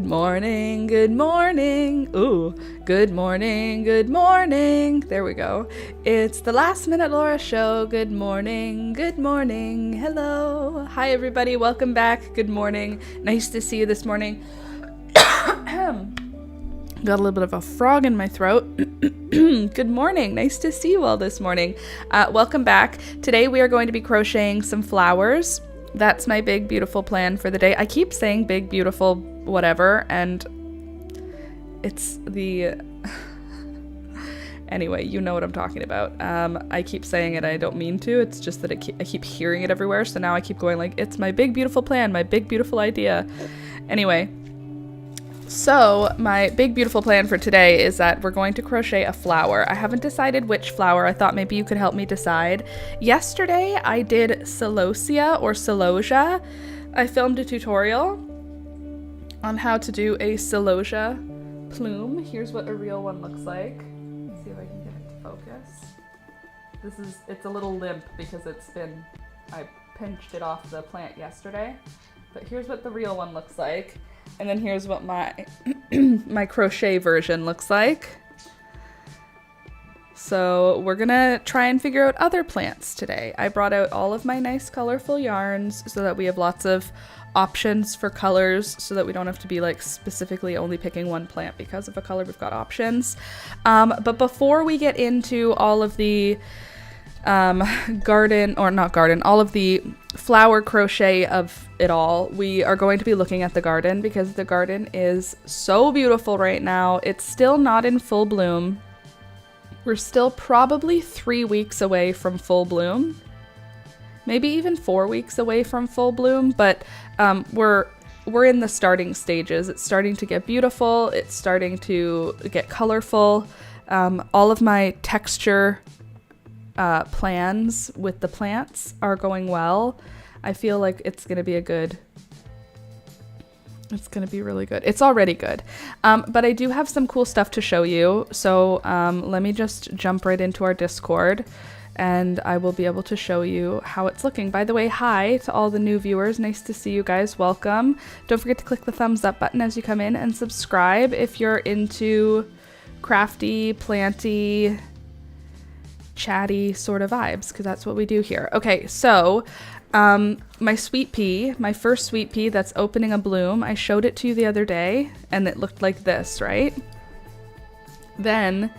morning, good morning. Ooh, good morning, good morning. There we go. It's the Last Minute Laura show. Good morning, good morning. Hello. Hi, everybody. Welcome back. Good morning. Nice to see you this morning. Got a little bit of a frog in my throat. Good morning. Nice to see you all this morning. Welcome back. Today we are going to be crocheting some flowers. That's my big, beautiful plan for the day. I keep saying big, beautiful, whatever, and it's the... Anyway, you know what I'm talking about. I keep saying it, I don't mean to. It's just that I keep hearing it everywhere, so now I keep going like, it's my big, beautiful plan, my big, beautiful idea. Anyway, so my big, beautiful plan for today is that we're going to crochet a flower. I haven't decided which flower. I thought maybe you could help me decide. Yesterday, I did celosia or celosia. I filmed a tutorial on how to do a celosia plume. Here's what a real one looks like. Let's see if I can get it to focus. It's a little limp because I pinched it off the plant yesterday. But here's what the real one looks like. And then here's what my my crochet version looks like. So we're gonna try and figure out other plants today. I brought out all of my nice colorful yarns so that we have lots of options for colors so that we don't have to be like specifically only picking one plant because of a color. We've got options. But before we get into all of the all of the flower crochet of it all, we are going to be looking at the garden because the garden is so beautiful right now. It's still not in full bloom. We're still probably 3 weeks away from full bloom, maybe even 4 weeks away from full bloom, but we're in the starting stages. It's starting to get beautiful. It's starting to get colorful. All of my texture plans with the plants are going well. I feel like it's gonna be really good. It's already good. But I do have some cool stuff to show you. So let me just jump right into our Discord and I will be able to show you how it's looking. By the way, hi to all the new viewers. Nice to see you guys. Welcome. Don't forget to click the thumbs up button as you come in and subscribe if you're into crafty, planty, chatty sort of vibes, because that's what we do here. Okay, so my sweet pea, my first sweet pea that's opening a bloom, I showed it to you the other day and it looked like this, right? Then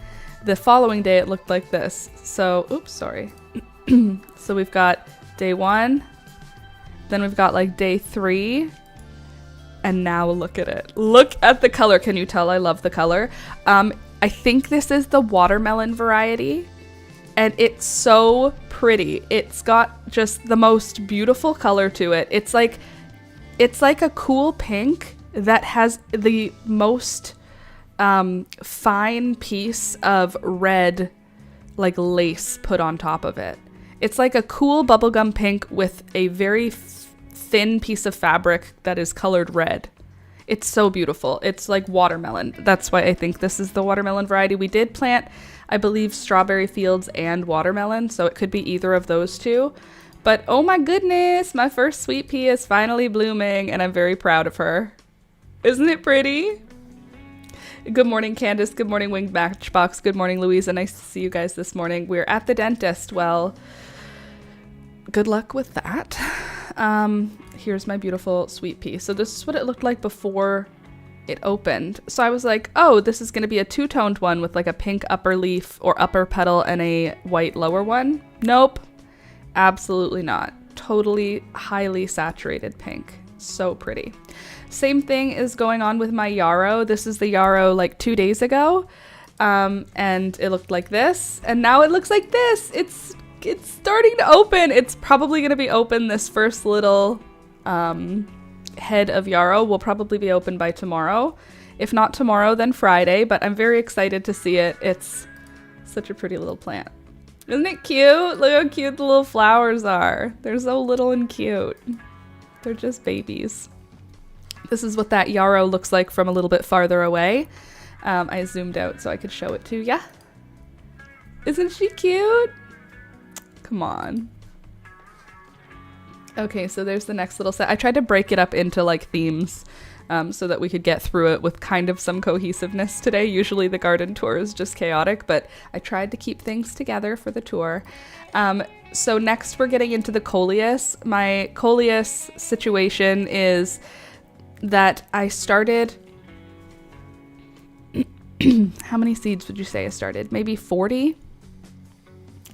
the following day it looked like this. So, oops, sorry. So we've got day 1, then we've got like day 3, and now look at it. Look at the color. Can you tell I love the color? I think this is the watermelon variety. And it's so pretty. It's got just the most beautiful color to it. It's like a cool pink that has the most fine piece of red like lace put on top of it. It's like a cool bubblegum pink with a very thin piece of fabric that is colored red. It's so beautiful. It's like watermelon. That's why I think this is the watermelon variety. We did plant, I believe, strawberry fields and watermelon, so it could be either of those two. But oh my goodness, my first sweet pea is finally blooming, and I'm very proud of her. Isn't it pretty? Good morning, Candace. Good morning, Winged Matchbox. Good morning, Louisa. Nice to see you guys this morning. We're at the dentist. Well, good luck with that. Here's my beautiful sweet pea. So this is what it looked like before it opened. So I was like, oh, this is going to be a two-toned one with like a pink upper leaf or upper petal and a white lower one. Nope, absolutely not. Totally highly saturated pink. So pretty. Same thing is going on with my yarrow. This is the yarrow like 2 days ago. And it looked like this. And now it looks like this. It's starting to open. It's probably going to be open. This first little head of yarrow will probably be open by tomorrow. If not tomorrow, then Friday, but I'm very excited to see it. It's such a pretty little plant. Isn't it cute? Look how cute the little flowers are. They're so little and cute. They're just babies. This is what that yarrow looks like from a little bit farther away. I zoomed out so I could show it to you. Isn't she cute? Come on. Okay, so there's the next little set. I tried to break it up into like themes so that we could get through it with kind of some cohesiveness today. Usually the garden tour is just chaotic, but I tried to keep things together for the tour. So next we're getting into the coleus. My coleus situation is that I started... How many seeds would you say I started? Maybe 40?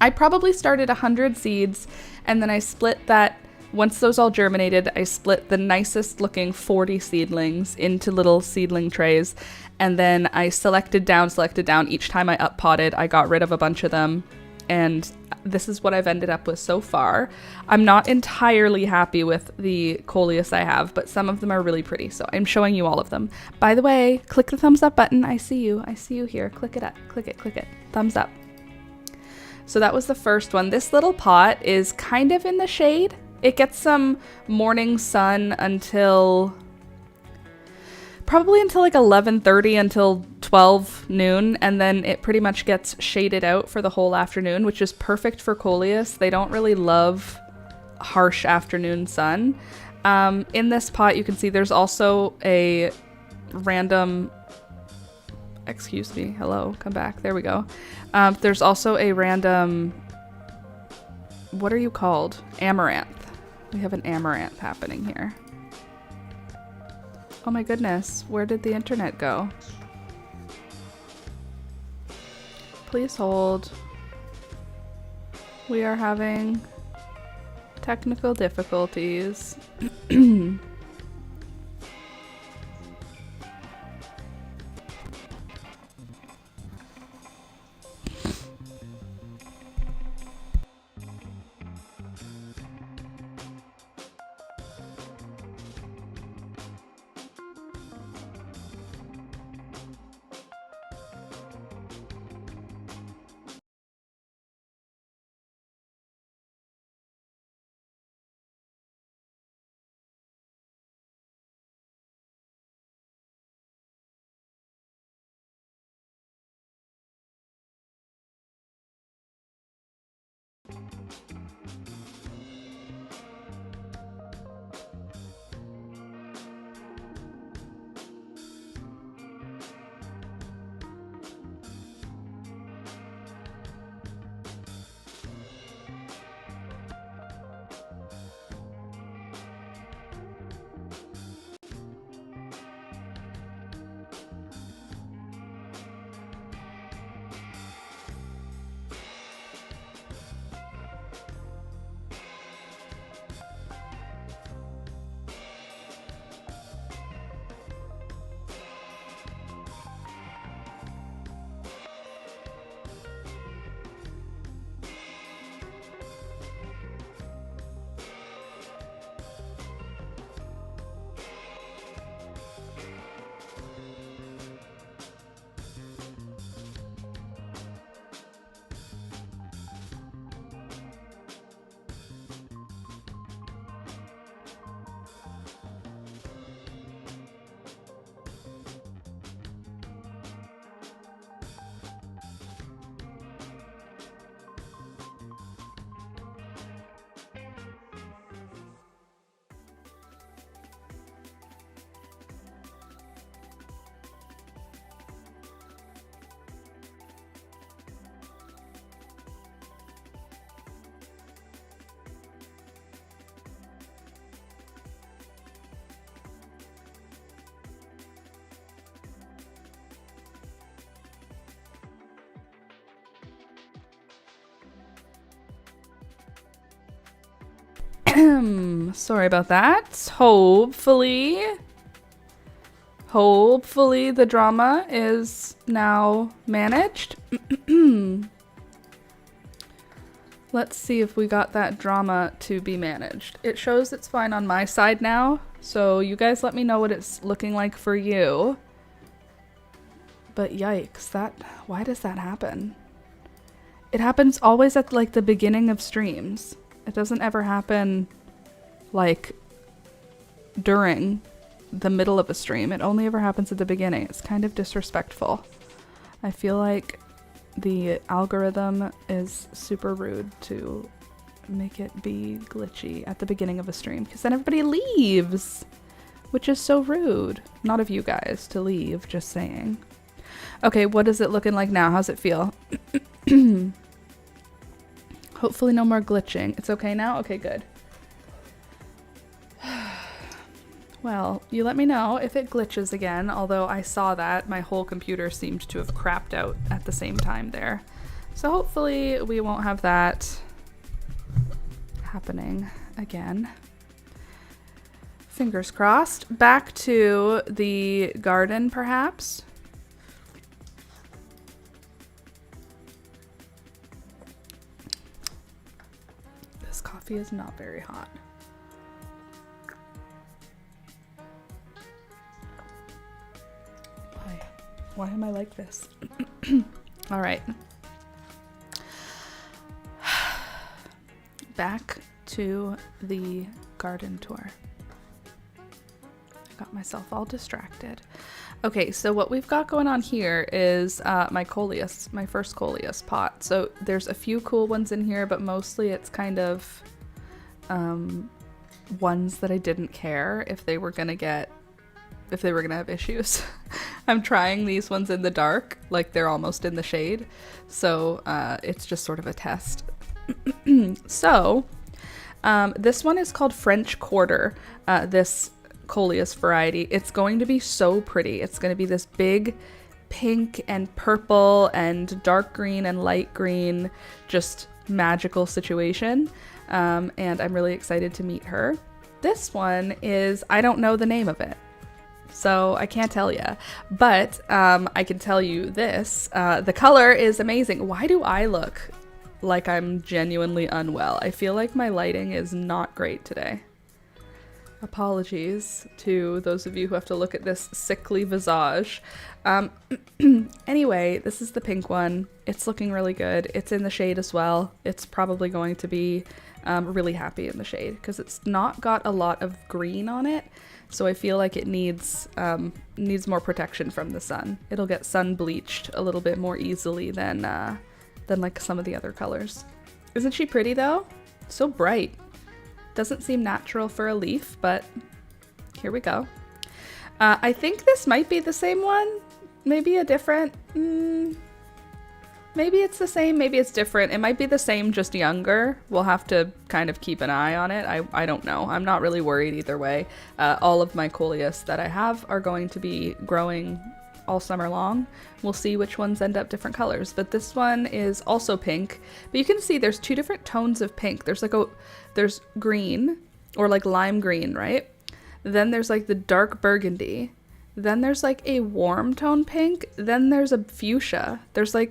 I probably started 100 seeds, and then I split that. Once those all germinated, I split the nicest looking 40 seedlings into little seedling trays, and then I selected down. Each time I up potted, I got rid of a bunch of them, and this is what I've ended up with so far. I'm not entirely happy with the coleus I have, but some of them are really pretty, so I'm showing you all of them. By the way, click the thumbs up button. I see you here. Click it up. Click it. Thumbs up. So that was the first one. This little pot is kind of in the shade. It gets some morning sun until probably until like 11:30 until 12 noon, and then it pretty much gets shaded out for the whole afternoon, which is perfect for coleus. They don't really love harsh afternoon sun. In this pot, you can see there's also a random... Excuse me. Hello. Come back. There we go. There's also a random... What are you called? Amaranth. We have an amaranth happening here. Oh my goodness, where did the internet go? Please hold. We are having technical difficulties. Sorry about that. Hopefully the drama is now managed. Let's see if we got that drama to be managed. It shows it's fine on my side now, so you guys let me know what it's looking like for you. But yikes, why does that happen? It happens always at like the beginning of streams. It doesn't ever happen like during the middle of a stream. It only ever happens at the beginning. It's kind of disrespectful. I feel like the algorithm is super rude to make it be glitchy at the beginning of a stream, because then everybody leaves, which is so rude. Not of you guys to leave, just saying. Okay, what is it looking like now? How's it feel? Hopefully no more glitching. It's okay now? Okay, good. Well, you let me know if it glitches again, although I saw that my whole computer seemed to have crapped out at the same time there. So hopefully we won't have that happening again. Fingers crossed. Back to the garden, perhaps. This coffee is not very hot. Why am I like this? All right. Back to the garden tour. I got myself all distracted. Okay, so what we've got going on here is my coleus, my first coleus pot. So there's a few cool ones in here, but mostly it's kind of ones that I didn't care if they were gonna have issues. I'm trying these ones in the dark, like they're almost in the shade. So it's just sort of a test. So this one is called French Quarter, this coleus variety. It's going to be so pretty. It's going to be this big pink and purple and dark green and light green, just magical situation. And I'm really excited to meet her. This one is, I don't know the name of it, so I can't tell you, but I can tell you this. The color is amazing. Why do I look like I'm genuinely unwell? I feel like my lighting is not great today. Apologies to those of you who have to look at this sickly visage. Anyway, this is the pink one. It's looking really good. It's in the shade as well. It's probably going to be really happy in the shade because it's not got a lot of green on it. So I feel like it needs more protection from the sun. It'll get sun bleached a little bit more easily than like some of the other colors. Isn't she pretty though? So bright. Doesn't seem natural for a leaf, but here we go. I think this might be the same one. Maybe a different, maybe it's the same, maybe it's different. It might be the same, just younger. We'll have to kind of keep an eye on it. I don't know. I'm not really worried either way. All of my coleus that I have are going to be growing all summer long. We'll see which ones end up different colors, but this one is also pink. But you can see there's two different tones of pink. There's green, or like lime green, right? Then there's like the dark burgundy. Then there's like a warm tone pink. Then there's a fuchsia. There's a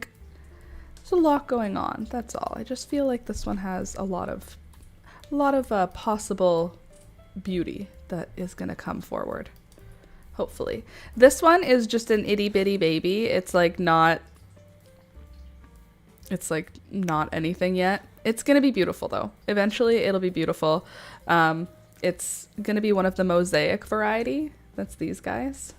lot going on. That's all. I just feel like this one has a lot of possible beauty that is gonna come forward. Hopefully. This one is just an itty bitty baby. It's like not anything yet. It's gonna be beautiful though. Eventually it'll be beautiful. It's gonna be one of the mosaic variety. That's these guys.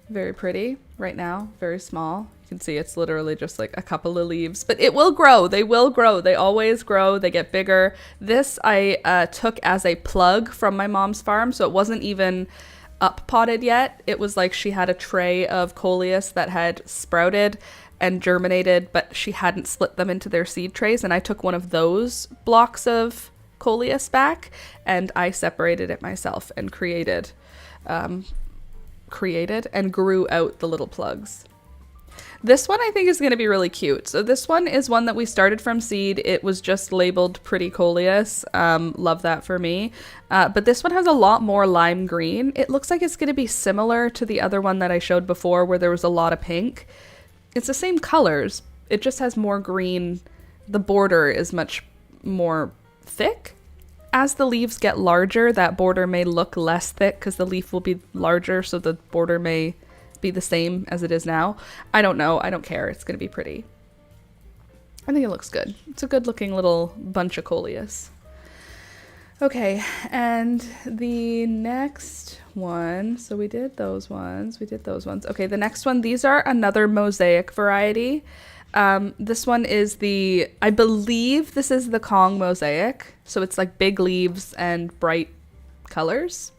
Very pretty right now, very small. You can see it's literally just like a couple of leaves, but it will grow. They will grow. They always grow. They get bigger. This I took as a plug from my mom's farm, so it wasn't even up potted yet. It was like she had a tray of coleus that had sprouted and germinated, but she hadn't split them into their seed trays, and I took one of those blocks of coleus back and I separated it myself and created and grew out the little plugs. This one I think is going to be really cute. So this one is one that we started from seed. It was just labeled Pretty Coleus. Love that for me. But this one has a lot more lime green. It looks like it's going to be similar to the other one that I showed before where there was a lot of pink. It's the same colors. It just has more green. The border is much more thick. As the leaves get larger, that border may look less thick because the leaf will be larger, so the border may be the same as it is now. I don't know. I don't care. It's going to be pretty. I think it looks good. It's a good looking little bunch of coleus. Okay, and the next one, so we did those ones. Okay, the next one, these are another mosaic variety. This one is I believe this is the Kong mosaic. So it's like big leaves and bright colors.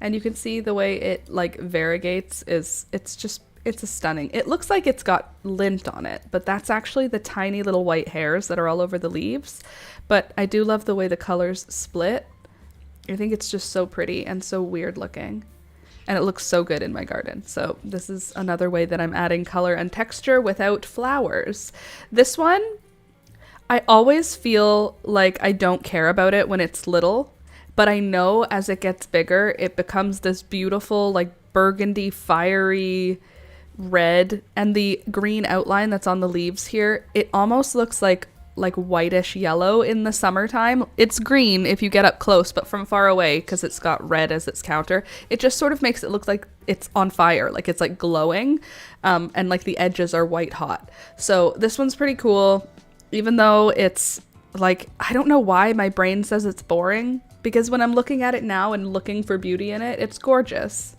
And you can see the way it like variegates it's a stunning. It looks like it's got lint on it, but that's actually the tiny little white hairs that are all over the leaves. But I do love the way the colors split. I think it's just so pretty and so weird looking. And it looks so good in my garden. So this is another way that I'm adding color and texture without flowers. This one, I always feel like I don't care about it when it's little, but I know as it gets bigger, it becomes this beautiful, like burgundy, fiery red, and the green outline that's on the leaves here, it almost looks like whitish yellow in the summertime. It's green if you get up close, but from far away, because it's got red as its counter, it just sort of makes it look like it's on fire, like it's like glowing, and like the edges are white hot. So this one's pretty cool, even though it's like, I don't know why my brain says it's boring, because when I'm looking at it now and looking for beauty in it, it's gorgeous.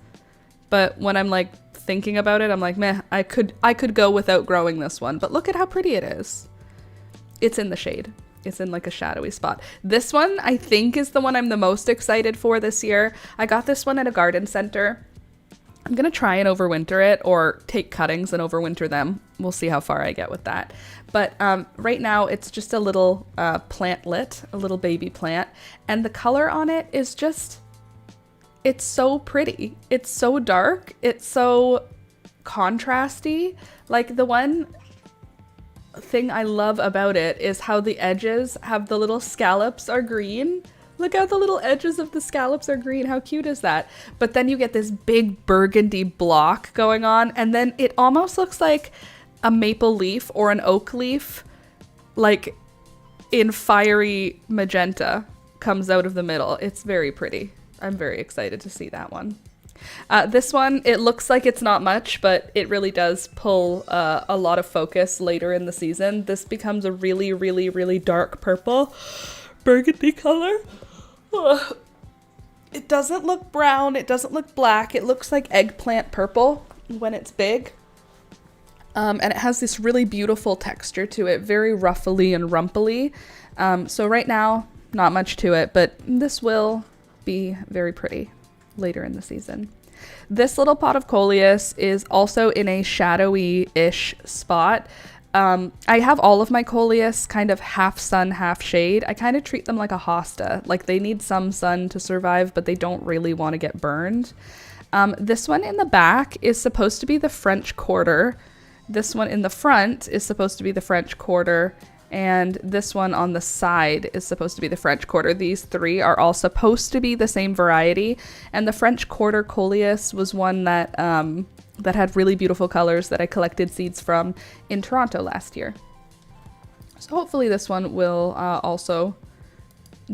But when I'm like thinking about it, I'm like, meh, I could go without growing this one, but look at how pretty it is. It's in the shade. It's in like a shadowy spot. This one I think is the one I'm the most excited for this year. I got this one at a garden center. I'm gonna try and overwinter it, or take cuttings and overwinter them. We'll see how far I get with that. But right now it's just a little plantlet, a little baby plant, and the color on it is just, it's so pretty. It's so dark. It's so contrasty. Like, the one thing I love about it is how the edges have the little scallops are green. Look how the little edges of the scallops are green. How cute is that? But then you get this big burgundy block going on, and then it almost looks like a maple leaf or an oak leaf, like in fiery magenta, comes out of the middle. It's very pretty. I'm very excited to see that one. This one, it looks like it's not much, but it really does pull a lot of focus later in the season. This becomes a really, really, really dark purple burgundy color. It doesn't look brown. It doesn't look black. It looks like eggplant purple when it's big. And it has this really beautiful texture to it, very ruffly and rumply. So right now, not much to it, but this will be very pretty later in the season. This little pot of coleus is also in a shadowy-ish spot. I have all of my coleus kind of half sun, half shade. I kind of treat them like a hosta. Like, they need some sun to survive, but they don't really want to get burned. This one in the back is supposed to be the French Quarter. This one in the front is supposed to be the French Quarter. And this one on the side is supposed to be the French Quarter. These three are all supposed to be the same variety. And the French Quarter coleus was one that that had really beautiful colors that I collected seeds from in Toronto last year. So hopefully this one will also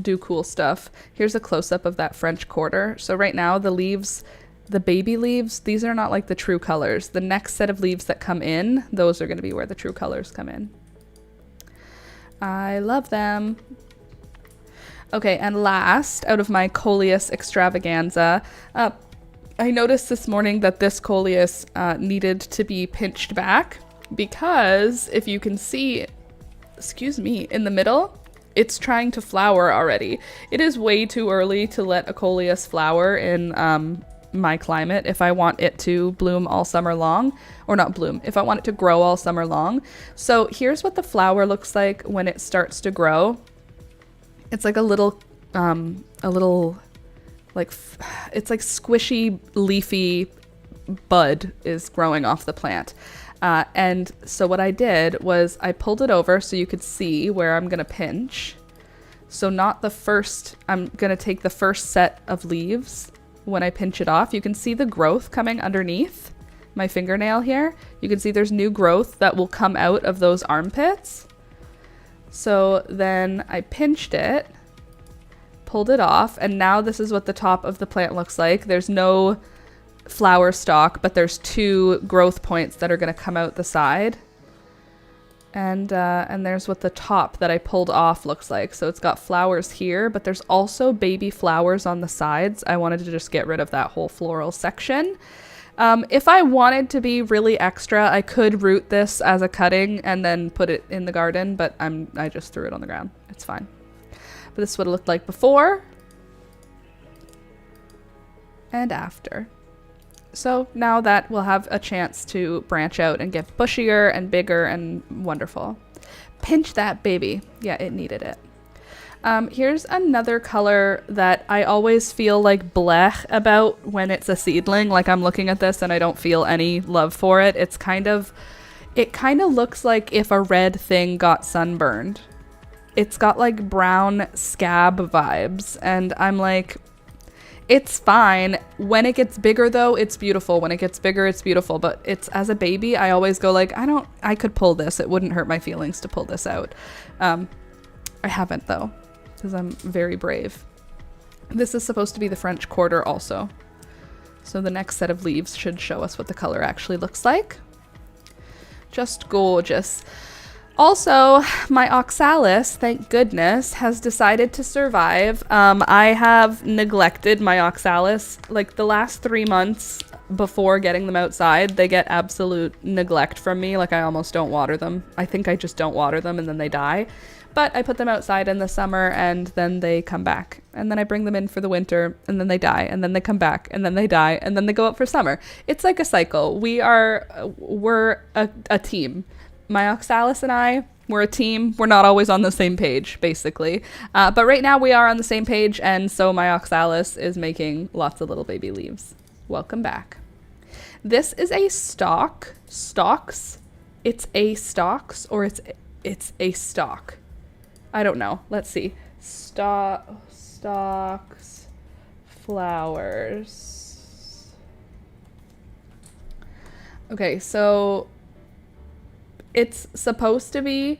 do cool stuff. Here's a close-up of that French Quarter. So right now the leaves, the baby leaves, these are not like the true colors. The next set of leaves that come in, those are going to be where the true colors come in. I love them. Okay, and last, out of my coleus extravaganza, I noticed this morning that this coleus needed to be pinched back, because if you can see, excuse me, in the middle, it's trying to flower already. It is way too early to let a coleus flower in my climate if I want it to bloom all summer long, or not bloom, if I want it to grow all summer long. So here's what the flower looks like when it starts to grow. It's like a little like, it's like squishy, leafy bud is growing off the plant. And so what I did was I pulled it over so you could see where I'm gonna pinch. So not the first, I'm gonna take the first set of leaves. When I pinch it off, you can see the growth coming underneath my fingernail here. You can see there's new growth that will come out of those armpits. So then I pinched it, pulled it off, and now this is what the top of the plant looks like. There's no flower stalk, but there's two growth points that are going to come out the side. And there's what the top that I pulled off looks like. So it's got flowers here, but there's also baby flowers on the sides. I wanted to just get rid of that whole floral section. If I wanted to be really extra, I could root this as a cutting and then put it in the garden, but I just threw it on the ground. It's fine. But this is what it looked like before and after. So now that will have a chance to branch out and get bushier and bigger and wonderful. Pinch that baby. Yeah, it needed it. Here's another color that I always feel like blech about when it's a seedling. Like I'm looking at this and I don't feel any love for it. It kind of looks like if a red thing got sunburned. It's got like brown scab vibes and I'm like, it's fine. When it gets bigger though, it's beautiful. When it gets bigger, it's beautiful. But it's, as a baby, I always go like, I could pull this. It wouldn't hurt my feelings to pull this out. I haven't though, because I'm very brave. This is supposed to be the French Quarter also. So the next set of leaves should show us what the color actually looks like. Just gorgeous. Also, my oxalis, thank goodness, has decided to survive. I have neglected my oxalis. Like the last 3 months before getting them outside, they get absolute neglect from me. Like I almost don't water them. I think I just don't water them and then they die. But I put them outside in the summer and then they come back. And then I bring them in for the winter and then they die. And then they come back and then they die. And then they go up for summer. It's like a cycle. We're a team. My oxalis and I, we're a team. We're not always on the same page, basically. But right now we are on the same page, and so my oxalis is making lots of little baby leaves. Welcome back. This is a stalk. Stalks. It's a stalks, or it's a stalk. I don't know. Let's see. Stalks. Flowers. Okay, so it's supposed to be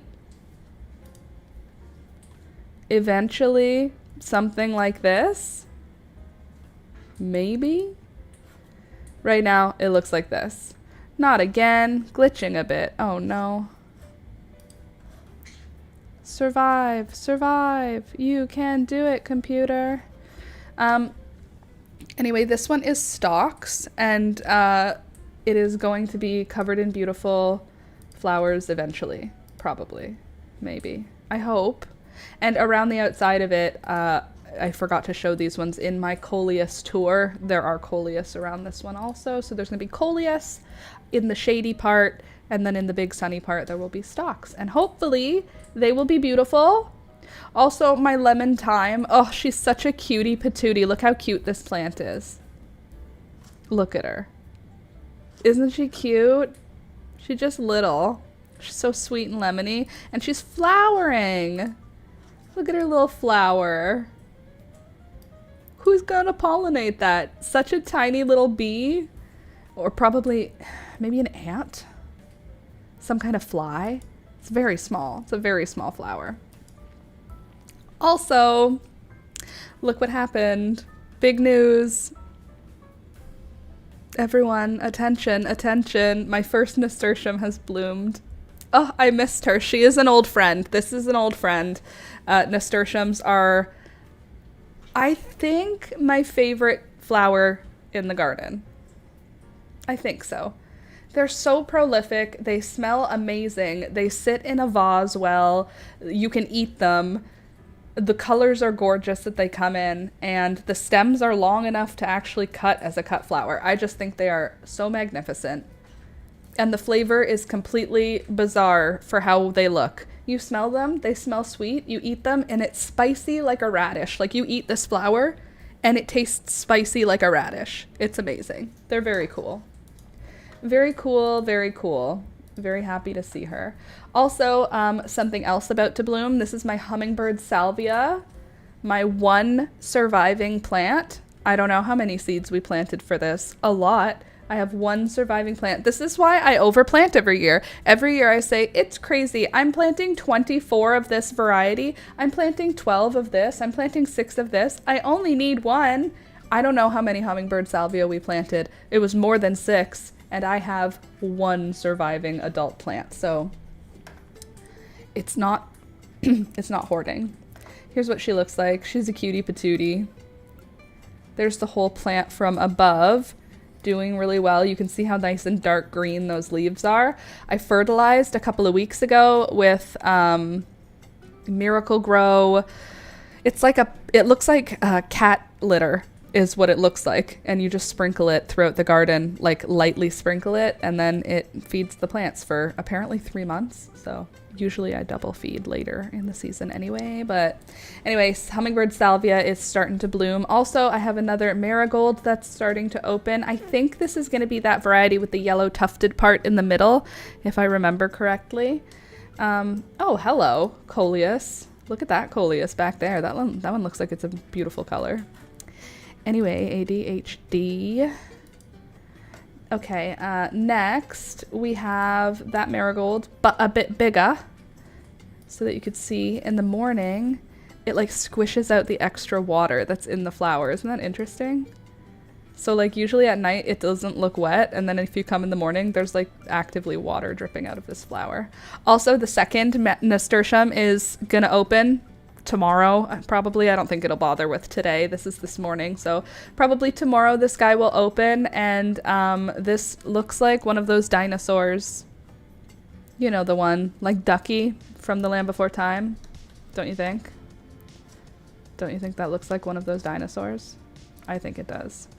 eventually something like this. Maybe? Right now, it looks like this. Not again. Glitching a bit. Oh no. Survive. Survive. You can do it, computer. Anyway, this one is stalks, and it is going to be covered in beautiful flowers eventually. Probably. Maybe. I hope. And around the outside of it, I forgot to show these ones in my coleus tour. There are coleus around this one also. So there's going to be coleus in the shady part, and then in the big sunny part there will be stalks. And hopefully they will be beautiful. Also, my lemon thyme. Oh, she's such a cutie patootie. Look how cute this plant is. Look at her. Isn't she cute? She's just little. She's so sweet and lemony. And she's flowering. Look at her little flower. Who's gonna pollinate that? Such a tiny little bee? Or probably maybe an ant? Some kind of fly? It's very small. It's a very small flower. Also, look what happened. Big news. Everyone, attention, attention. My first nasturtium has bloomed. Oh, I missed her. She is an old friend. This is an old friend. Nasturtiums are, I think, my favorite flower in the garden. I think so. They're so prolific. They smell amazing. They sit in a vase well. You can eat them. The colors are gorgeous that they come in, and the stems are long enough to actually cut as a cut flower. I just think they are so magnificent. And the flavor is completely bizarre for how they look. You smell them, they smell sweet. You eat them, and it's spicy like a radish. Like, you eat this flower, and it tastes spicy like a radish. It's amazing. They're very cool. Very cool, very cool. Very happy to see her. Also, something else about to bloom. This is my hummingbird salvia, my one surviving plant. I don't know how many seeds we planted for this. A lot. I have one surviving plant. This is why I overplant every year. Every year I say, it's crazy. I'm planting 24 of this variety. I'm planting 12 of this. I'm planting 6 of this. I only need one. I don't know how many hummingbird salvia we planted. It was more than 6. And I have one surviving adult plant, so it's not it's not hoarding. Here's what she looks like. She's a cutie patootie. There's the whole plant from above, doing really well. You can see how nice and dark green those leaves are. I fertilized a couple of weeks ago with Miracle Grow. It looks like cat litter is what it looks like, and you just sprinkle it throughout the garden, like lightly sprinkle it, and then it feeds the plants for apparently 3 months. So usually I double feed later in the season anyway. But anyways, hummingbird salvia is starting to bloom. Also, I have another marigold that's starting to open. I think this is going to be that variety with the yellow tufted part in the middle, if I remember correctly. Oh, hello, coleus. Look at that coleus back there. That one looks like it's a beautiful color. Anyway, ADHD. Okay, next we have that marigold, but a bit bigger, so that you could see in the morning, it like squishes out the extra water that's in the flower. Isn't that interesting? So like usually at night it doesn't look wet, and then if you come in the morning, there's like actively water dripping out of this flower. Also, the second nasturtium is gonna open tomorrow, probably. I don't think it'll bother with today. This is this morning, so probably tomorrow this guy will open, and this looks like one of those dinosaurs. You know, the one like Ducky from The Land Before Time, don't you think? Don't you think that looks like one of those dinosaurs? I think it does.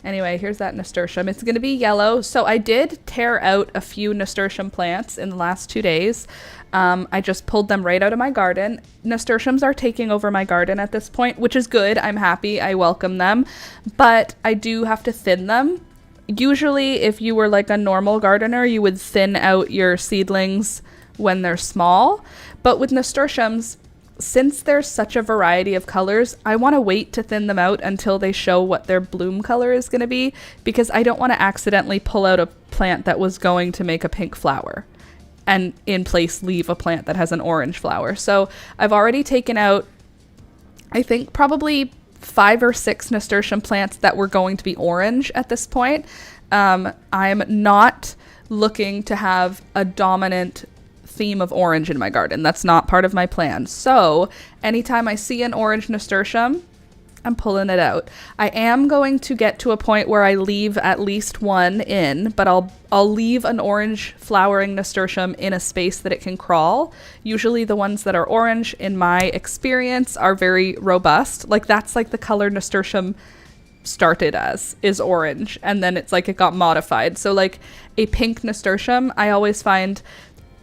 Anyway, here's that nasturtium. It's going to be yellow. So I did tear out a few nasturtium plants in the last 2 days. I just pulled them right out of my garden. Nasturtiums are taking over my garden at this point, which is good. I'm happy. I welcome them. But I do have to thin them. Usually, if you were like a normal gardener, you would thin out your seedlings when they're small. But with nasturtiums, since there's such a variety of colors, I want to wait to thin them out until they show what their bloom color is going to be, because I don't want to accidentally pull out a plant that was going to make a pink flower and in place leave a plant that has an orange flower. So I've already taken out, I think, probably 5 or 6 nasturtium plants that were going to be orange at this point. I'm not looking to have a dominant theme of orange in my garden. That's not part of my plan. So anytime I see an orange nasturtium, I'm pulling it out. I am going to get to a point where I leave at least one in, but I'll leave an orange flowering nasturtium in a space that it can crawl. Usually the ones that are orange, in my experience, are very robust. Like that's like the color nasturtium started as, is orange, and then it's like it got modified. So like a pink nasturtium, I always find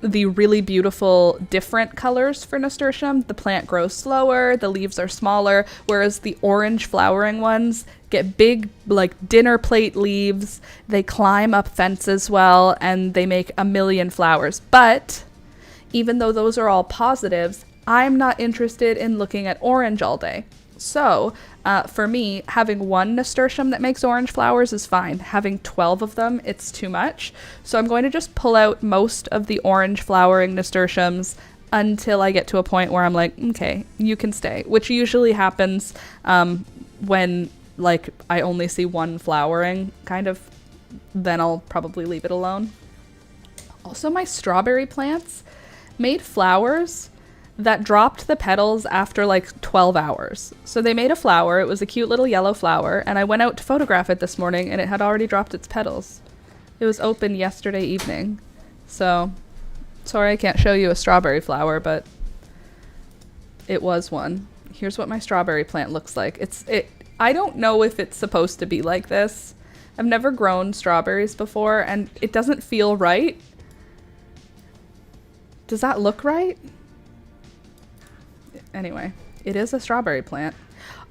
the really beautiful different colors for nasturtium. The plant grows slower, the leaves are smaller, whereas the orange flowering ones get big, like dinner plate leaves. They climb up fences well, and they make a million flowers. But even though those are all positives, I'm not interested in looking at orange all day. So for me, having one nasturtium that makes orange flowers is fine. Having 12 of them, it's too much. So I'm going to just pull out most of the orange flowering nasturtiums until I get to a point where I'm like, okay, you can stay, which usually happens when like I only see one flowering, kind of. Then I'll probably leave it alone. Also, my strawberry plants made flowers that dropped the petals after like 12 hours. So they made a flower. It was a cute little yellow flower, and I went out to photograph it this morning, and it had already dropped its petals. It was open yesterday evening. So sorry I can't show you a strawberry flower, but it was one. Here's what my strawberry plant looks like. I don't know if it's supposed to be like this. I've never grown strawberries before, and it doesn't feel right. Does that look right? Anyway, it is a strawberry plant.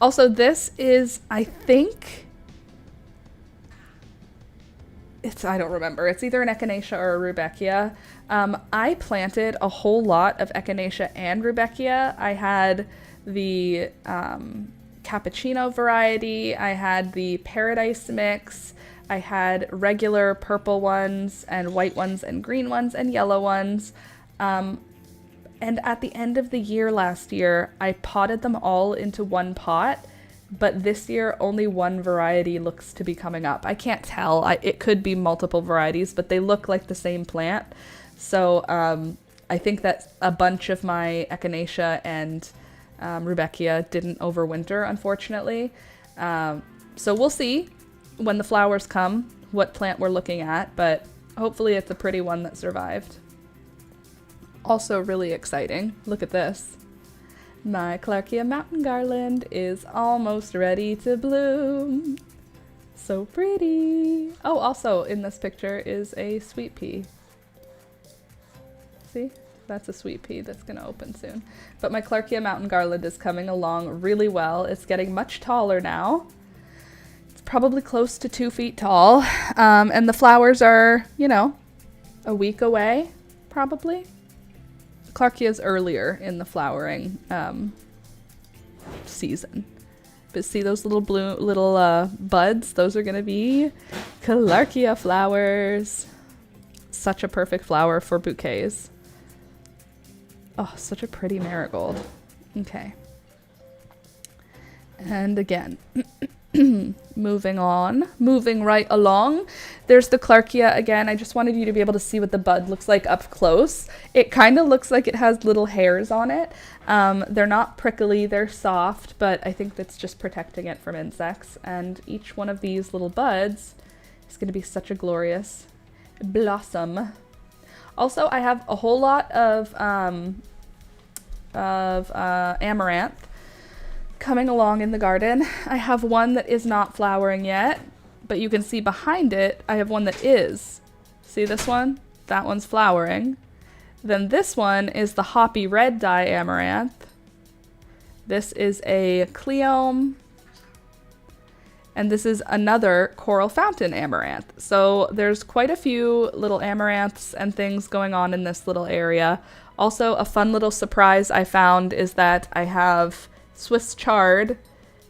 Also, this is, I think, I don't remember. It's either an echinacea or a rudbeckia. I planted a whole lot of echinacea and rudbeckia. I had the cappuccino variety. I had the paradise mix. I had regular purple ones and white ones and green ones and yellow ones. And at the end of the year last year, I potted them all into one pot, but this year only one variety looks to be coming up. I can't tell. It could be multiple varieties, but they look like the same plant. So I think that a bunch of my echinacea and rudbeckia didn't overwinter, unfortunately. So we'll see. when the flowers come what plant we're looking at, but hopefully it's a pretty one that survived. Also really exciting. Look at this. My Clarkia mountain garland is almost ready to bloom. So pretty. Oh, also in this picture is a sweet pea. See? That's a sweet pea that's gonna open soon. But my Clarkia mountain garland is coming along really well. It's getting much taller now. It's probably close to 2 feet tall. And the flowers are, you know, a week away, probably. Clarkia is earlier in the flowering season. But see those little blue buds? Those are gonna be Clarkia flowers. Such a perfect flower for bouquets. Oh, such a pretty marigold. Okay. And again, moving right along. There's the Clarkia again. I just wanted you to be able to see what the bud looks like up close. It kind of looks like it has little hairs on it. They're not prickly, they're soft, but I think that's just protecting it from insects. And each one of these little buds is going to be such a glorious blossom. Also, I have a whole lot of amaranth coming along in the garden. I have one that is not flowering yet, but you can see behind it, I have one that is. See this one? That one's flowering. Then this one is the hoppy red dye amaranth. This is a Cleome. And this is another coral fountain amaranth. So there's quite a few little amaranths and things going on in this little area. Also, a fun little surprise I found is that I have Swiss chard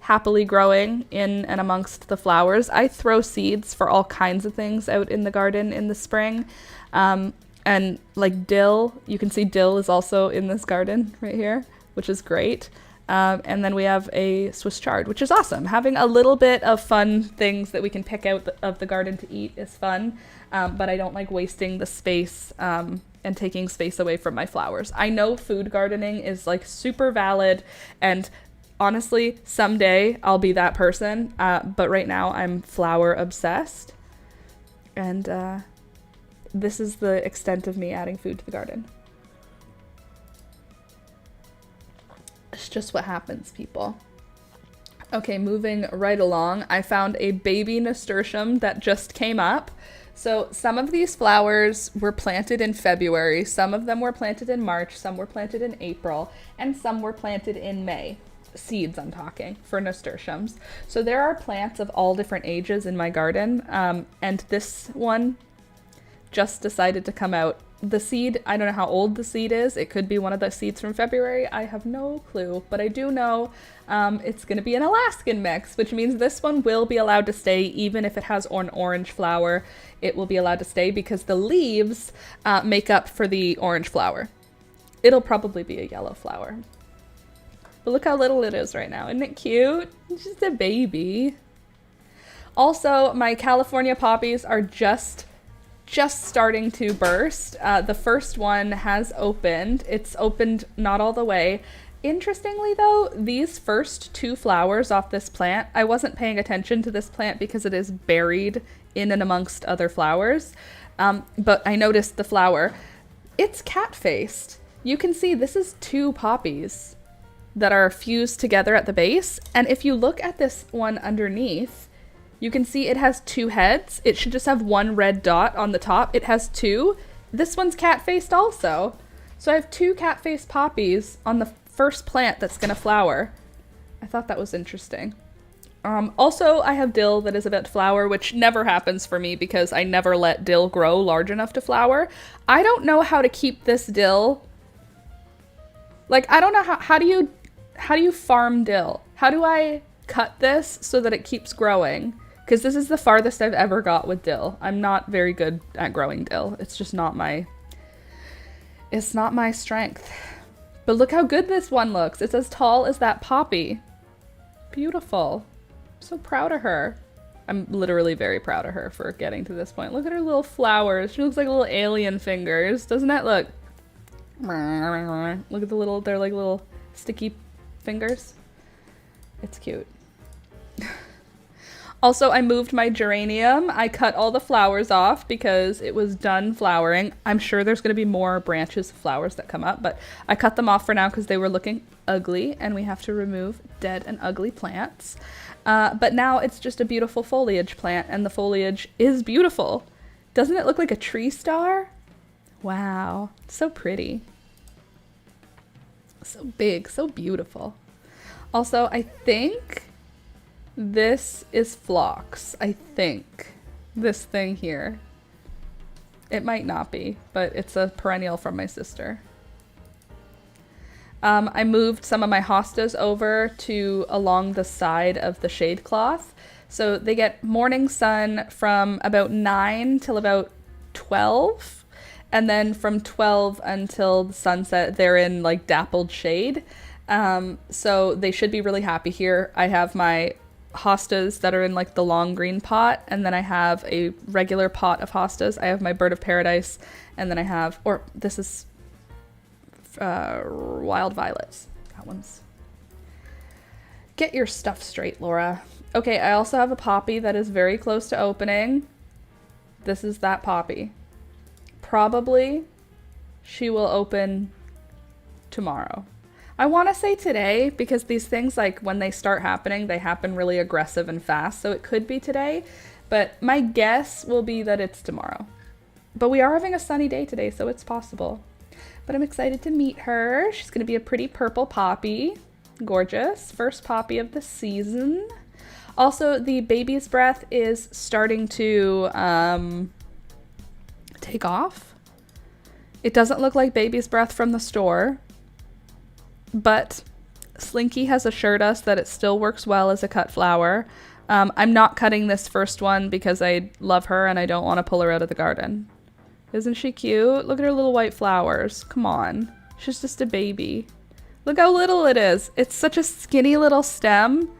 happily growing in and amongst the flowers. I throw seeds for all kinds of things out in the garden in the spring. And like dill, you can see dill is also in this garden right here, which is great. And then we have a Swiss chard, which is awesome. Having a little bit of fun things that we can pick out of the garden to eat is fun, but I don't like wasting the space and taking space away from my flowers. I know food gardening is like super valid, and honestly, someday I'll be that person, but right now I'm flower obsessed, and this is the extent of me adding food to the garden. It's just what happens, people. Okay, moving right along, I found a baby nasturtium that just came up. So some of these flowers were planted in February, some of them were planted in March, some were planted in April, and some were planted in May. Seeds, I'm talking, for nasturtiums. So there are plants of all different ages in my garden, and this one just decided to come out. The seed, I don't know how old the seed is. It could be one of the seeds from February. I have no clue, but I do know it's going to be an Alaskan mix, which means this one will be allowed to stay even if it has an orange flower. It will be allowed to stay because the leaves make up for the orange flower. It'll probably be a yellow flower. But look how little it is right now. Isn't it cute? It's just a baby. Also, my California poppies are just starting to burst. The first one has opened. It's opened not all the way. Interestingly though, these first 2 flowers off this plant, I wasn't paying attention to this plant because it is buried in and amongst other flowers, but I noticed the flower. It's cat-faced. You can see this is 2 poppies that are fused together at the base, and if you look at this one underneath, you can see it has 2 heads. It should just have 1 red dot on the top. It has 2. This one's cat-faced also. So I have 2 cat-faced poppies on the first plant that's gonna flower. I thought that was interesting. Also, I have dill that is about to flower, which never happens for me because I never let dill grow large enough to flower. I don't know how to keep this dill. Like, I don't know how do you farm dill? How do I cut this so that it keeps growing? Because this is the farthest I've ever got with dill. I'm not very good at growing dill. It's just not my strength. But look how good this one looks. It's as tall as that poppy. Beautiful. I'm so proud of her. I'm literally very proud of her for getting to this point. Look at her little flowers. She looks like little alien fingers. Doesn't that look? Look at the little, they're like little sticky fingers. It's cute. Also, I moved my geranium. I cut all the flowers off because it was done flowering. I'm sure there's going to be more branches of flowers that come up, but I cut them off for now because they were looking ugly and we have to remove dead and ugly plants. But now it's just a beautiful foliage plant and the foliage is beautiful. Doesn't it look like a tree star? Wow, so pretty. So big, so beautiful. Also, I think this is phlox. I think this thing here. It might not be, but it's a perennial from my sister. I moved some of my hostas over to along the side of the shade cloth. So they get morning sun from about 9 till about 12. And then from 12 until the sunset, they're in like dappled shade. So they should be really happy here. I have my hostas that are in like the long green pot, and then I have a regular pot of hostas. I have my bird of paradise, and then I have, or this is wild violets. That one's. Get your stuff straight, Laura. Okay, I also have a poppy that is very close to opening. This is that poppy. Probably she will open tomorrow. I want to say today because these things, like when they start happening, they happen really aggressive and fast. So it could be today, but my guess will be that it's tomorrow. But we are having a sunny day today, so it's possible. But I'm excited to meet her. She's going to be a pretty purple poppy. Gorgeous. First poppy of the season. Also, the baby's breath is starting to take off. It doesn't look like baby's breath from the store, but Slinky has assured us that it still works well as a cut flower. I'm not cutting this first one because I love her and I don't want to pull her out of the garden. Isn't she cute? Look at her little white flowers. Come on. She's just a baby. Look how little it is. It's such a skinny little stem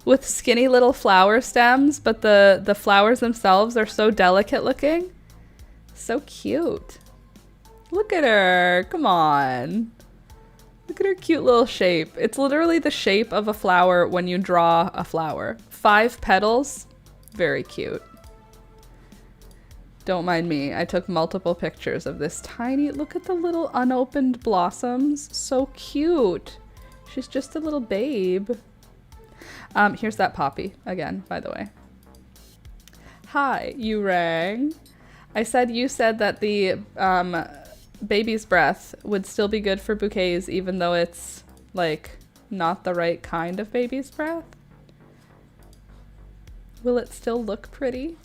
with skinny little flower stems, but the flowers themselves are so delicate looking. So cute. Look at her. Come on. Look at her cute little shape. It's literally the shape of a flower when you draw a flower. 5 petals. Very cute. Don't mind me. I took multiple pictures of this tiny... Look at the little unopened blossoms. So cute. She's just a little babe. Here's that poppy again, by the way. Hi, you rang. I said you said that the baby's breath would still be good for bouquets even though it's like not the right kind of baby's breath. Will it still look pretty?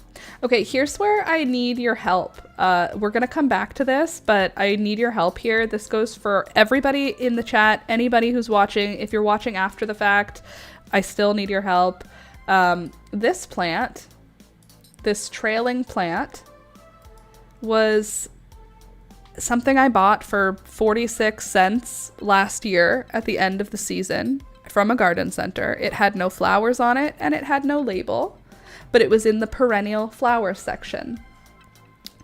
Okay, here's where I need your help. We're gonna come back to this, but I need your help here. This goes for everybody in the chat, anybody who's watching. If you're watching after the fact, I still need your help. This plant, this trailing plant, was something I bought for 46 cents last year at the end of the season from a garden center. It had no flowers on it and it had no label, but it was in the perennial flower section.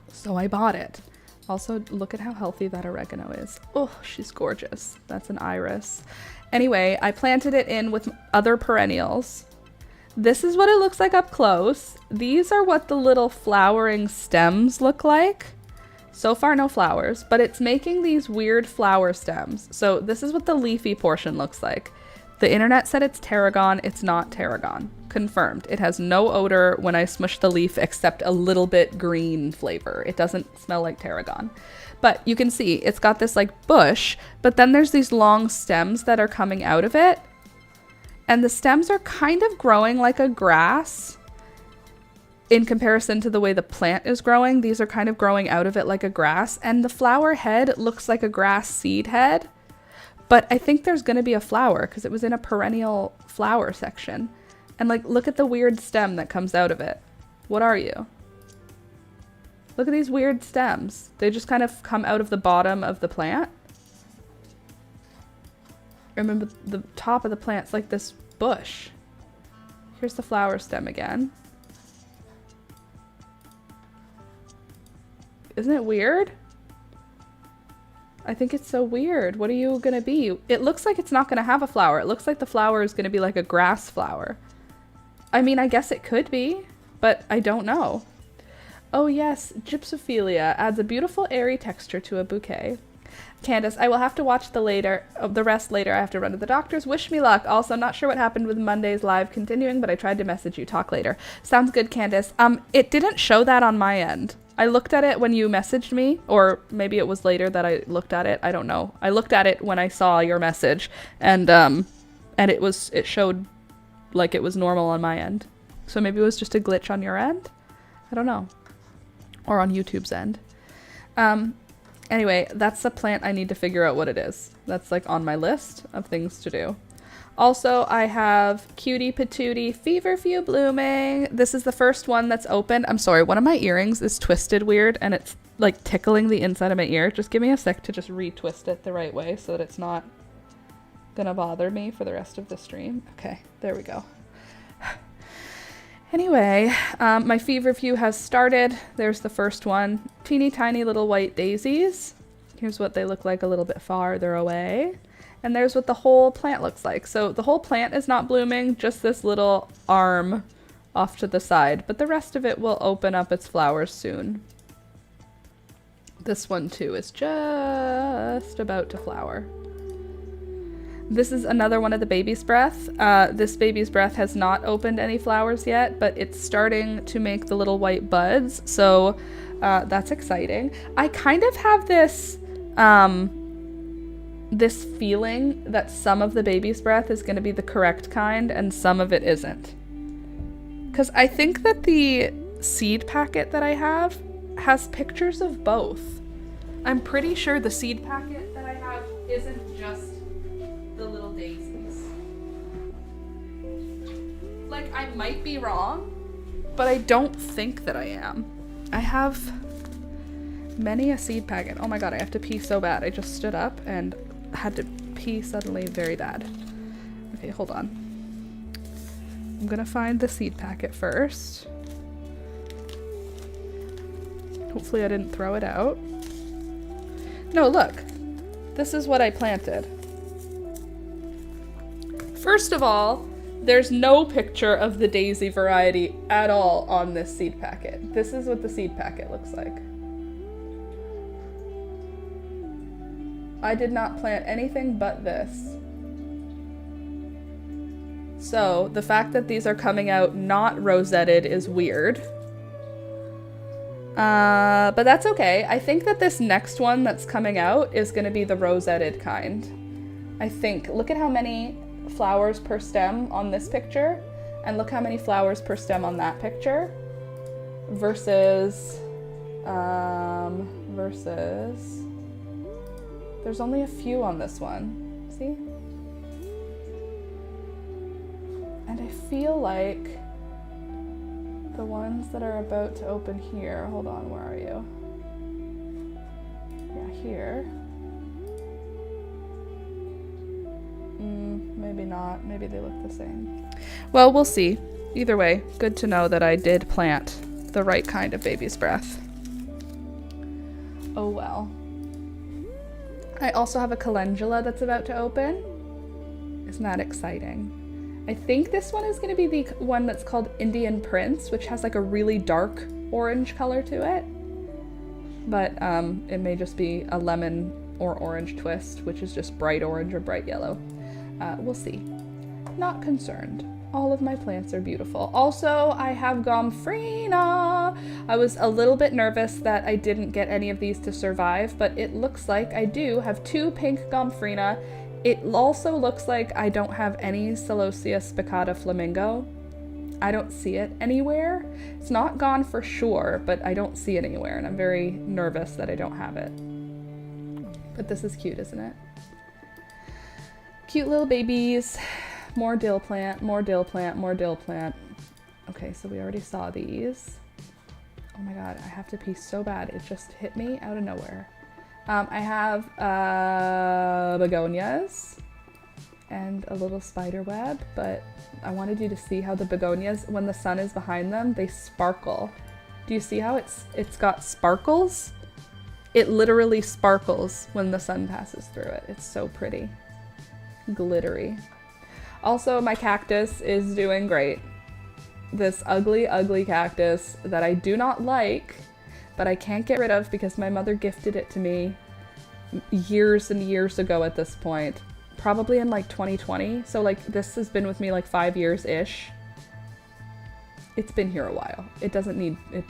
So I bought it. Also, look at how healthy that oregano is. Oh, she's gorgeous. That's an iris. Anyway, I planted it in with other perennials. This is what it looks like up close. These are what the little flowering stems look like. So far, no flowers, but it's making these weird flower stems. So this is what the leafy portion looks like. The internet said it's tarragon. It's not tarragon. Confirmed. It has no odor when I smush the leaf except a little bit green flavor. It doesn't smell like tarragon. But you can see it's got this like bush, but then there's these long stems that are coming out of it. And the stems are kind of growing like a grass. In comparison to the way the plant is growing, these are kind of growing out of it like a grass. And the flower head looks like a grass seed head. But I think there's going to be a flower because it was in a perennial flower section. And like, look at the weird stem that comes out of it. What are you? Look at these weird stems. They just kind of come out of the bottom of the plant. Remember, the top of the plant's like this bush. Here's the flower stem again. Isn't it weird? I think it's so weird. What are you gonna be? It looks like it's not gonna have a flower. It looks like the flower is gonna be like a grass flower. I mean, I guess it could be, but I don't know. Oh yes, gypsophilia adds a beautiful airy texture to a bouquet. Candace, I will have to watch the rest later. I have to run to the doctor's. Wish me luck. Also, not sure what happened with Monday's live continuing, but I tried to message you. Talk later. Sounds good, Candace. It didn't show that on my end. I looked at it when you messaged me, or maybe it was later that I looked at it. I don't know. I looked at it when I saw your message, and it showed like it was normal on my end. So maybe it was just a glitch on your end? I don't know. Or on YouTube's end. Anyway, that's the plant I need to figure out what it is. That's like on my list of things to do. Also, I have Cutie Patootie Feverfew blooming. This is the first one that's open. I'm sorry, one of my earrings is twisted weird and it's like tickling the inside of my ear. Just give me a sec to just retwist it the right way so that it's not gonna bother me for the rest of the stream. Okay, there we go. Anyway, my feverfew has started. There's the first one. Teeny tiny little white daisies. Here's what they look like a little bit farther away. And there's what the whole plant looks like. So the whole plant is not blooming, just this little arm off to the side. But the rest of it will open up its flowers soon. This one too is just about to flower. This is another one of the baby's breath. This baby's breath has not opened any flowers yet, but it's starting to make the little white buds, so that's exciting. I kind of have this this feeling that some of the baby's breath is going to be the correct kind and some of it isn't. Because I think that the seed packet that I have has pictures of both. I'm pretty sure the seed packet that I have isn't just the little daisies. Like, I might be wrong, but I don't think that I am. I have many a seed packet. Oh my god, I have to pee so bad. I just stood up and had to pee suddenly very bad. Okay, hold on. I'm gonna find the seed packet first. Hopefully I didn't throw it out. No, look. This is what I planted. First of all, there's no picture of the daisy variety at all on this seed packet. This is what the seed packet looks like. I did not plant anything but this. So the fact that these are coming out not rosetted is weird. But that's okay. I think that this next one that's coming out is going to be the rosetted kind. I think. Look at how many flowers per stem on this picture, and look how many flowers per stem on that picture, versus there's only a few on this one. See? And I feel like the ones that are about to open here, hold on, where are you? Yeah, here. Maybe not. Maybe they look the same. Well, we'll see. Either way, good to know that I did plant the right kind of baby's breath. Oh well. I also have a calendula that's about to open. Isn't that exciting? I think this one is going to be the one that's called Indian Prince, which has like a really dark orange color to it. But it may just be a lemon or orange twist, which is just bright orange or bright yellow. We'll see. Not concerned. All of my plants are beautiful. Also, I have Gomphrena. I was a little bit nervous that I didn't get any of these to survive, but it looks like I do have 2 pink Gomphrena. It also looks like I don't have any Celosia spicata flamingo. I don't see it anywhere. It's not gone for sure, but I don't see it anywhere, and I'm very nervous that I don't have it. But this is cute, isn't it? Cute little babies. More dill plant, more dill plant, more dill plant. Okay, so we already saw these. Oh my god, I have to pee so bad. It just hit me out of nowhere. I have begonias and a little spider web, but I wanted you to see how the begonias, when the sun is behind them, they sparkle. Do you see how it's got sparkles? It literally sparkles when the sun passes through it. It's so pretty. Glittery. Also, my cactus is doing great. this ugly, ugly cactus that I do not like, but I can't get rid of because my mother gifted it to me years and years ago at this point. Probably in like 2020. So like this has been with me like 5 years-ish. It's been here a while. It doesn't need it.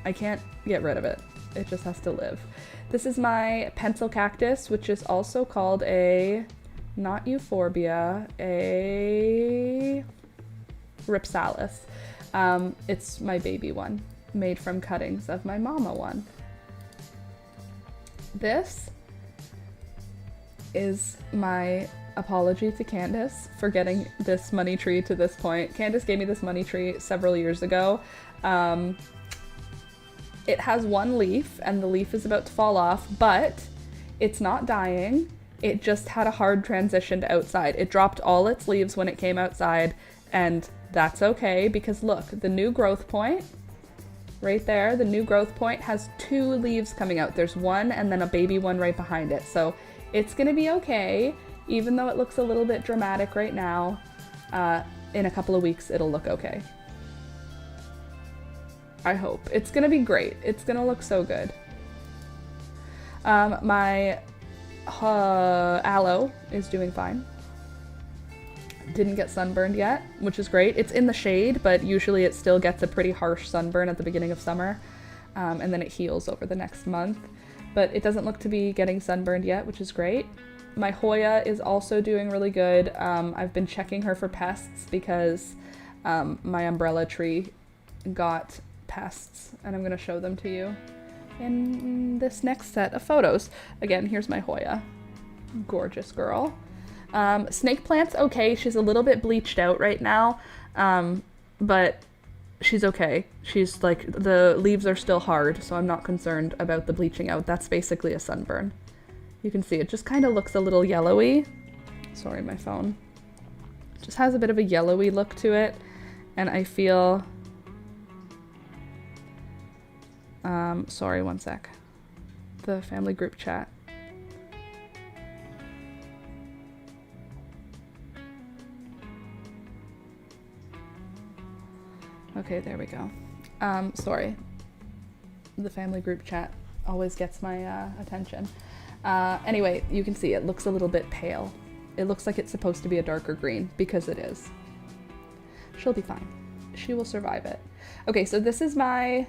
I can't get rid of it. It just has to live. This is my pencil cactus, which is also called a, not euphorbia, a ripsalis. It's my baby one, made from cuttings of my mama one. This is my apology to Candace for getting this money tree to this point. Candace gave me this money tree several years ago. It has one leaf and the leaf is about to fall off, but it's not dying. It just had a hard transition to outside. It dropped all its leaves when it came outside, and that's okay because look, the new growth point right there, the new growth point has 2 leaves coming out. There's one and then a baby one right behind it. So it's gonna be okay, even though it looks a little bit dramatic right now. In a couple of weeks, it'll look okay. I hope. It's gonna be great. It's gonna look so good. My aloe is doing fine. Didn't get sunburned yet, which is great. It's in the shade, but usually it still gets a pretty harsh sunburn at the beginning of summer, and then it heals over the next month. But it doesn't look to be getting sunburned yet, which is great. My Hoya is also doing really good. I've been checking her for pests because my umbrella tree got pests, and I'm going to show them to you in this next set of photos. Again, here's my Hoya. Gorgeous girl. Snake plant's okay. She's a little bit bleached out right now, but she's okay. She's like, the leaves are still hard, so I'm not concerned about the bleaching out. That's basically a sunburn. You can see it just kind of looks a little yellowy. Sorry, my phone. It just has a bit of a yellowy look to it, and I feel... sorry, one sec. The family group chat. Okay, there we go. Sorry. The family group chat always gets my attention. Anyway, you can see it looks a little bit pale. It looks like it's supposed to be a darker green because it is. She'll be fine. She will survive it. Okay, so this is my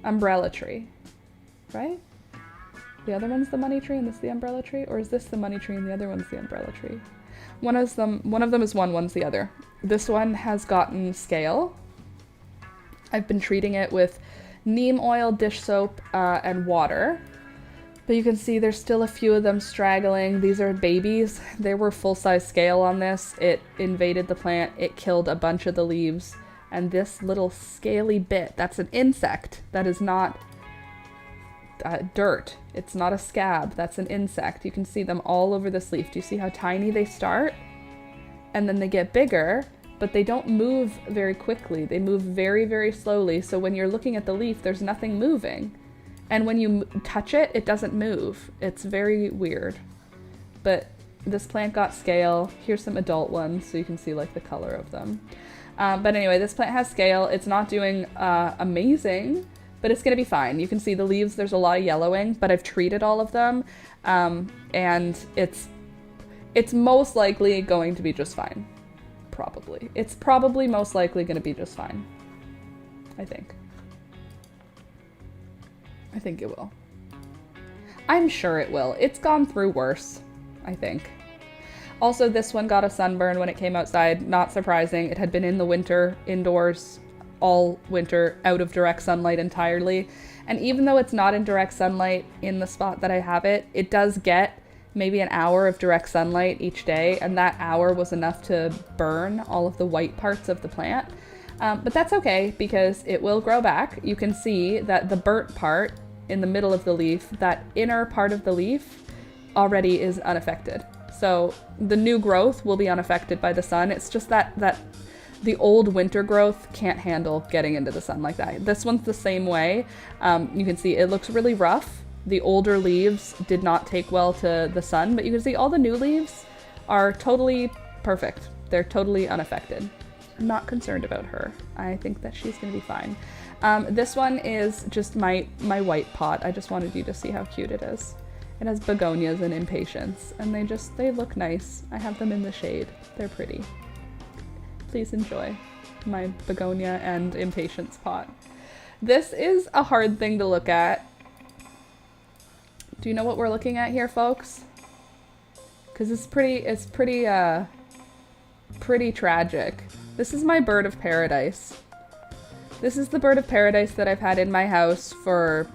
umbrella tree, right? The other one's the money tree and this is the umbrella tree? Or is this the money tree and the other one's the umbrella tree? One of them is one, one's the other. This one has gotten scale. I've been treating it with neem oil, dish soap, and water. But you can see there's still a few of them straggling. These are babies. They were full-size scale on this. It invaded the plant. It killed a bunch of the leaves. And this little scaly bit, that's an insect. That is not dirt. It's not a scab. That's an insect. You can see them all over this leaf. Do you see how tiny they start? And then they get bigger, but they don't move very quickly. They move very, very slowly. So when you're looking at the leaf, there's nothing moving. And when you touch it, it doesn't move. It's very weird. But this plant got scale. Here's some adult ones so you can see like the color of them. But anyway, this plant has scale. It's not doing amazing, but it's gonna be fine. You can see the leaves, there's a lot of yellowing, but I've treated all of them. And it's most likely going to be just fine. Probably. It's probably most likely gonna be just fine. I think. I think it will. I'm sure it will. It's gone through worse, I think. Also, this one got a sunburn when it came outside. Not surprising. It had been in the winter, indoors, all winter, out of direct sunlight entirely. And even though it's not in direct sunlight in the spot that I have it, it does get maybe an hour of direct sunlight each day. And that hour was enough to burn all of the white parts of the plant. But that's okay because it will grow back. You can see that the burnt part in the middle of the leaf, that inner part of the leaf, already is unaffected. So the new growth will be unaffected by the sun. It's just that the old winter growth can't handle getting into the sun like that. This one's the same way. You can see it looks really rough. The older leaves did not take well to the sun, but you can see all the new leaves are totally perfect. They're totally unaffected. not concerned about her. I think that she's gonna be fine. This one is just my white pot. I just wanted you to see how cute it is. It has begonias and impatiens, and they look nice. I have them in the shade. They're pretty. Please enjoy my begonia and impatiens pot. This is a hard thing to look at. Do you know what we're looking at here, folks? Because it's pretty tragic. This is my bird of paradise. This is the bird of paradise that I've had in my house for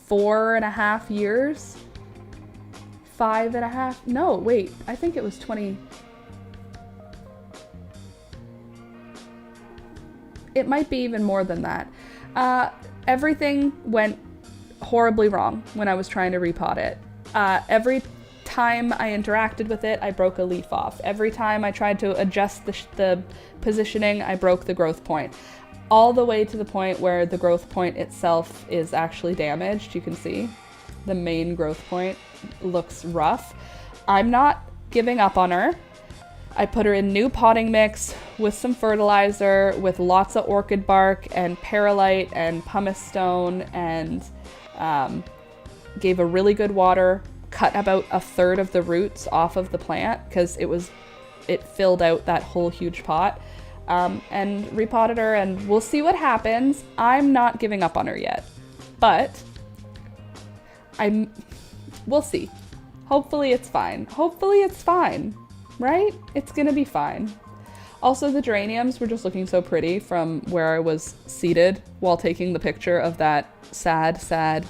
4.5 years. 5.5? No, wait. I think it was 20. It might be even more than that. Everything went horribly wrong when I was trying to repot it. Every time I interacted with it, I broke a leaf off. Every time I tried to adjust the positioning, I broke the growth point. All the way to the point where the growth point itself is actually damaged. You can see the main growth point looks rough. I'm not giving up on her. I put her in new potting mix with some fertilizer, with lots of orchid bark and perlite and pumice stone, and gave a really good water, cut about 1/3 of the roots off of the plant because it filled out that whole huge pot, and repotted her, and we'll see what happens. I'm not giving up on her yet, but we'll see. Hopefully it's fine. Hopefully it's fine, right? It's gonna be fine. Also, the geraniums were just looking so pretty from where I was seated while taking the picture of that sad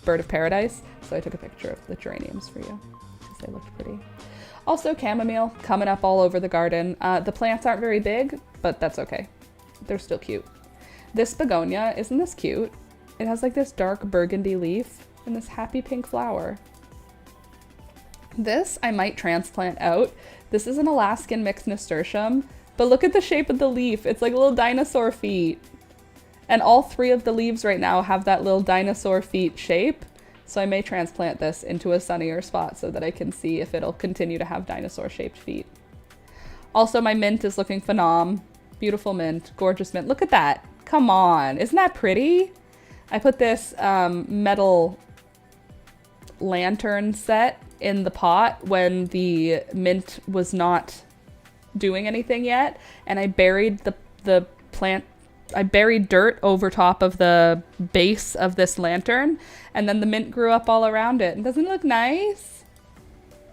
bird of paradise. So I took a picture of the geraniums for you because they looked pretty. Also, chamomile coming up all over the garden. The plants aren't very big, but that's okay. They're still cute. This begonia, isn't this cute? It has like this dark burgundy leaf and this happy pink flower. This I might transplant out. This is an Alaskan mixed nasturtium, but look at the shape of the leaf. It's like little dinosaur feet. And all 3 of the leaves right now have that little dinosaur feet shape. So I may transplant this into a sunnier spot so that I can see if it'll continue to have dinosaur shaped feet. Also, my mint is looking phenom. Beautiful mint, gorgeous mint. Look at that. Come on, isn't that pretty? I put this metal lantern set in the pot when the mint was not doing anything yet, and I buried the plant. I buried dirt over top of the base of this lantern, and then the mint grew up all around it. And doesn't it look nice?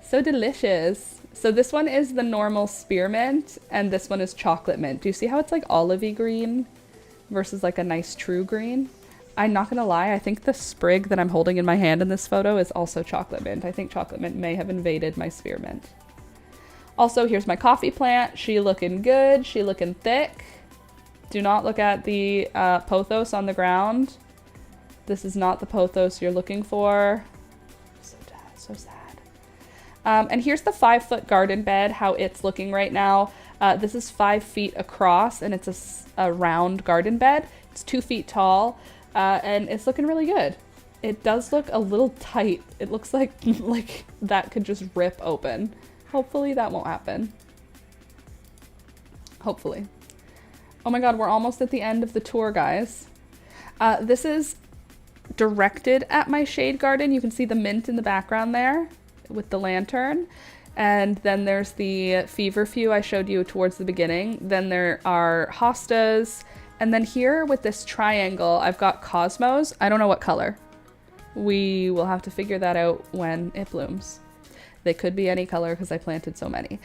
So delicious. So this one is the normal spearmint, and this one is chocolate mint. Do you see how it's like olivey green versus like a nice true green? I'm not gonna lie, I think the sprig that I'm holding in my hand in this photo is also chocolate mint. I think chocolate mint may have invaded my spearmint. Also, here's my coffee plant. She looking good, she looking thick. Do not look at the pothos on the ground. This is not the pothos you're looking for. So sad. And here's the 5-foot garden bed, how it's looking right now. This is 5 feet across, and it's a round garden bed. It's 2 feet tall, and it's looking really good. It does look a little tight. It looks like that could just rip open. Hopefully that won't happen. Hopefully. Oh my god, we're almost at the end of the tour, guys. This is directed at my shade garden. You can see the mint in the background there with the lantern. And then there's the feverfew I showed you towards the beginning. Then there are hostas. And then here with this triangle, I've got cosmos. I don't know what color. We will have to figure that out when it blooms. They could be any color because I planted so many.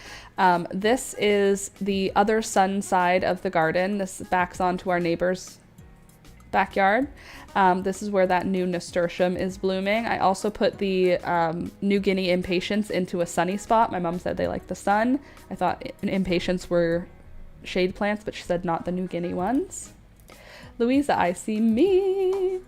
This is the other sun side of the garden. This backs onto our neighbor's backyard. This is where that new nasturtium is blooming. I also put the New Guinea impatiens into a sunny spot. My mom said they like the sun. I thought impatiens were shade plants, but she said not the New Guinea ones. Louisa, I see me.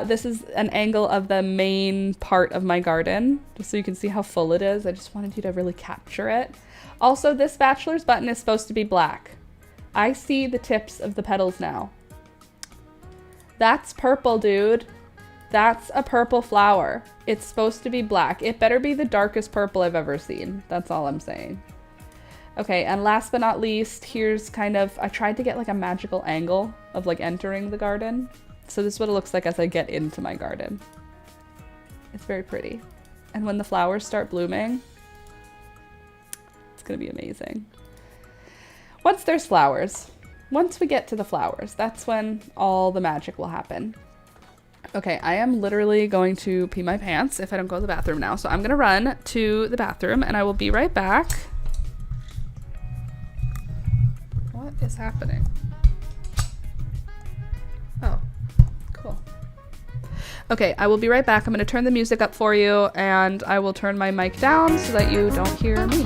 This is an angle of the main part of my garden, just so you can see how full it is. I just wanted you to really capture it. Also, this bachelor's button is supposed to be black. I see the tips of the petals now. That's purple, dude. That's a purple flower. It's supposed to be black. It better be the darkest purple I've ever seen. That's all I'm saying. Okay, and last but not least, here's kind of, I tried to get like a magical angle of like entering the garden. So this is what it looks like as I get into my garden. It's very pretty. And when the flowers start blooming, it's gonna be amazing. Once there's flowers, once we get to the flowers, that's when all the magic will happen. Okay, I am literally going to pee my pants if I don't go to the bathroom now. So I'm gonna run to the bathroom and I will be right back. What is happening? Oh, cool. Okay, I will be right back. I'm gonna turn the music up for you and I will turn my mic down so that you don't hear me.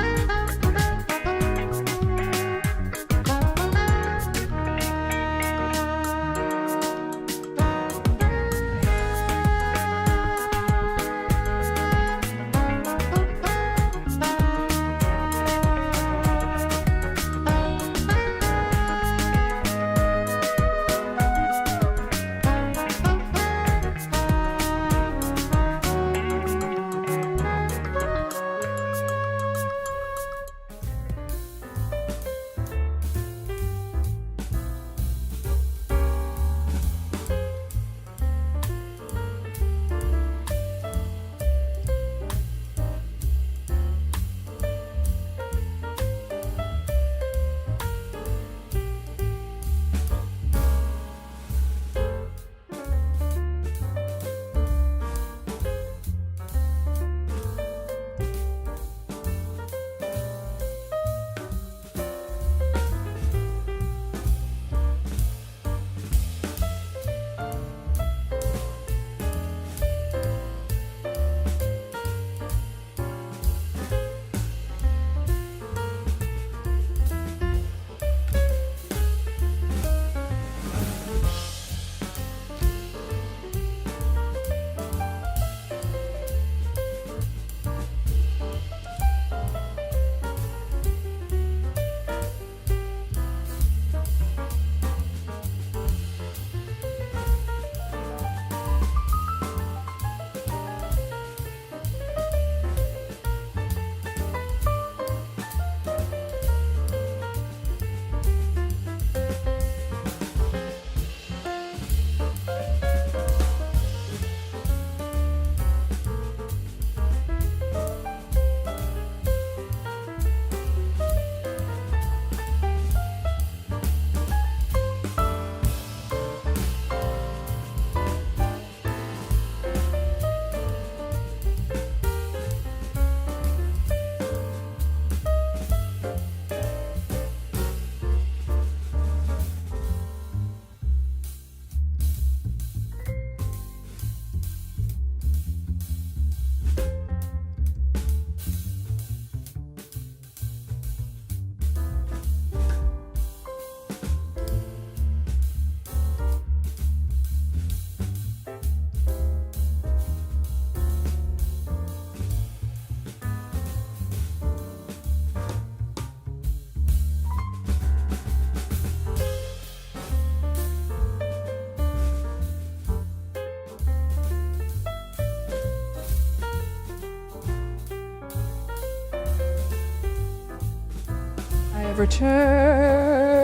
Returned.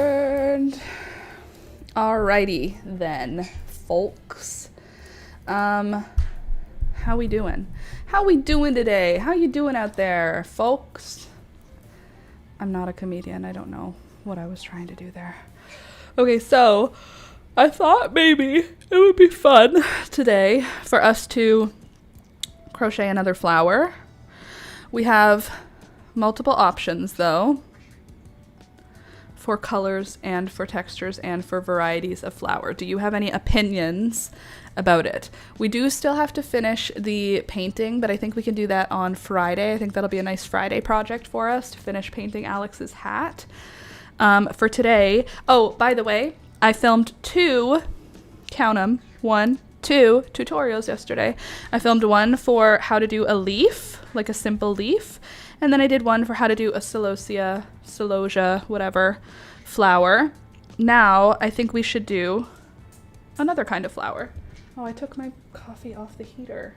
Alrighty then, folks. How we doing? How we doing today? How you doing out there, folks? I'm not a comedian. I don't know what I was trying to do there. Okay, so I thought maybe it would be fun today for us to crochet another flower. We have multiple options though, for colors and for textures and for varieties of flower. Do you have any opinions about it? We do still have to finish the painting, but I think we can do that on Friday. I think that'll be a nice Friday project for us to finish painting Alex's hat. For today, oh, by the way, I filmed two tutorials yesterday. I filmed one for how to do a leaf, like a simple leaf, and then I did one for how to do a celosia, whatever, flower. Now I think we should do another kind of flower. Oh, I took my coffee off the heater.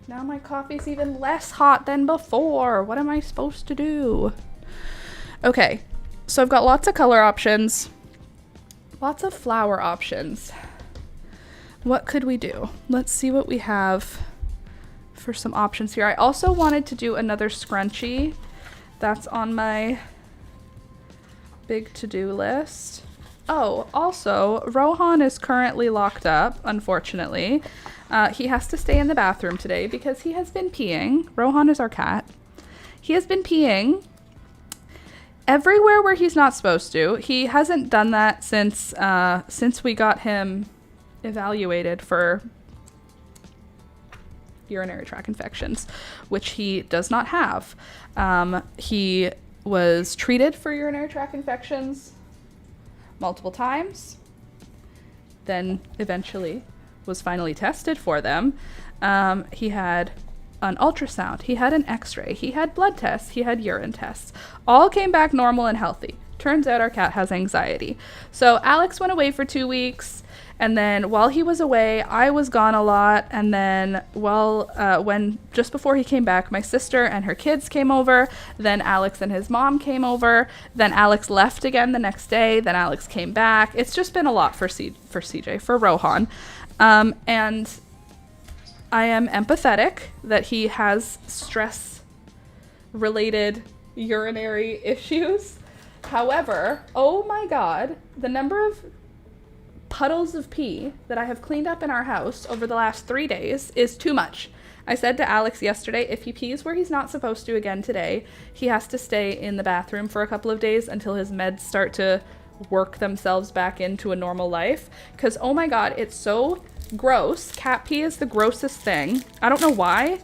Now my coffee's even less hot than before. What am I supposed to do? Okay, so I've got lots of color options, lots of flower options. What could we do? Let's see what we have for some options here. I also wanted to do another scrunchie. That's on my big to-do list. Oh, also, Rohan is currently locked up, unfortunately. He has to stay in the bathroom today because he has been peeing. Rohan is our cat. He has been peeing everywhere where he's not supposed to. He hasn't done that since we got him evaluated for urinary tract infections, which he does not have. He was treated for urinary tract infections multiple times, then eventually was finally tested for them. He had an ultrasound, he had an x-ray, he had blood tests, he had urine tests. All came back normal and healthy. Turns out our cat has anxiety. So Alex went away for 2 weeks, and then while he was away, I was gone a lot. And then when just before he came back, my sister and her kids came over. Then Alex and his mom came over. Then Alex left again the next day. Then Alex came back. It's just been a lot for Rohan. And I am empathetic that he has stress-related urinary issues. However, oh my God, the number of puddles of pee that I have cleaned up in our house over the last 3 days is too much. I said to Alex yesterday, if he pees where he's not supposed to again today, he has to stay in the bathroom for a couple of days until his meds start to work themselves back into a normal life. Because, oh my God, it's so gross. Cat pee is the grossest thing. I don't know why.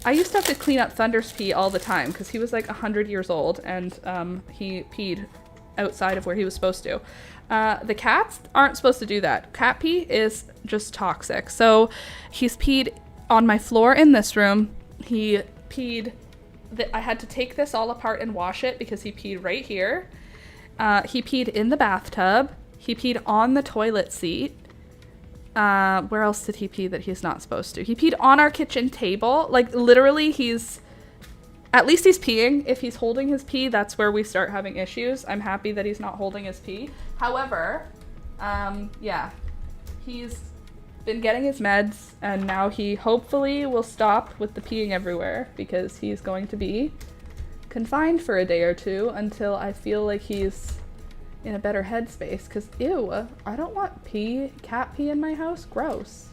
I used to have to clean up Thunder's pee all the time because he was like 100 years old and he peed outside of where he was supposed to. The cats aren't supposed to do that. Cat pee is just toxic. So he's peed on my floor in this room. He peed, I had to take this all apart and wash it because he peed right here. He peed in the bathtub. He peed on the toilet seat. Where else did he pee that he's not supposed to? He peed on our kitchen table. Like literally at least he's peeing. If he's holding his pee, that's where we start having issues. I'm happy that he's not holding his pee. However, yeah, he's been getting his meds and now he hopefully will stop with the peeing everywhere because he's going to be confined for a day or two until I feel like he's in a better headspace. Because ew, I don't want cat pee in my house. Gross.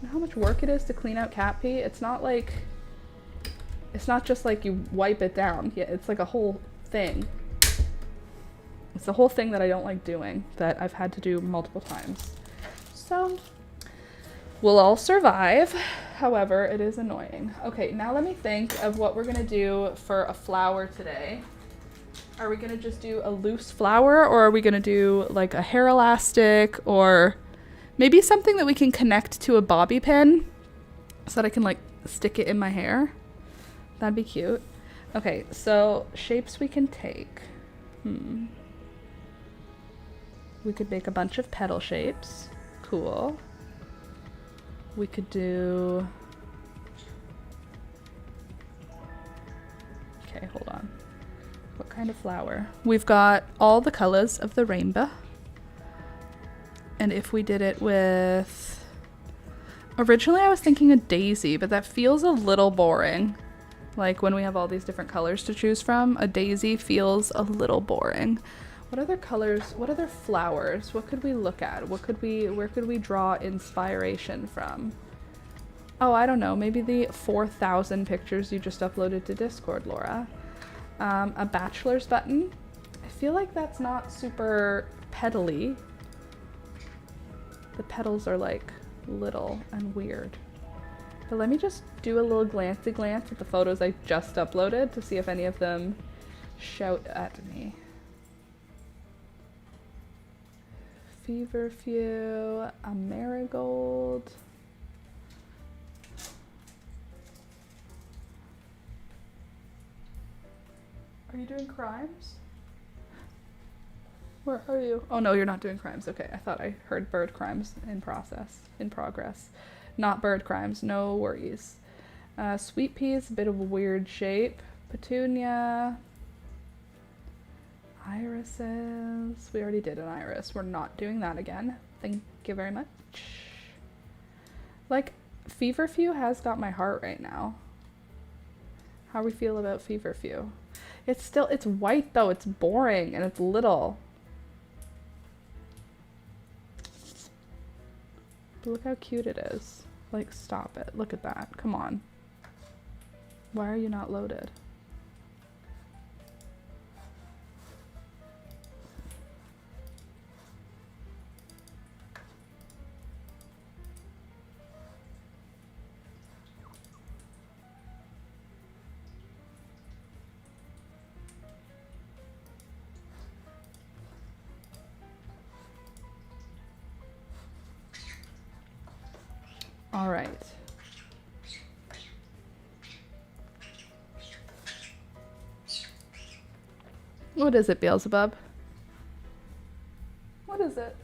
You know how much work it is to clean out cat pee? It's not just like you wipe it down. Yeah, it's like a whole thing. It's the whole thing that I don't like doing, that I've had to do multiple times. So we'll all survive. However, it is annoying. Okay, now let me think of what we're gonna do for a flower today. Are we gonna just do a loose flower, or are we gonna do like a hair elastic, or maybe something that we can connect to a bobby pin so that I can like stick it in my hair? That'd be cute. Okay, so shapes we can take. We could make a bunch of petal shapes. Cool. We could do... Okay, hold on. What kind of flower? We've got all the colors of the rainbow. And if we did it with... Originally I was thinking a daisy, but that feels a little boring. Like when we have all these different colors to choose from, a daisy feels a little boring. What other colors, what other flowers, what could we look at? Where could we draw inspiration from? Oh, I don't know, maybe the 4,000 pictures you just uploaded to Discord, Laura. A bachelor's button. I feel like that's not super petally. The petals are like little and weird. But let me just do a little glance at the photos I just uploaded to see if any of them shout at me. Feverfew, a marigold. Are you doing crimes? Where are you? Oh no, you're not doing crimes. Okay, I thought I heard bird crimes in progress. Not bird crimes, no worries. Sweet pea is a bit of a weird shape. Petunia. Irises. We already did an iris. We're not doing that again. Thank you very much. Like, Feverfew has got my heart right now. How we feel about Feverfew? It's white though. It's boring and it's little. But look how cute it is. Like, stop it. Look at that. Come on. Why are you not loaded? All right. What is it, Beelzebub? What is it?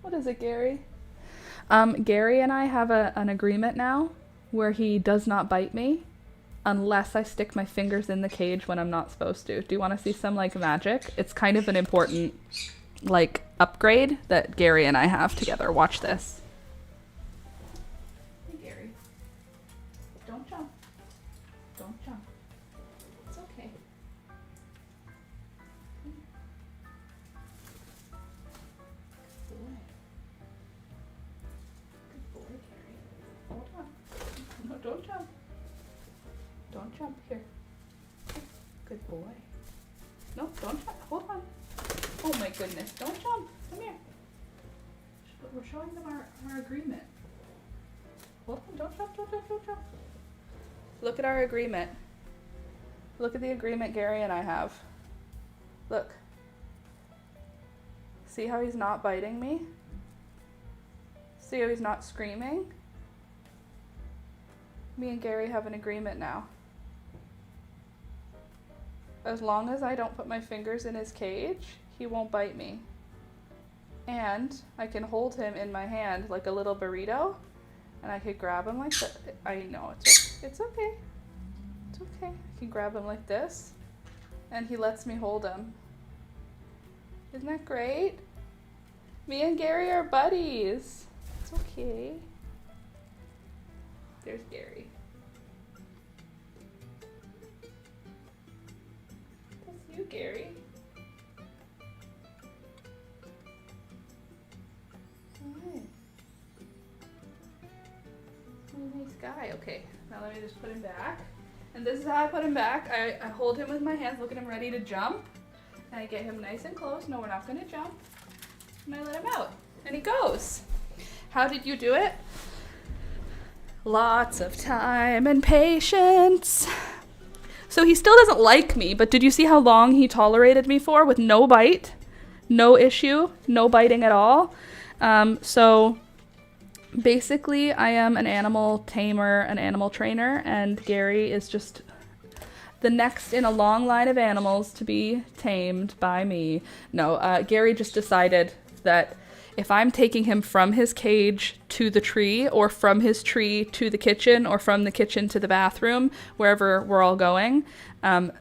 What is it, Gary? Gary and I have an agreement now where he does not bite me unless I stick my fingers in the cage when I'm not supposed to. Do you want to see some, like, magic? It's kind of an important, like, upgrade that Gary and I have together. Watch this. Don't jump. It's okay. Good boy. Good boy, Carrie. Hold on. No, don't jump. Don't jump. Here. Good boy. No, don't jump. Hold on. Oh my goodness. Don't jump. Come here. We're showing them our agreement. Hold on. Don't jump. Don't jump. Look at our agreement. Look at the agreement Gary and I have. Look. See how he's not biting me? See how he's not screaming? Me and Gary have an agreement now. As long as I don't put my fingers in his cage, he won't bite me. And I can hold him in my hand like a little burrito, and I could grab him like that. I know, it's okay. It's okay. I can grab him like this, and he lets me hold him. Isn't that great? Me and Gary are buddies. It's okay. There's Gary. That's you, Gary. Alright. What a nice guy. Okay, now let me just put him back. And this is how I put him back. I hold him with my hands, look at him ready to jump. And I get him nice and close. No, we're not gonna jump. And I let him out. And he goes. How did you do it? Lots of time and patience. So he still doesn't like me, but did you see how long he tolerated me for with no bite? No issue, no biting at all. So basically I am an animal tamer, an animal trainer, and Gary is just the next in a long line of animals to be tamed by me. No, Gary just decided that if I'm taking him from his cage to the tree, or from his tree to the kitchen, or from the kitchen to the bathroom, wherever we're all going,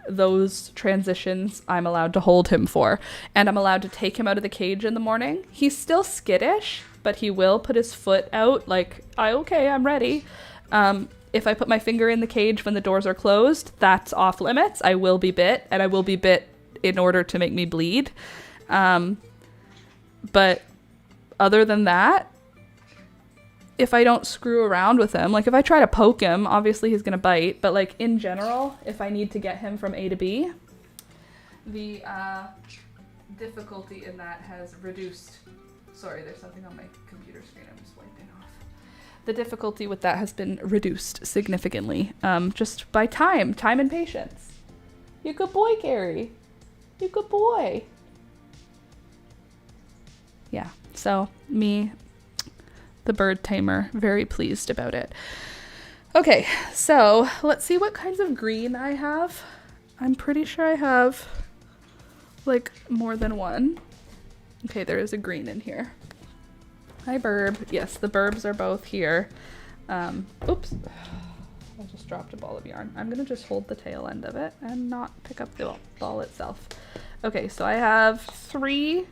those transitions I'm allowed to hold him for. And I'm allowed to take him out of the cage in the morning. He's still skittish, but he will put his foot out like, okay, I'm ready. If I put my finger in the cage when the doors are closed, that's off limits. I will be bit, and I will be bit in order to make me bleed. But other than that, if I don't screw around with him, like if I try to poke him, obviously he's gonna bite, but like in general, if I need to get him from A to B, the difficulty in that has reduced. Sorry, there's something on my computer screen I'm just wiping off. The difficulty with that has been reduced significantly, just by time and patience. You good boy, Gary. You good boy. Yeah, so me, the bird tamer, very pleased about it. Okay, so let's see what kinds of green I have. I'm pretty sure I have like more than one. Okay, there is a green in here. Hi, Burb. Yes, the Burbs are both here. Oops. I just dropped a ball of yarn. I'm gonna just hold the tail end of it and not pick up the ball itself. Okay, so I have 3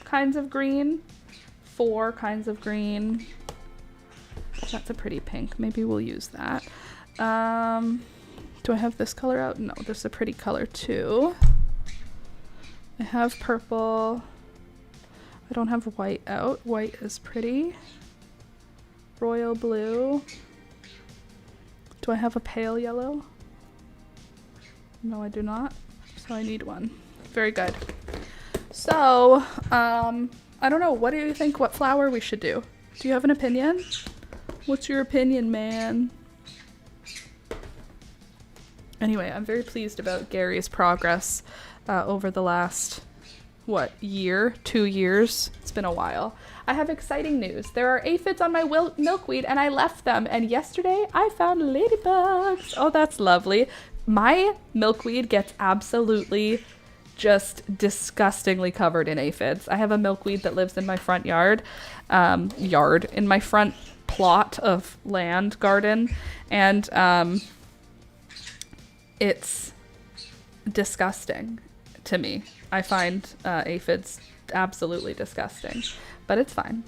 kinds of green, 4 kinds of green. That's a pretty pink. Maybe we'll use that. Do I have this color out? No, this is a pretty color too. I have purple. I don't have white out. White is pretty. Royal blue. Do I have a pale yellow? No, I do not. So I need one. Very good. So, I don't know. What do you think? What flower we should do? Do you have an opinion? What's your opinion, man? Anyway, I'm very pleased about Gary's progress over the last, what, year? 2 years? It's been a while. I have exciting news. There are aphids on my milkweed and I left them. And yesterday I found ladybugs. Oh, that's lovely. My milkweed gets absolutely just disgustingly covered in aphids. I have a milkweed that lives in my front yard, in my front plot of land garden. And it's disgusting to me. I find aphids absolutely disgusting. But it's fine.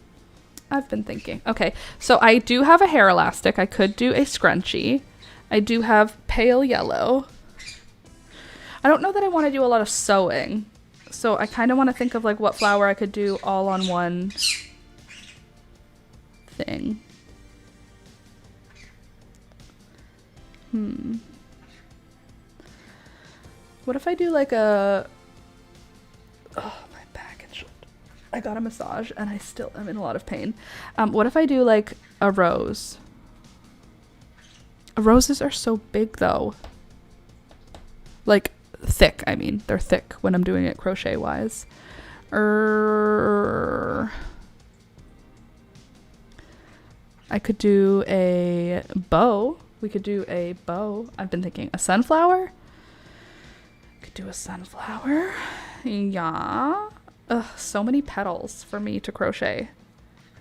I've been thinking. Okay, so I do have a hair elastic. I could do a scrunchie. I do have pale yellow. I don't know that I want to do a lot of sewing. So I kind of want to think of like what flower I could do all on one thing. What if I do like a... Oh, my back and shoulder. I got a massage and I still am in a lot of pain. What if I do like a rose? Roses are so big though. Like thick, I mean. They're thick when I'm doing it crochet wise. I could do a bow. We could do a bow. I've been thinking a sunflower. Could do a sunflower. Yeah. Ugh, so many petals for me to crochet.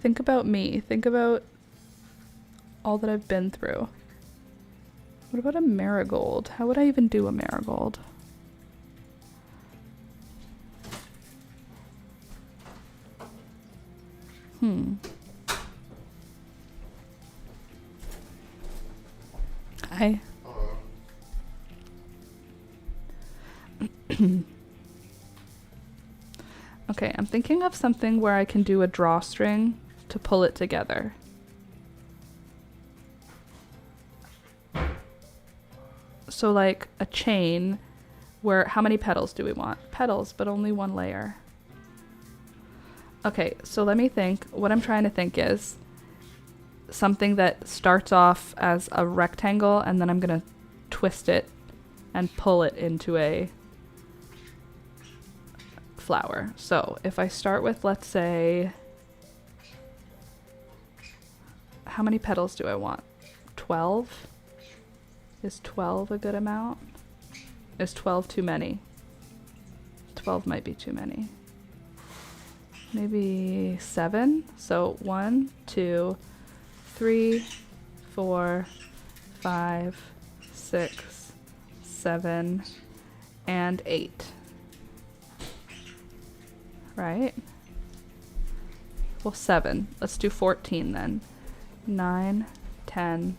Think about me. Think about all that I've been through. What about a marigold? How would I even do a marigold? Hi. Okay, I'm thinking of something where I can do a drawstring to pull it together. So like a chain where, how many petals do we want? Petals, but only one layer. Okay, so let me think. What I'm trying to think is something that starts off as a rectangle and then I'm gonna twist it and pull it into a flower. So if I start with, let's say, how many petals do I want? 12? Is 12 a good amount? Is 12 too many? 12 might be too many. Maybe 7? So 1, 2, 3, 4, 5, 6, 7, and 8. Right? Well, 7. Let's do 14 then. 9, 10,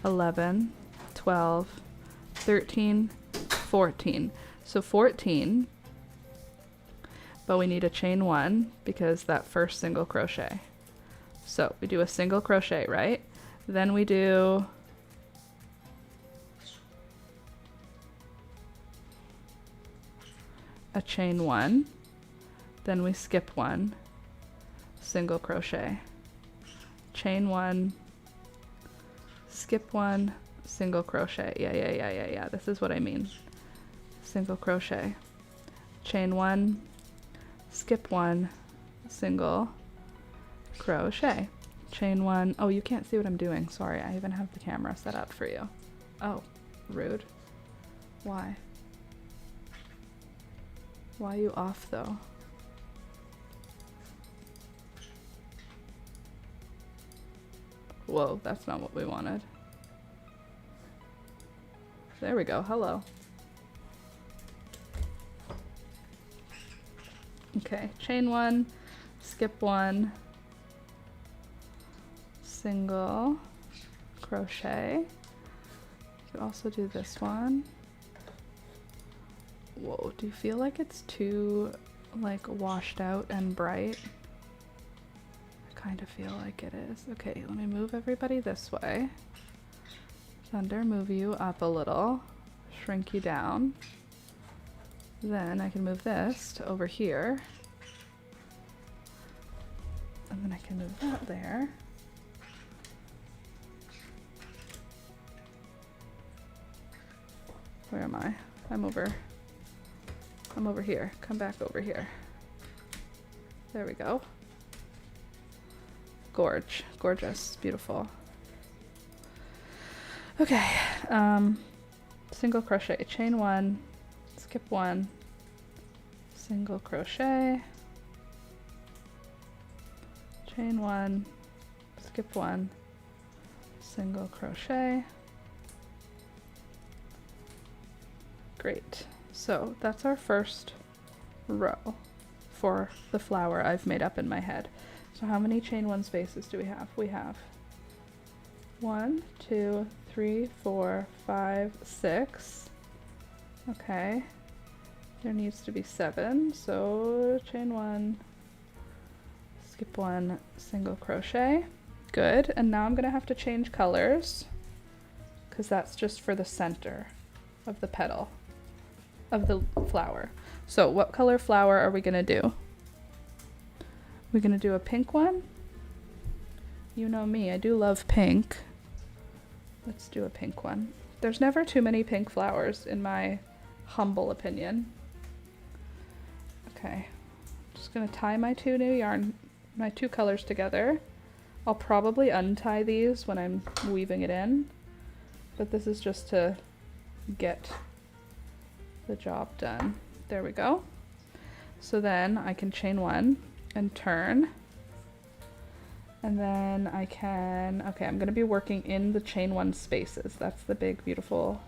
11, 12, 13, 14. So 14, but we need a chain 1 because that first single crochet. So we do a single crochet, right? Then we do a chain 1. Then we skip 1, single crochet, chain 1, skip 1, single crochet. Yeah. This is what I mean. Single crochet, chain 1, skip 1, single crochet, chain 1. Oh, you can't see what I'm doing. Sorry, I even have the camera set up for you. Oh, rude. Why? Why are you off though? Whoa, that's not what we wanted. There we go. Hello. Okay, chain 1, skip 1, single crochet. You could also do this one. Whoa, do you feel like it's too like washed out and bright? I kind of feel like it is. Okay, let me move everybody this way. Thunder, move you up a little, shrink you down. Then I can move this to over here. And then I can move that there. Where am I? I'm over here. Come back over here. There we go. Gorgeous, beautiful. Okay, single crochet, chain 1, skip 1, single crochet, chain 1, skip 1, single crochet. Great. So that's our first row for the flower I've made up in my head. So how many chain 1 spaces do we have? We have 1, 2, 3, 4, 5, 6. Okay. There needs to be 7. So chain 1, skip 1, single crochet. Good. And now I'm going to have to change colors because that's just for the center of the petal of the flower. So what color flower are we going to do? We're going to do a pink one. You know me, I do love pink. Let's do a pink one. There's never too many pink flowers in my humble opinion. Okay, just gonna tie my two colors together. I'll probably untie these when I'm weaving it in, but this is just to get the job done. There we go. So then I can chain 1 and turn. And then I can, okay, I'm gonna be working in the chain 1 spaces. That's the big, beautiful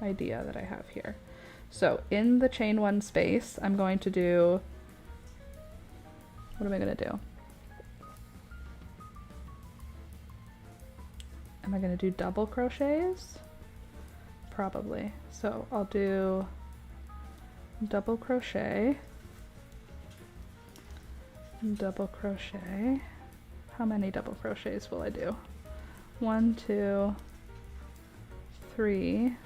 idea that I have here. So in the chain 1 space, I'm going to do, what am I gonna do? Am I gonna do double crochets? Probably. So I'll do double crochet, double crochet. How many double crochets will I do? 1, 2, 3,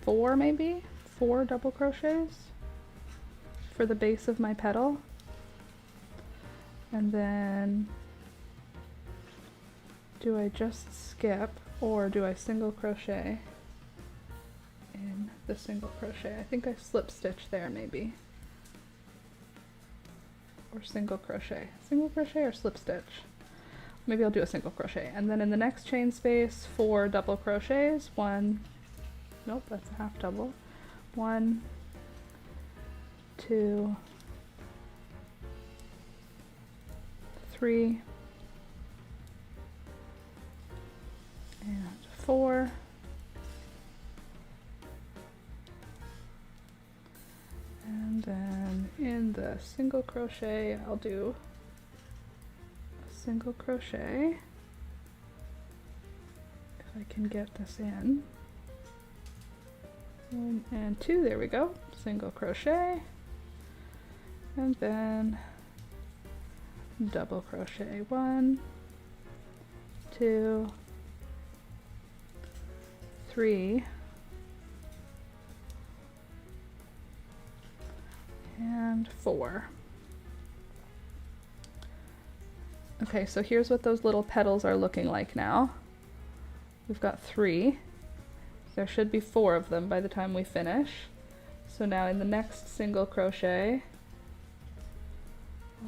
4 maybe? 4 double crochets for the base of my petal. And then do I just skip or do I single crochet in the single crochet? I think I slip stitch there maybe. Or single crochet. Single crochet or slip stitch? Maybe I'll do a single crochet. And then in the next chain space, 4 double crochets. 1, nope, that's a half double. 1, 2, 3, and 4. And then in the single crochet, I'll do a single crochet if I can get this in. 1 and 2, there we go. Single crochet, and then double crochet. 1, 2, 3, and 4. Okay, so here's what those little petals are looking like now. We've got 3. There should be 4 of them by the time we finish. So now in the next single crochet,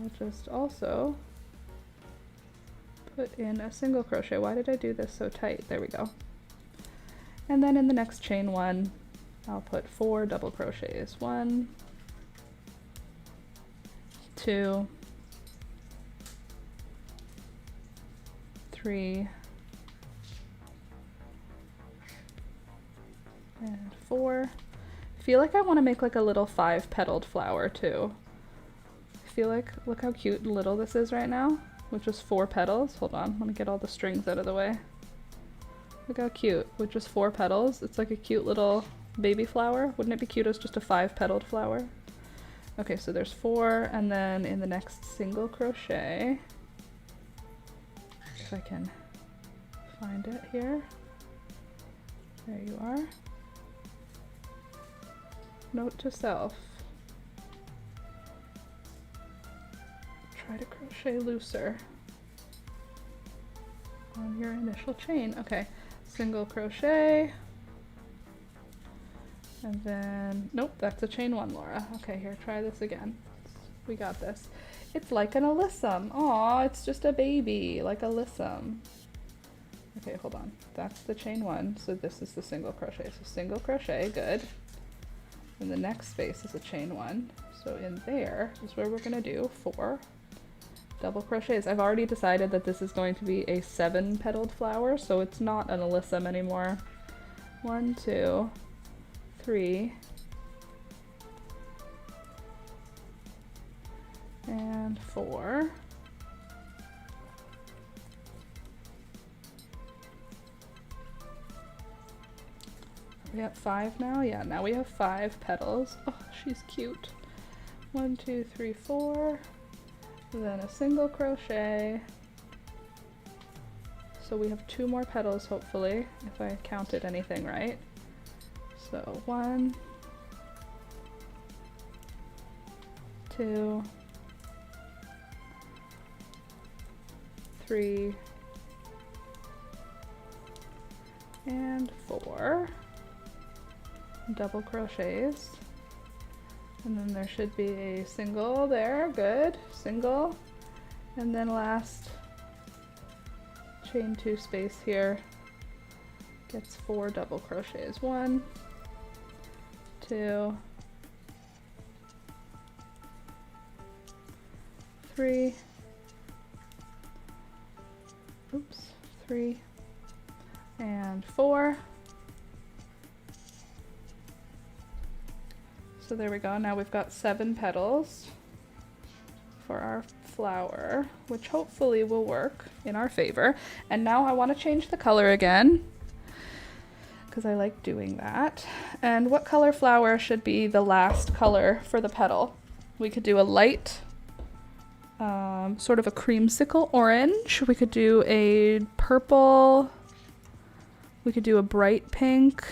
I'll just also put in a single crochet. Why did I do this so tight? There we go. And then in the next chain 1, I'll put 4 double crochets. 1, 2, 3, and 4. I feel like I want to make like a little 5-petaled flower too. I feel like, look how cute and little this is right now, with just 4 petals. Hold on, let me get all the strings out of the way. Look how cute, with just 4 petals. It's like a cute little baby flower. Wouldn't it be cute as just a 5-petaled flower? Okay, so there's 4, and then in the next single crochet, if I can find it here. There you are. Note to self. Try to crochet looser on your initial chain. Okay, single crochet. And then, nope, that's a chain 1, Laura. Okay, here, try this again. We got this. It's like an alyssum. Aw, it's just a baby, like alyssum. Okay, hold on. That's the chain 1, so this is the single crochet. So single crochet, good. And the next space is a chain 1. So in there is where we're gonna do 4 double crochets. I've already decided that this is going to be a 7-petaled flower, so it's not an alyssum anymore. 1, 2, 3, and 4. We have 5 now? Yeah, now we have 5 petals. Oh, she's cute. 1, 2, 3, 4. Then a single crochet. So we have 2 more petals, hopefully, if I counted anything right. So 1, 2, 3, and 4 double crochets. And then there should be a single there, good, single. And then last chain 2 space here gets 4 double crochets. 1, 2, 3, oops, 3, and 4. So there we go, now we've got 7 petals for our flower, which hopefully will work in our favor. And now I want to change the color again, because I like doing that. And what color flower should be the last color for the petal? We could do a light, sort of a creamsicle orange. We could do a purple. We could do a bright pink.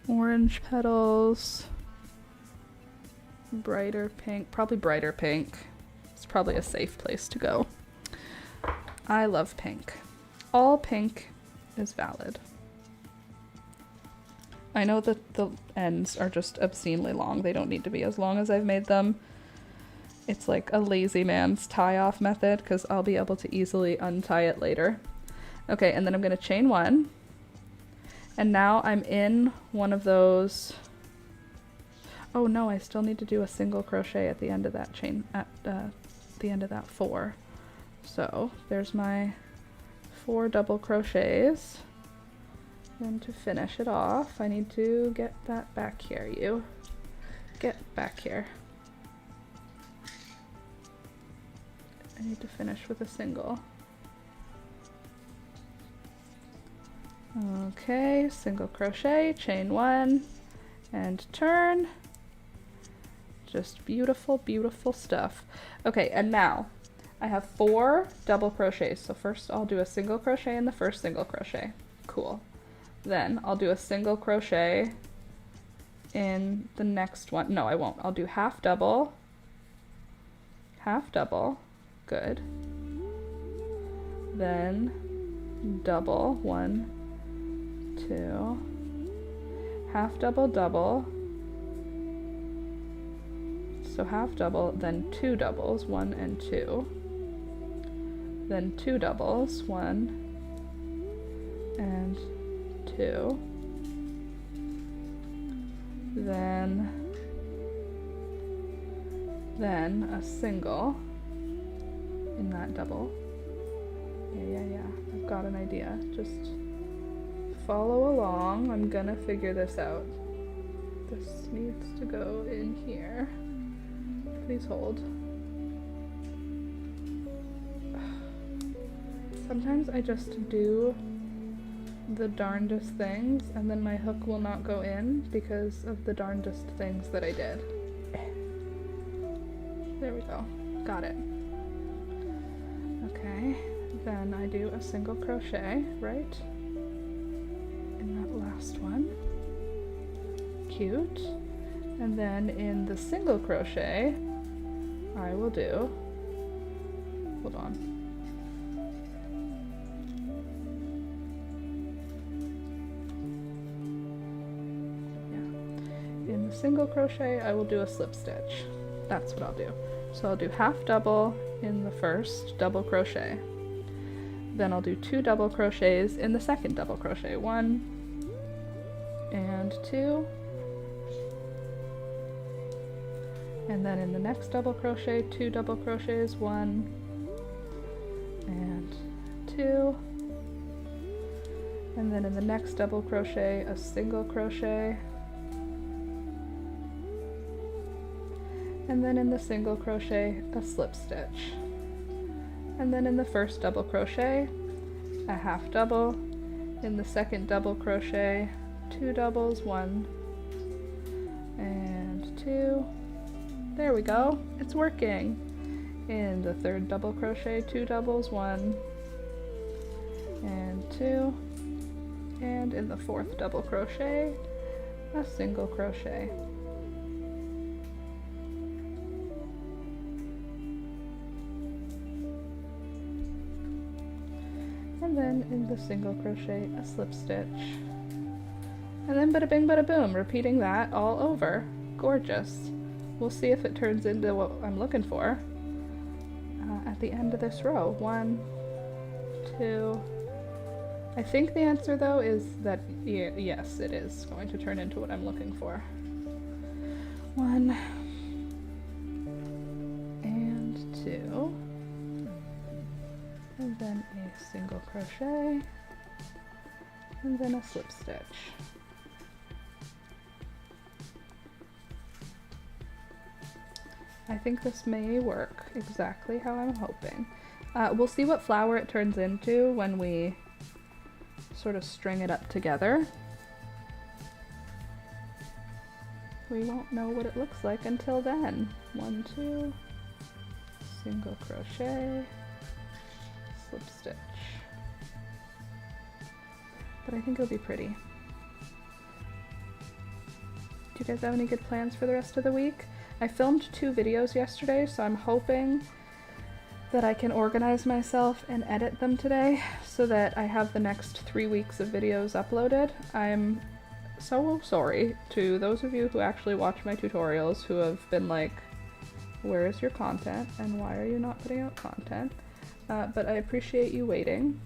Orange petals. Brighter pink, probably brighter pink. It's probably a safe place to go. I love pink. All pink is valid. I know that the ends are just obscenely long. They don't need to be as long as I've made them. It's like a lazy man's tie-off method because I'll be able to easily untie it later. Okay, and then I'm gonna chain 1. And now I'm in one of those. Oh no, I still need to do a single crochet at the end of that chain, at the end of that 4. So there's my 4 double crochets. And to finish it off, I need to get that back here. You get back here. I need to finish with a single. Okay, single crochet, chain 1, and turn. Just beautiful, beautiful stuff. Okay, and now I have 4 double crochets. So first I'll do a single crochet in the first single crochet. Cool. Then I'll do a single crochet in the next one. No, I won't. I'll do half double, good. Then double, 1, 2, half double, double. So half double, then 2 doubles, 1 and 2. Then 2 doubles, 1 and 2. Then then a single in that double. Yeah, I've got an idea. Just follow along. I'm gonna figure this out. This needs to go in here. Please hold. Sometimes I just do the darndest things and then my hook will not go in because of the darndest things that I did. There we go. Got it. Okay, then I do a single crochet, right? In that last one. Cute. And then in the single crochet, I will do, hold on. In the single crochet, I will do a slip stitch. That's what I'll do. So I'll do half double in the first double crochet. Then I'll do 2 double crochets in the second double crochet. 1 and 2. And then in the next double crochet, 2 double crochets, 1 and 2. And then in the next double crochet, a single crochet. And then in the single crochet, a slip stitch. And then in the first double crochet, a half double. In the second double crochet, 2 doubles, 1 and 2. There we go, it's working. In the third double crochet, 2 doubles, 1 and 2. And in the fourth double crochet, a single crochet. And then in the single crochet, a slip stitch. And then bada bing bada boom, repeating that all over. Gorgeous. We'll see if it turns into what I'm looking for at the end of this row. 1, 2. I think the answer though is that yes, it is going to turn into what I'm looking for. 1 and 2. And then a single crochet, and then a slip stitch. I think this may work exactly how I'm hoping. We'll see what flower it turns into when we sort of string it up together. We won't know what it looks like until then. 1, 2, single crochet, slip stitch. But I think it'll be pretty. Do you guys have any good plans for the rest of the week? I filmed 2 videos yesterday, so I'm hoping that I can organize myself and edit them today so that I have the next 3 weeks of videos uploaded. I'm so sorry to those of you who actually watch my tutorials who have been like, where is your content and why are you not putting out content? But I appreciate you waiting.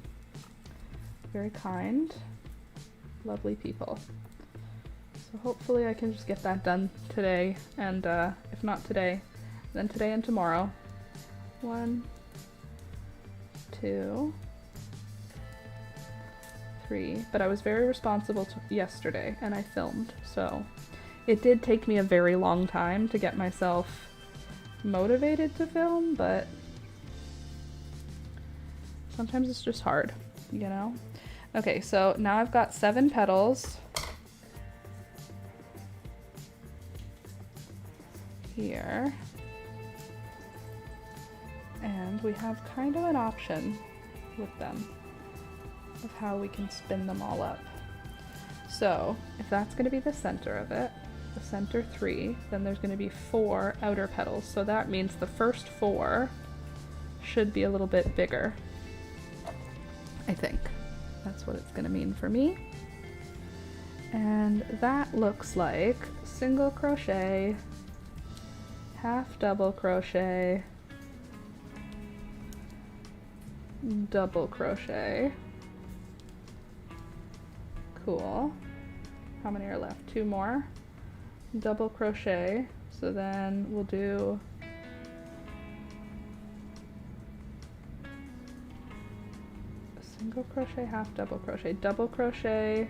Very kind, lovely people. So hopefully I can just get that done today, and if not today, then today and tomorrow. 1, 2, 3. But I was very responsible yesterday, and I filmed, so it did take me a very long time to get myself motivated to film, but sometimes it's just hard, you know? Okay, so now I've got 7 petals here, and we have kind of an option with them of how we can spin them all up. So if that's going to be the center of it, the center 3, then there's going to be 4 outer petals, so that means the first 4 should be a little bit bigger. I think that's what it's going to mean for me. And that looks like single crochet, half double crochet, double crochet. Cool. How many are left? 2 more. Double crochet. So then we'll do single crochet, half double crochet,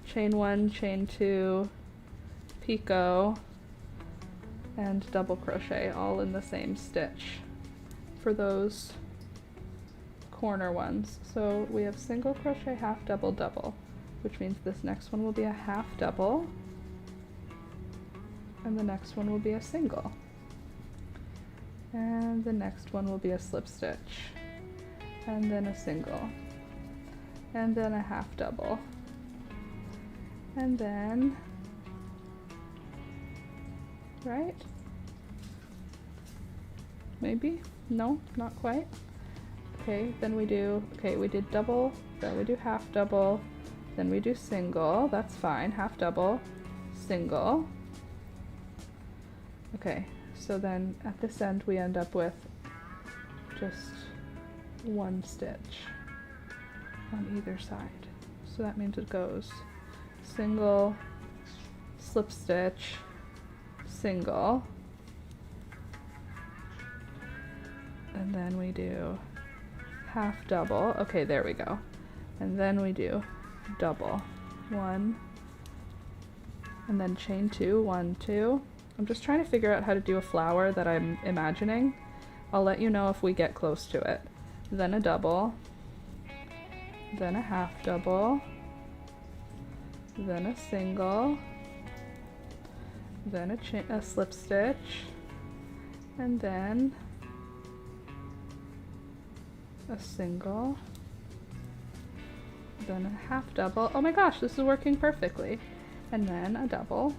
chain 1, chain 2, picot, and double crochet all in the same stitch for those corner ones. So we have single crochet, half double, double, which means this next one will be a half double, and the next one will be a single, and the next one will be a slip stitch, and then a single, and then a half double, and then, right? Maybe? No, not quite. Okay, then we do, okay, we did double, then we do half double, then we do single, that's fine, half double, single. Okay, so then at this end we end up with just one stitch on either side. So that means it goes single, slip stitch, single, and then we do half double. Okay, there we go. And then we do double, 1, and then chain 2, 1, 2. I'm just trying to figure out how to do a flower that I'm imagining. I'll let you know if we get close to it. Then a double, then a half double, then a single, then a slip stitch, and then a single, then a half double. Oh my gosh, this is working perfectly. And then a double.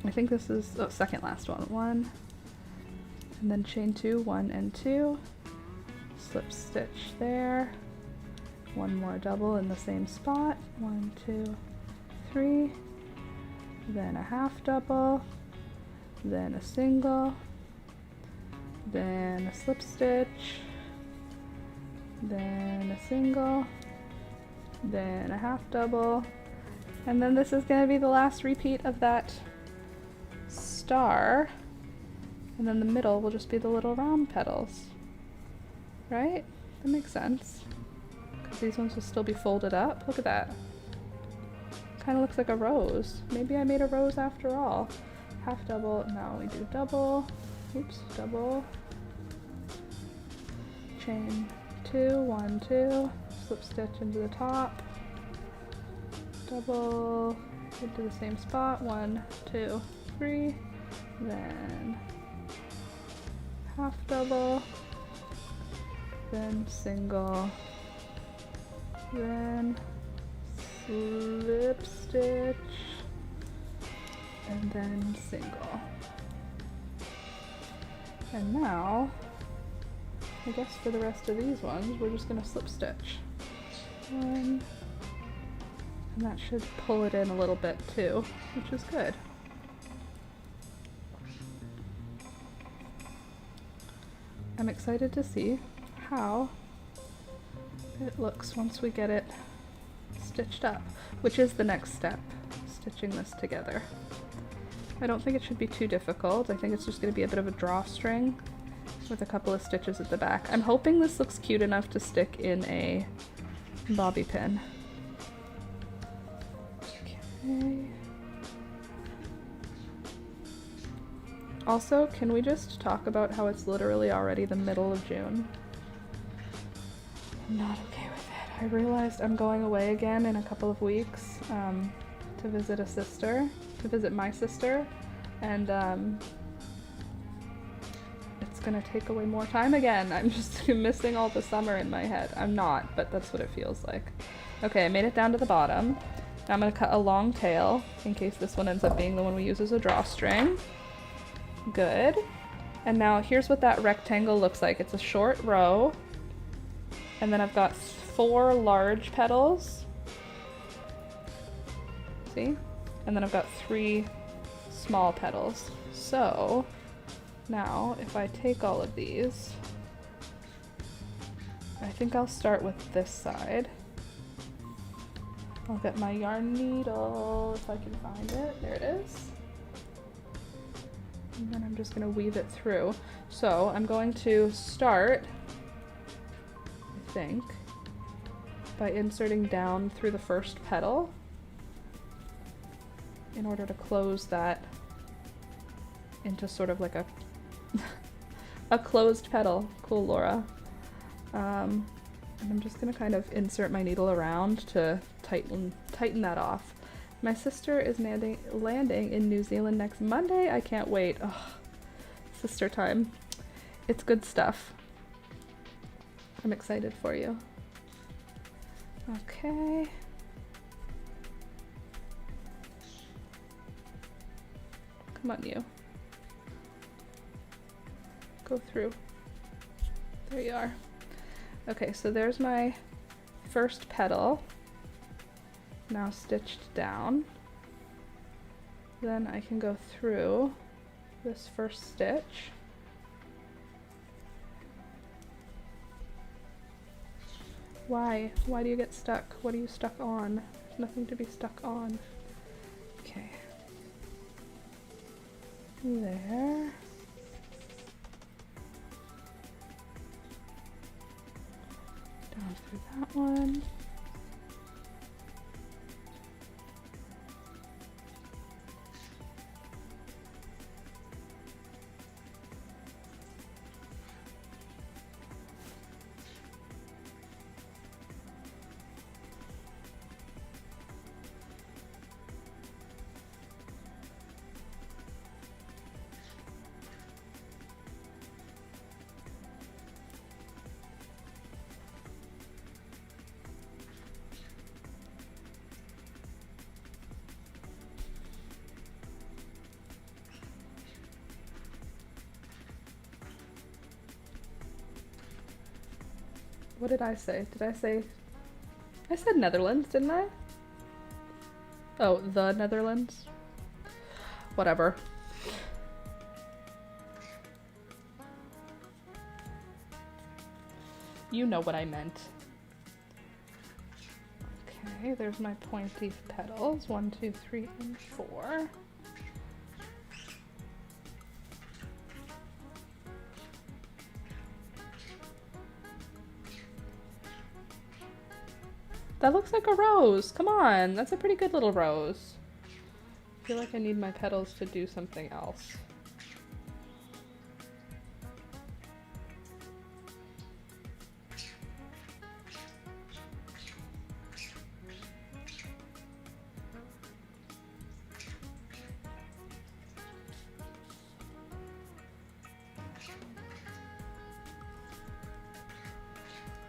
I think this is the second last one. 1, and then chain 2, 1 and 2, slip stitch there, 1 more double in the same spot, 1, 2, 3, then a half double, then a single, then a slip stitch, then a single, then a half double, and then this is going to be the last repeat of that star, and then the middle will just be the little round petals, right? That makes sense, because these ones will still be folded up. Look at that. Kind of looks like a rose. Maybe I made a rose after all. Half double, now we do double, oops, double, chain 2, 1, 2, slip stitch into the top, double, into the same spot, 1, 2, 3, then half double, then single, then slip stitch, and then single. And now, I guess for the rest of these ones, we're just going to slip stitch. 1, and that should pull it in a little bit too, which is good. I'm excited to see how it looks once we get it stitched up, which is the next step, stitching this together. I don't think it should be too difficult. I think it's just going to be a bit of a drawstring with a couple of stitches at the back. I'm hoping this looks cute enough to stick in a bobby pin. Okay. Also, can we just talk about how it's literally already the middle of June? I'm not okay with it. I realized I'm going away again in a couple of weeks to visit my sister, and it's gonna take away more time again. I'm just missing all the summer in my head. I'm not, but that's what it feels like. Okay, I made it down to the bottom. Now I'm gonna cut a long tail in case this one ends up being the one we use as a drawstring. Good. And now here's what that rectangle looks like. It's a short row, and then I've got 4 large petals. See? And then I've got 3 small petals. So now if I take all of these, I think I'll start with this side. I'll get my yarn needle if I can find it. There it is. And then I'm just going to weave it through. So I'm going to start, I think, by inserting down through the first petal in order to close that into sort of like a a closed petal. Cool, Laura. And I'm just gonna kind of insert my needle around to tighten that off. My sister is landing in New Zealand next Monday. I can't wait. Oh, sister time. It's good stuff. I'm excited for you. Okay. Come on, you. Go through. There you are. Okay, so there's my first petal, now stitched down. Then I can go through this first stitch. Why? Why do you get stuck? What are you stuck on? There's nothing to be stuck on. Okay. There. Down through that one. What did I say? I said Netherlands, didn't I? Oh, the Netherlands? Whatever. You know what I meant. Okay, there's my pointy petals. 1, 2, 3, and 4. That looks like a rose. Come on, that's a pretty good little rose. I feel like I need my petals to do something else.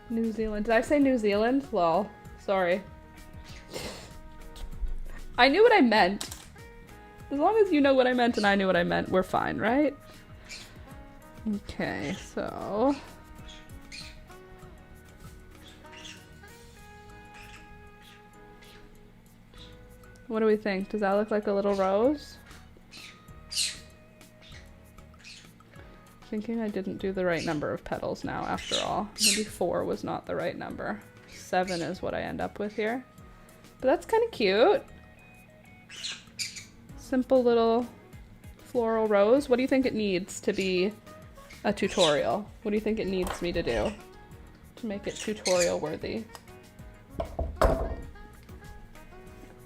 New Zealand. Did I say New Zealand? Lol. Sorry. I knew what I meant. As long as you know what I meant and I knew what I meant, we're fine, right? Okay, so... what do we think? Does that look like a little rose? Thinking I didn't do the right number of petals now, after all. Maybe 4 was not the right number. 7 is what I end up with here. But that's kind of cute. Simple little floral rose. What do you think it needs to be a tutorial? What do you think it needs me to do to make it tutorial worthy?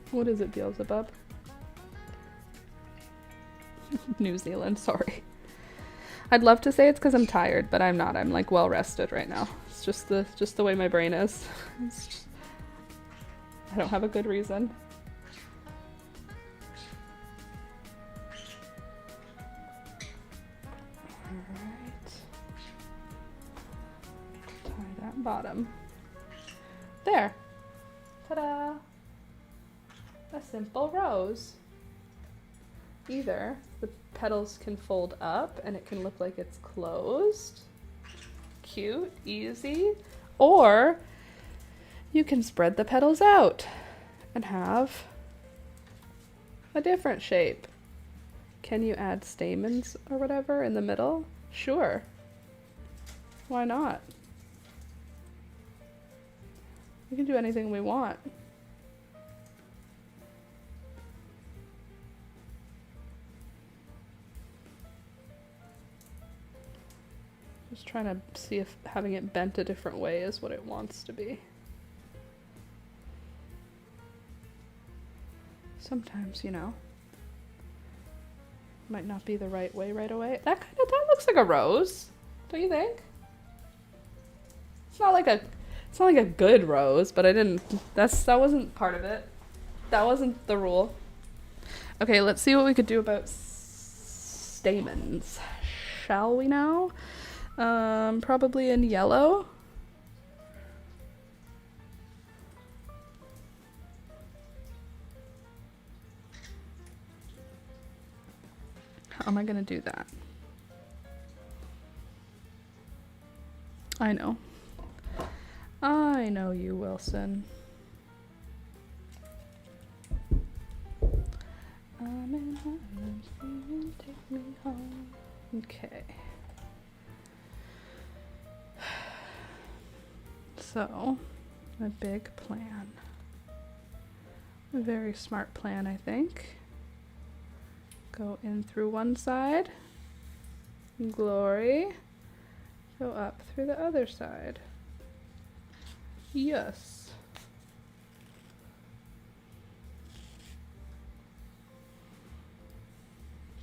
What is it, Beelzebub? New Zealand, sorry. I'd love to say it's because I'm tired, but I'm not. I'm like well rested right now. It's just the way my brain is. I don't have a good reason. Alright. Tie that bottom. There. Ta-da! A simple rose. Either the petals can fold up and it can look like it's closed. Cute, easy. Or you can spread the petals out and have a different shape. Can you add stamens or whatever in the middle? Sure. Why not? We can do anything we want. Just trying to see if having it bent a different way is what it wants to be. Sometimes, you know, might not be the right way right away. That looks like a rose, don't you think? It's not like a good rose, but that wasn't part of it. That wasn't the rule. Okay, let's see what we could do about stamens. Shall we now? Probably in yellow. How am I gonna do that? I know you, Wilson. I'm in heaven, screaming, take me home. Okay. So, a big plan. A very smart plan, I think. Go in through one side. Glory. Go up through the other side. Yes.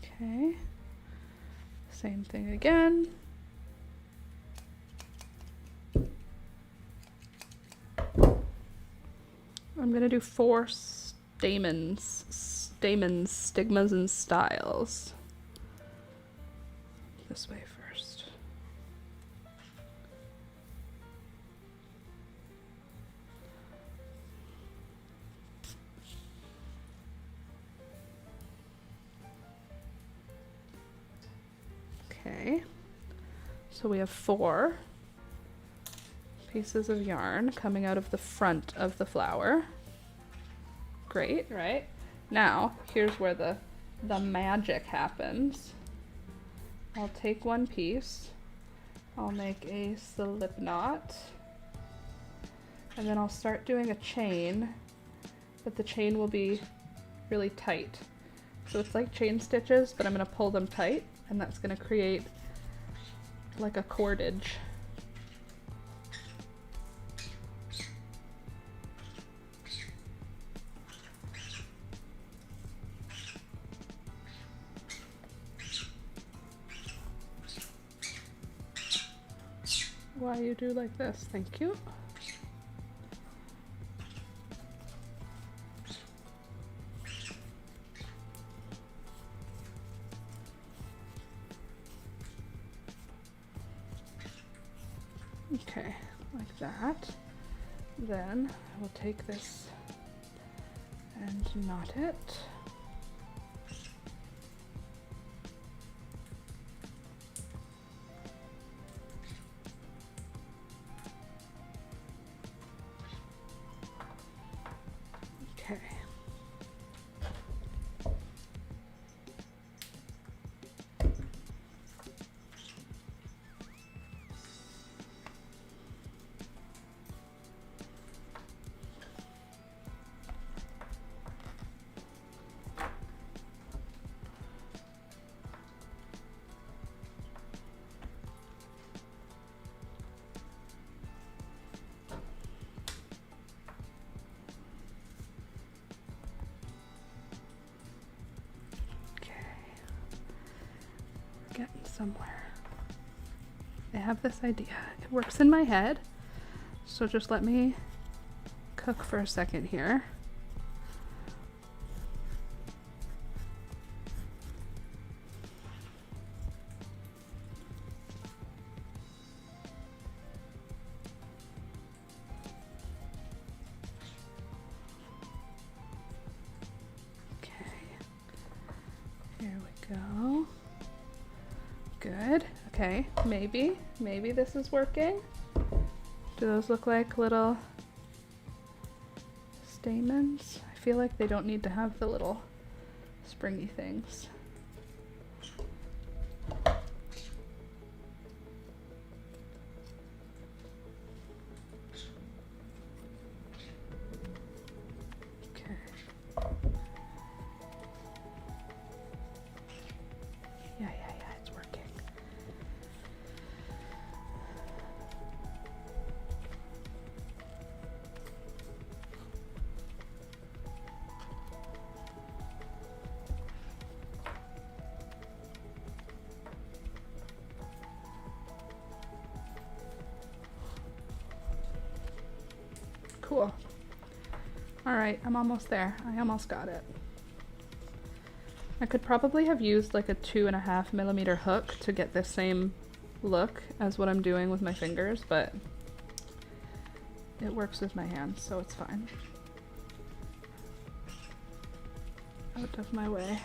Okay. Same thing again. I'm gonna do 4 stamens, stigmas, and styles. This way first. Okay, so we have 4 pieces of yarn coming out of the front of the flower. Great, right? Now, here's where the magic happens. I'll take one piece, I'll make a slip knot, and then I'll start doing a chain, but the chain will be really tight. So it's like chain stitches, but I'm gonna pull them tight, and that's gonna create like a cordage. Why you do like this? Thank you. Okay, like that. Then I will take this and knot it. Okay. Getting somewhere. I have this idea. It works in my head. So just let me cook for a second here. Okay. Here we go. Good. Okay, maybe this is working. Do those look like little stamens? I feel like they don't need to have the little springy things. Okay. Yeah, it's working. Cool. All right, I'm almost there. I almost got it. I could probably have used like a 2.5mm hook to get this same look as what I'm doing with my fingers, but it works with my hands, so it's fine. Out of my way.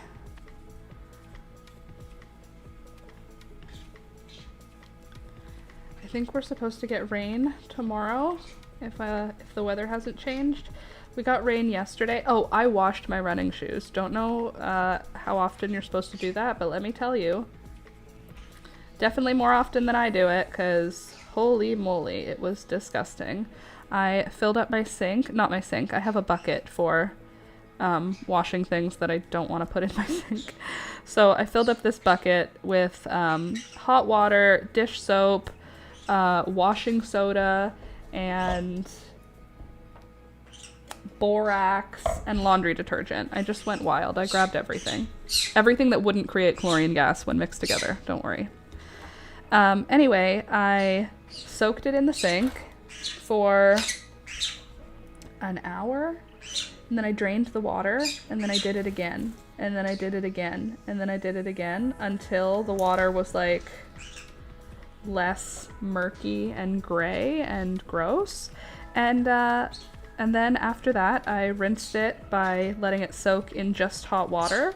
I think we're supposed to get rain tomorrow if the weather hasn't changed. We got rain yesterday. Oh, I washed my running shoes. Don't know how often you're supposed to do that, but let me tell you. Definitely more often than I do it, because holy moly, it was disgusting. I filled up my sink, not my sink, I have a bucket for washing things that I don't want to put in my sink. So I filled up this bucket with hot water, dish soap, washing soda, and borax and laundry detergent. I just went wild. I grabbed everything. Everything that wouldn't create chlorine gas when mixed together. Don't worry. Anyway, I soaked it in the sink for an hour, and then I drained the water, and then I did it again, and then I did it again, and then I did it again until the water was like less murky and gray and gross. And then after that, I rinsed it by letting it soak in just hot water.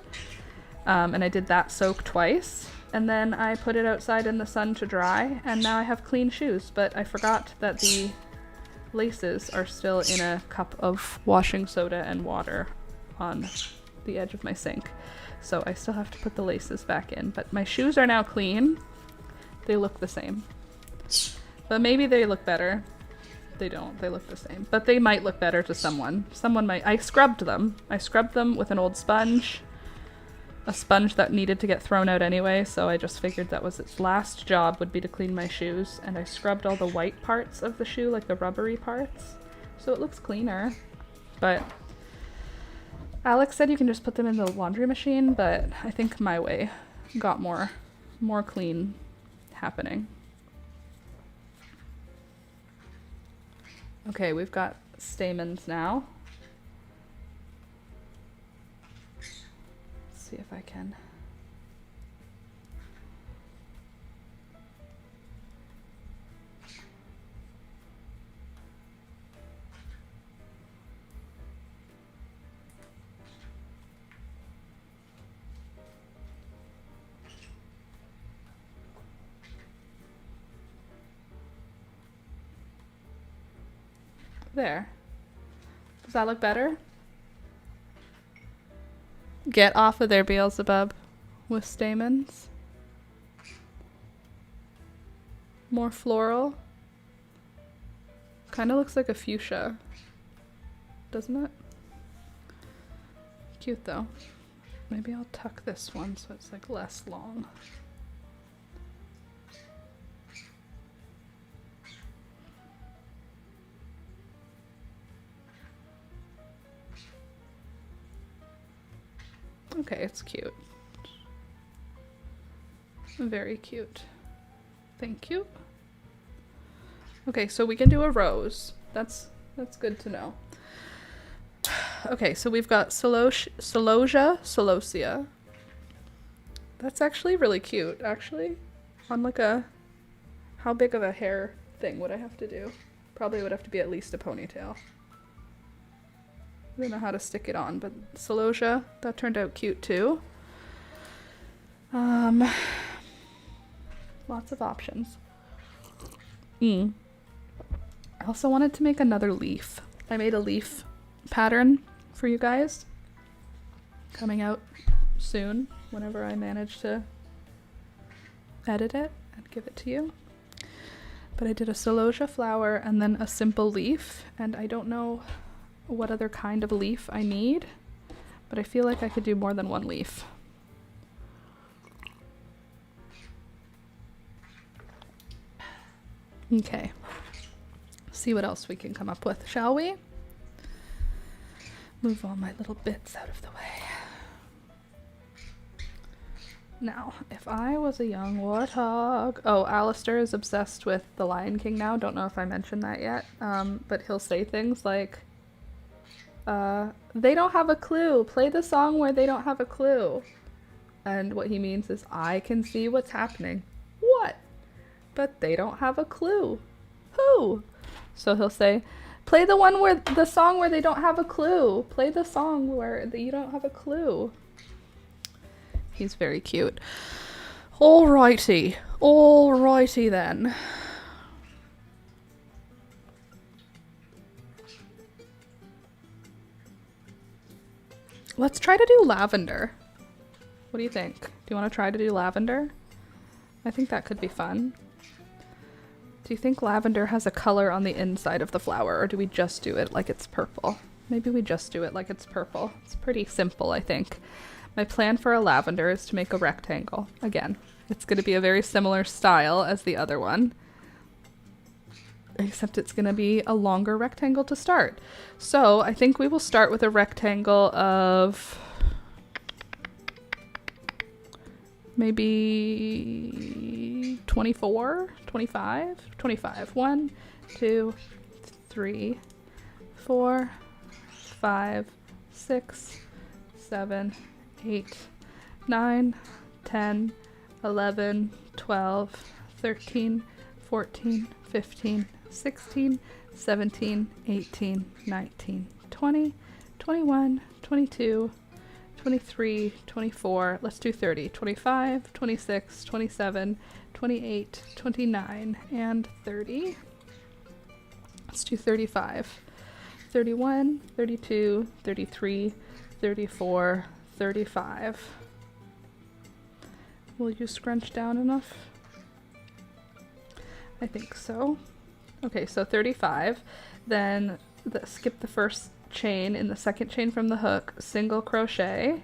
And I did that soak twice. And then I put it outside in the sun to dry, and now I have clean shoes. But I forgot that the laces are still in a cup of washing soda and water on the edge of my sink. So I still have to put the laces back in. But my shoes are now clean. They look the same. But maybe they look better. They don't. They look the same. But they might look better to someone. Someone might. I scrubbed them. I scrubbed them with an old sponge. A sponge that needed to get thrown out anyway, so I just figured that was its last job, would be to clean my shoes. And I scrubbed all the white parts of the shoe, like the rubbery parts. So it looks cleaner. But Alex said you can just put them in the laundry machine, but I think my way got more clean happening. Okay, we've got stamens now. Let's see if I can. There. Does that look better? Get off of there, Beelzebub, with stamens. More floral. Kind of looks like a fuchsia, doesn't it? Cute though. Maybe I'll tuck this one so it's like less long. Okay, it's cute. Very cute. Thank you. Okay, so we can do a rose. That's good to know. Okay, so we've got celosia. That's actually really cute, actually. On like a... How big of a hair thing would I have to do? Probably would have to be at least a ponytail. I don't know how to stick it on, but celosia, that turned out cute too. Lots of options. I also wanted to make another leaf. I made a leaf pattern for you guys. Coming out soon, whenever I manage to edit it and give it to you. But I did a celosia flower and then a simple leaf, and I don't know what other kind of leaf I need, but I feel like I could do more than one leaf. Okay, see what else we can come up with, shall we? Move all my little bits out of the way. Now, if I was a young warthog... Oh, Alistair is obsessed with The Lion King now. Don't know if I mentioned that yet. But he'll say things like, they don't have a clue. Play the song where they don't have a clue. And what he means is, I can see what's happening. What? But they don't have a clue. Who? So he'll say, play the song where they don't have a clue. Play the song where you don't have a clue. He's very cute. Alrighty then. Let's try to do lavender. What do you think? Do you want to try to do lavender? I think that could be fun. Do you think lavender has a color on the inside of the flower, or do we just do it like it's purple? Maybe we just do it like it's purple. It's pretty simple, I think. My plan for a lavender is to make a rectangle. Again, it's going to be a very similar style as the other one, except it's going to be a longer rectangle to start. So I think we will start with a rectangle of maybe 24, 25, 25. 1, 2, 3, 4, 5, 6, 7, 8, 9, 10, 11, 12, 13, 14, 15, 16, 17, 18, 19, 20, 21, 22, 23, 24, let's do 30, 25, 26, 27, 28, 29, and 30. Let's do 35, 31, 32, 33, 34, 35. Will you scrunch down enough? I think so. Okay, so 35. Then skip the first chain in the second chain from the hook, single crochet.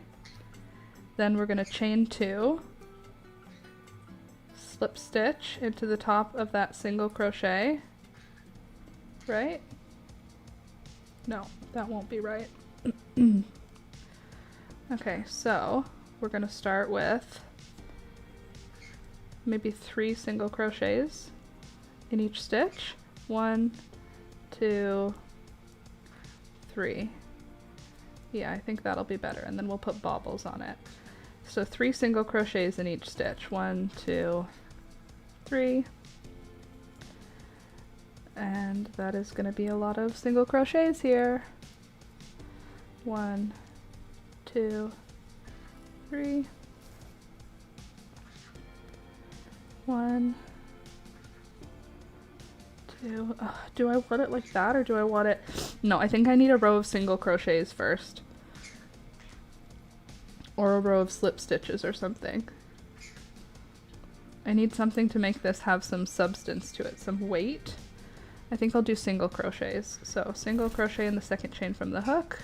Then we're going to chain 2, slip stitch into the top of that single crochet. Right? No, that won't be right. Okay, so we're going to start with maybe 3 single crochets in each stitch. 1, 2, 3. Yeah, I think that'll be better, and then we'll put baubles on it. So 3 single crochets in each stitch. 1, 2, 3. And that is going to be a lot of single crochets here. 1, 2, 3. 1, 2. Do I want it like that, or do I want it... No, I think I need a row of single crochets first. Or a row of slip stitches or something. I need something to make this have some substance to it, some weight. I think I'll do single crochets. So single crochet in the second chain from the hook.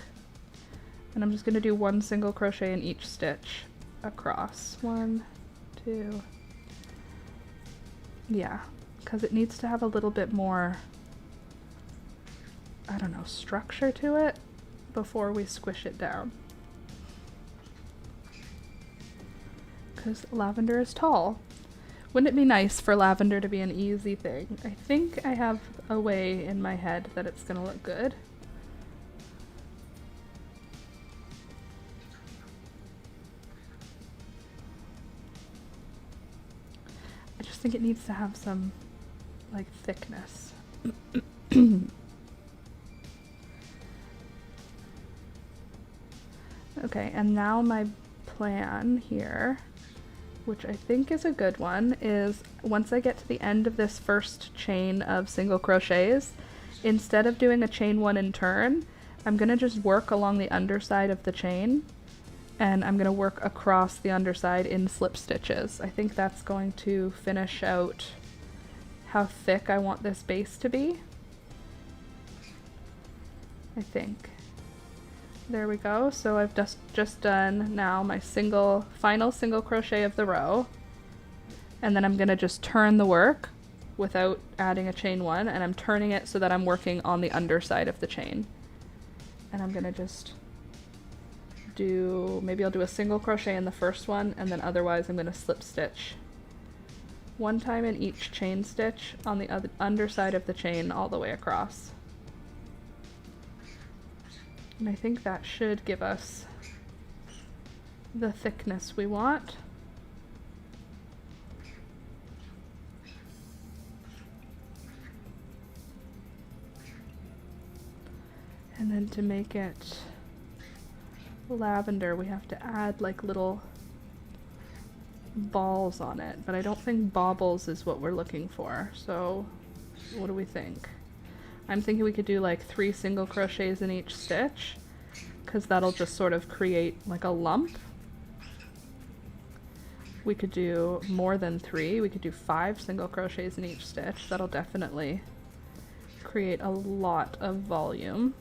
And I'm just going to do 1 single crochet in each stitch across. 1, 2. Yeah, because it needs to have a little bit more, I don't know, structure to it before we squish it down. Because lavender is tall. Wouldn't it be nice for lavender to be an easy thing? I think I have a way in my head that it's going to look good. I just think it needs to have some, like, thickness. Okay, and now my plan here, which I think is a good one, is once I get to the end of this first chain of single crochets, instead of doing a chain 1 and turn, I'm going to just work along the underside of the chain, and I'm going to work across the underside in slip stitches. I think that's going to finish out how thick I want this base to be. I think. There we go. So I've just done now my final single crochet of the row, and then I'm going to just turn the work without adding a chain 1, and I'm turning it so that I'm working on the underside of the chain. And I'm going to just do, maybe I'll do a single crochet in the first one, and then otherwise I'm going to slip stitch one time in each chain stitch on the underside of the chain all the way across. And I think that should give us the thickness we want. And then to make it lavender, we have to add like little balls on it, but I don't think baubles is what we're looking for. So what do we think? I'm thinking we could do like 3 single crochets in each stitch, because that'll just sort of create like a lump. We could do more than 3. We could do 5 single crochets in each stitch. That'll definitely create a lot of volume.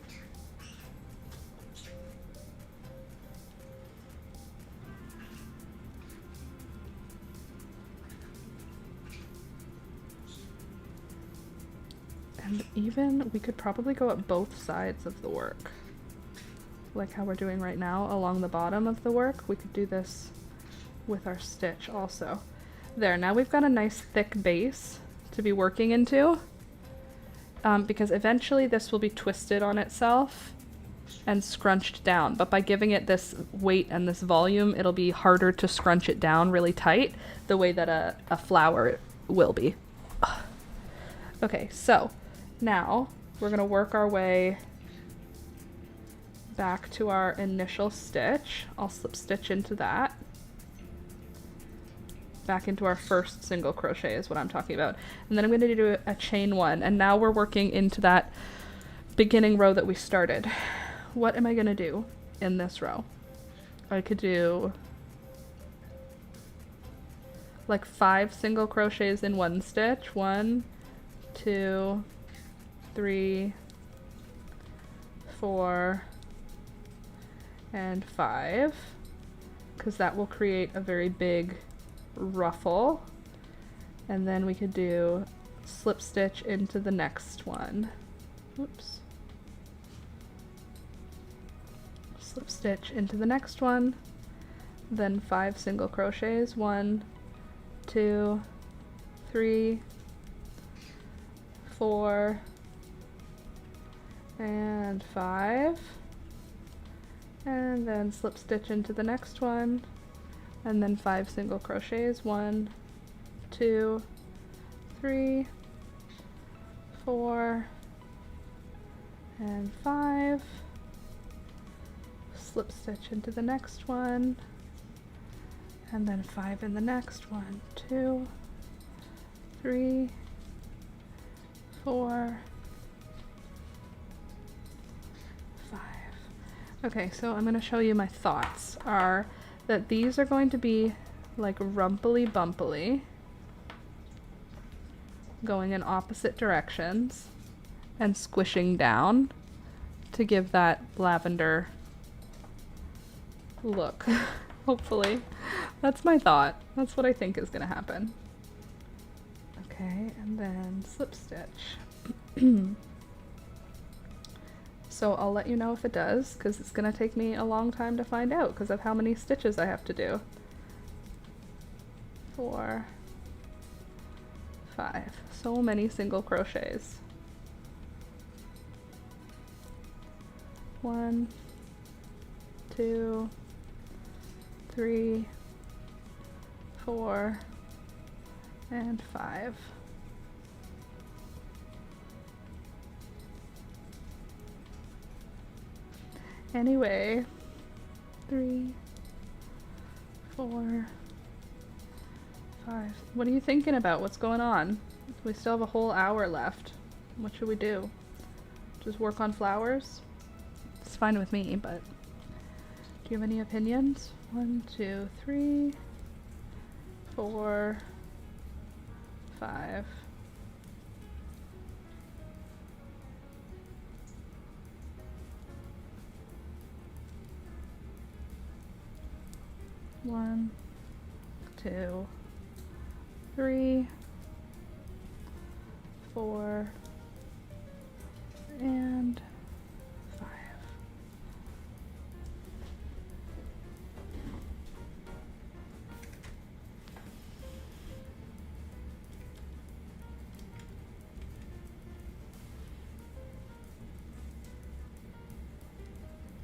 And even, we could probably go up both sides of the work, like how we're doing right now along the bottom of the work. We could do this with our stitch also. There, now we've got a nice thick base to be working into, because eventually this will be twisted on itself and scrunched down, but by giving it this weight and this volume, it'll be harder to scrunch it down really tight the way that a flower will be. Okay, so now we're going to work our way back to our initial stitch. I'll slip stitch into that. Back into our first single crochet is what I'm talking about. And then I'm going to do a chain 1, and now we're working into that beginning row that we started. What am I going to do in this row? I could do like 5 single crochets in one stitch. 1, 2, 3, 4, and 5, because that will create a very big ruffle. And then we could do slip stitch into the next one. Oops. Slip stitch into the next one, then 5 single crochets. 1, 2, 3, 4, and 5, and then slip stitch into the next one, and then 5 single crochets. 1, 2, 3, 4, and 5, slip stitch into the next one, and then 5 in the next one. 2, 3, 4, 5. Okay, so I'm going to show you my thoughts are that these are going to be like rumply bumpily, going in opposite directions and squishing down to give that lavender look. Hopefully. That's my thought. That's what I think is going to happen. Okay, and then slip stitch. So I'll let you know if it does, because it's going to take me a long time to find out because of how many stitches I have to do. 4, 5. So many single crochets. 1, 2, 3, 4, and 5. Anyway, 3, 4, 5. What are you thinking about? What's going on? We still have a whole hour left. What should we do? Just work on flowers? It's fine with me, but do you have any opinions? 1, 2, 3, 4, 5. One, 2, 3, 4, and 5.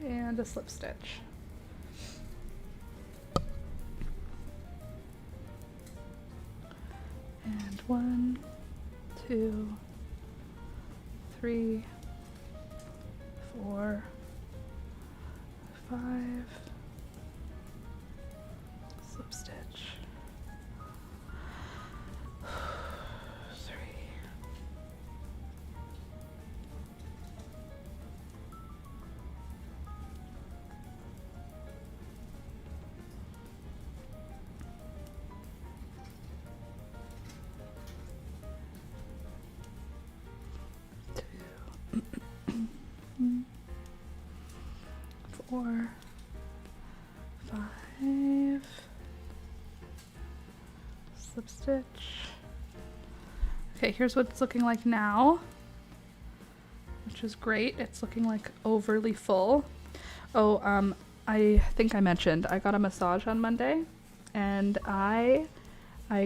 and a slip stitch. And 1, 2, 3, 4, 5, slip stitch, 3, 4, 5, slip stitch. Okay, here's what it's looking like now, which is great. It's looking like overly full. Oh, I think I mentioned I got a massage on Monday, and I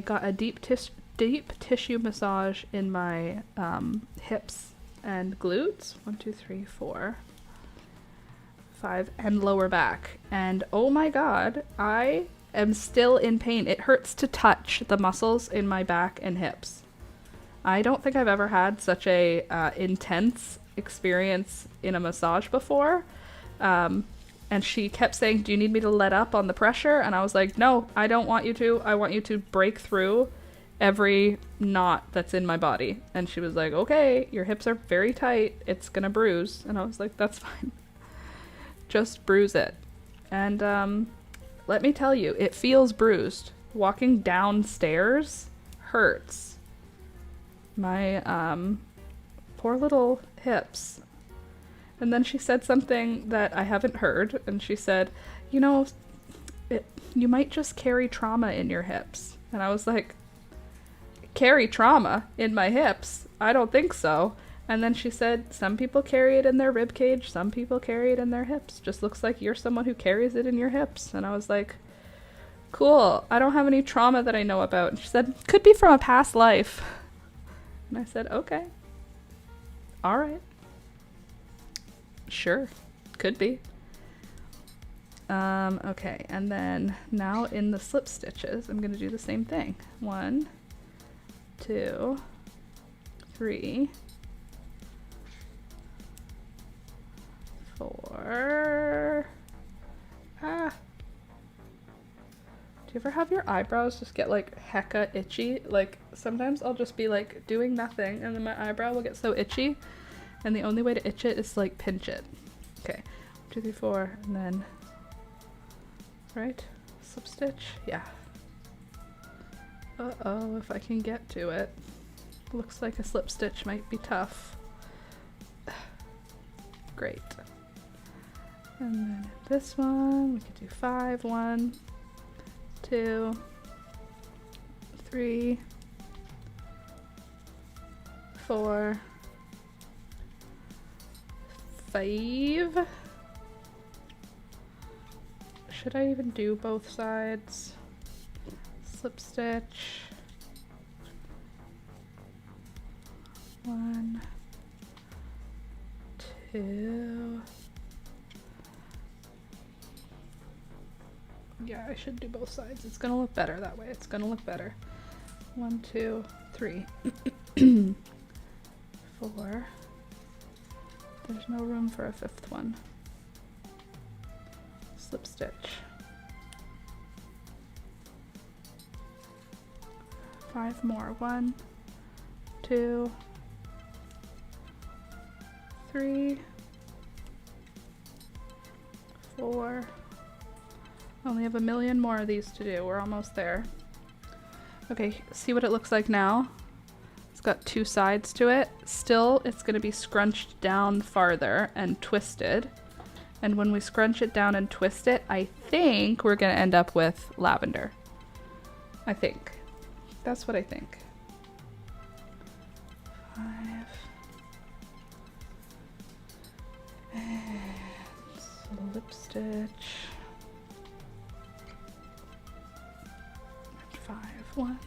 got a deep tissue massage in my hips and glutes. 1, 2, 3, 4, 5, and lower back. And oh my god, I am still in pain. It hurts to touch the muscles in my back and hips. I don't think I've ever had such a intense experience in a massage before. And she kept saying, do you need me to let up on the pressure? And I was like, no, I don't want you to. I want you to break through every knot that's in my body. And she was like, okay, your hips are very tight. It's gonna bruise. And I was like, that's fine. Just bruise it. And let me tell you, it feels bruised. Walking downstairs hurts. My poor little hips. And then she said something that I haven't heard, and she said, you know, you might just carry trauma in your hips. And I was like, carry trauma in my hips? I don't think so. And then she said, some people carry it in their rib cage, some people carry it in their hips. Just looks like you're someone who carries it in your hips. And I was like, cool, I don't have any trauma that I know about. And she said, could be from a past life. And I said, okay. All right. Sure, could be. Okay, and then now in the slip stitches, I'm gonna do the same thing. 1, 2, 3, 4. Do you ever have your eyebrows just get like hecka itchy? Like sometimes I'll just be like doing nothing and then my eyebrow will get so itchy. And the only way to itch it is to like pinch it. Okay, 1, 2, 3, 4, and then, right? Slip stitch, yeah. Uh-oh, if I can get to it. Looks like a slip stitch might be tough. Great. And then this one, we could do 5, 1, 2, 3, 4, 5. Should I even do both sides? Slip stitch. 1, 2. Yeah, I should do both sides. It's gonna look better that way. It's gonna look better. 1, 2, 3. 4. There's no room for a 5th one. Slip stitch. 5 more. 1, 2, 3, 4. Only have a million more of these to do. We're almost there. Okay, see what it looks like now? It's got 2 sides to it. Still, it's going to be scrunched down farther and twisted. And when we scrunch it down and twist it, I think we're going to end up with lavender. I think. That's what I think. 5. And slip stitch. 5. 1,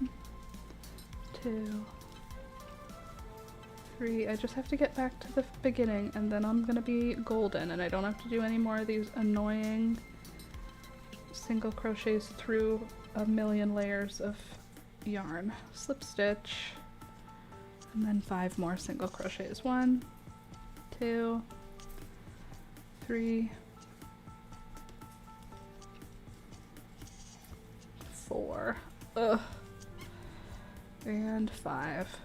2, 3. I just have to get back to the beginning and then I'm gonna be golden and I don't have to do any more of these annoying single crochets through a million layers of yarn. Slip stitch, and then 5 more single crochets. 1, 2, 3, 4, ugh, and 5.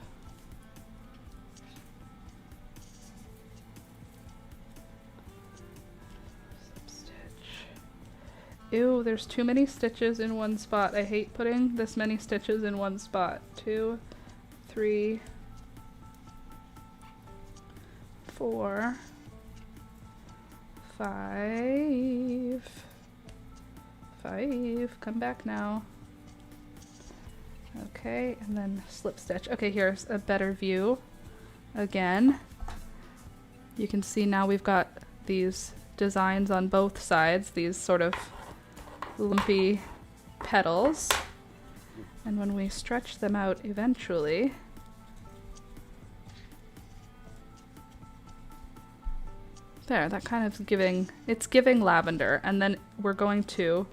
Ew, there's too many stitches in one spot. I hate putting this many stitches in one spot. 2, 3, 4, 5. 5. Come back now. Okay, and then slip stitch. Okay, here's a better view. Again, you can see now we've got these designs on both sides, these sort of lumpy petals, and when we stretch them out eventually, there, that kind of it's giving lavender. And then we're going to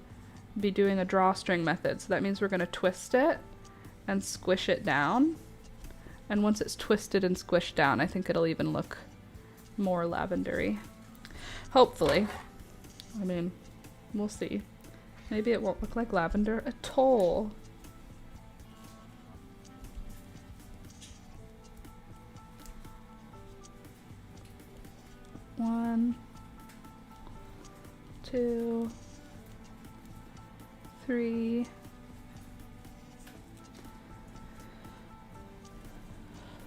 be doing a drawstring method, so that means we're going to twist it and squish it down, and once it's twisted and squished down, I think it'll even look more lavendery, hopefully. I mean, we'll see. Maybe it won't look like lavender at all. One, 2, 3,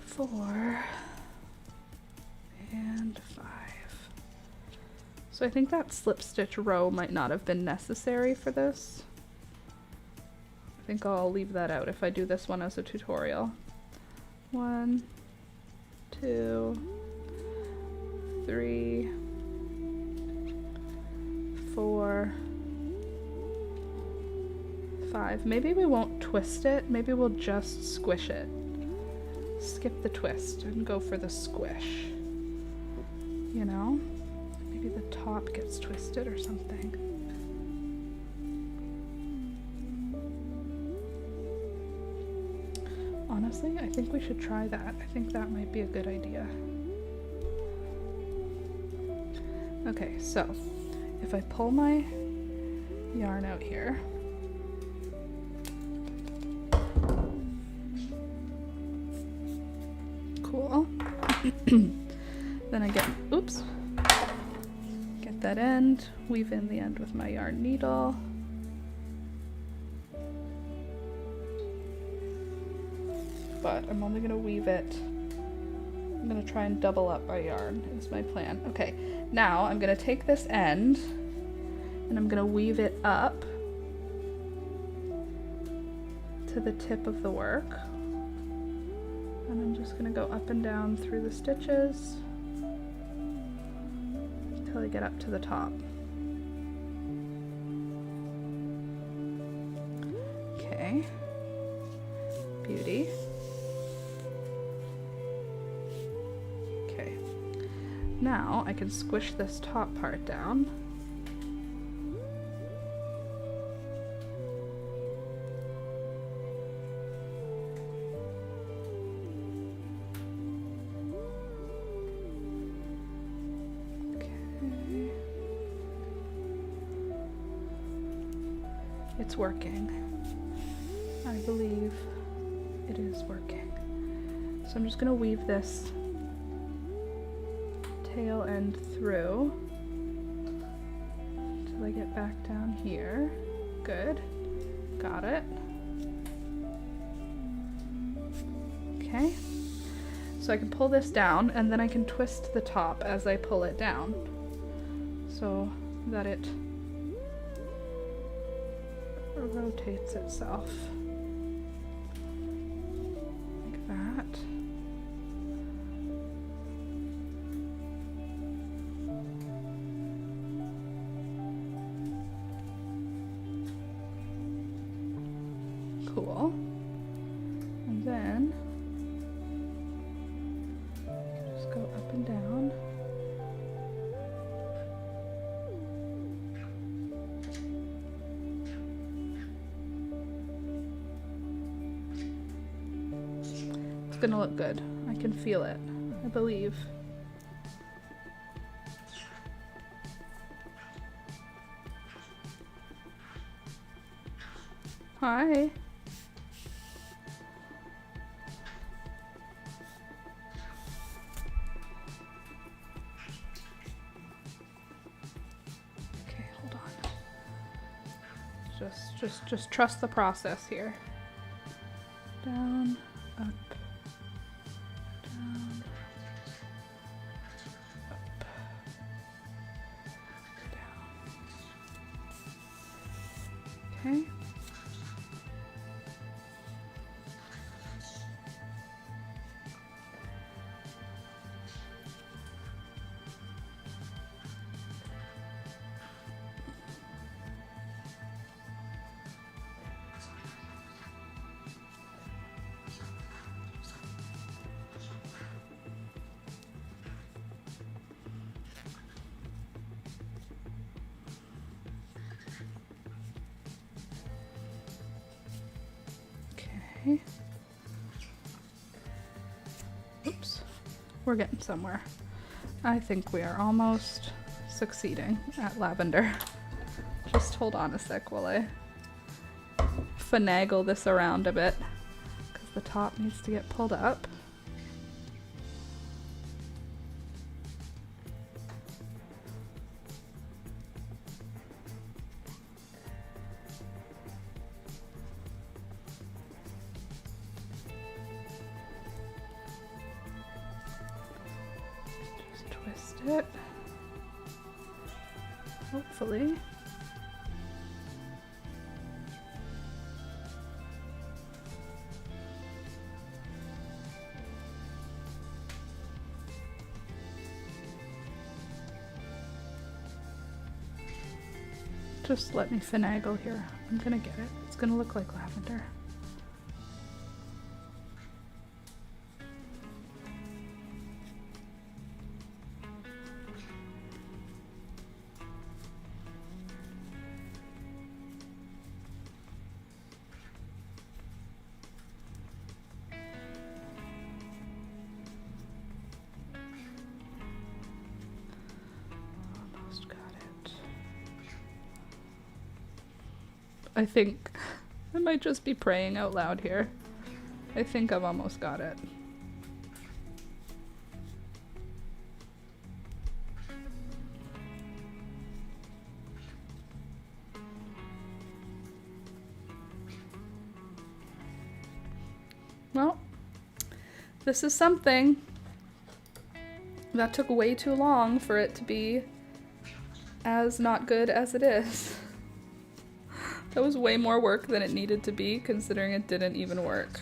4, and 5. So I think that slip stitch row might not have been necessary for this. I think I'll leave that out if I do this one as a tutorial. 1, 2, 3, 4, 5. Maybe we won't twist it, maybe we'll just squish it. Skip the twist and go for the squish. You know? Maybe the top gets twisted or something. Honestly, I think we should try that. I think that might be a good idea. Okay, so if I pull my yarn out here, cool. Then I get, oops, get that end, weave in the end with my yarn needle. But I'm only gonna weave it. I'm gonna try and double up my yarn is my plan. Okay, now I'm gonna take this end and I'm gonna weave it up to the tip of the work. And I'm just gonna go up and down through the stitches until I get up to the top. Okay, beauty. Okay, now I can squish this top part down. It's working. I believe it is working. So I'm just gonna weave this tail end through until I get back down here. Good. Got it. Okay. So I can pull this down and then I can twist the top as I pull it down so that it rotates itself like that. Cool. And then gonna look good. I can feel it. I believe. Hi. Okay, hold on. Just trust the process here. Down, up, down, up, down. Okay. Okay. Oops. We're getting somewhere. I think we are almost succeeding at lavender. Just hold on a sec while I finagle this around a bit, because the top needs to get pulled up. It. Hopefully. Just let me finagle here. I'm gonna get it. It's gonna look like lavender. I think I might just be praying out loud here. I think I've almost got it. Well, this is something that took way too long for it to be as not good as it is. That was way more work than it needed to be, considering it didn't even work.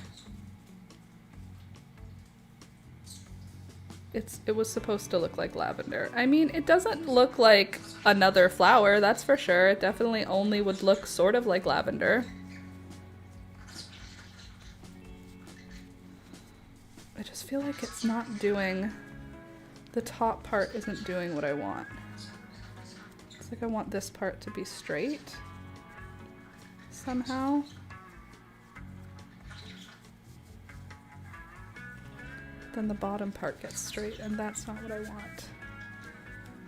It was supposed to look like lavender. I mean, it doesn't look like another flower, that's for sure. It definitely only would look sort of like lavender. I just feel like it's not doing... The top part isn't doing what I want. It's like I want this part to be straight. Somehow. Then the bottom part gets straight, and that's not what I want.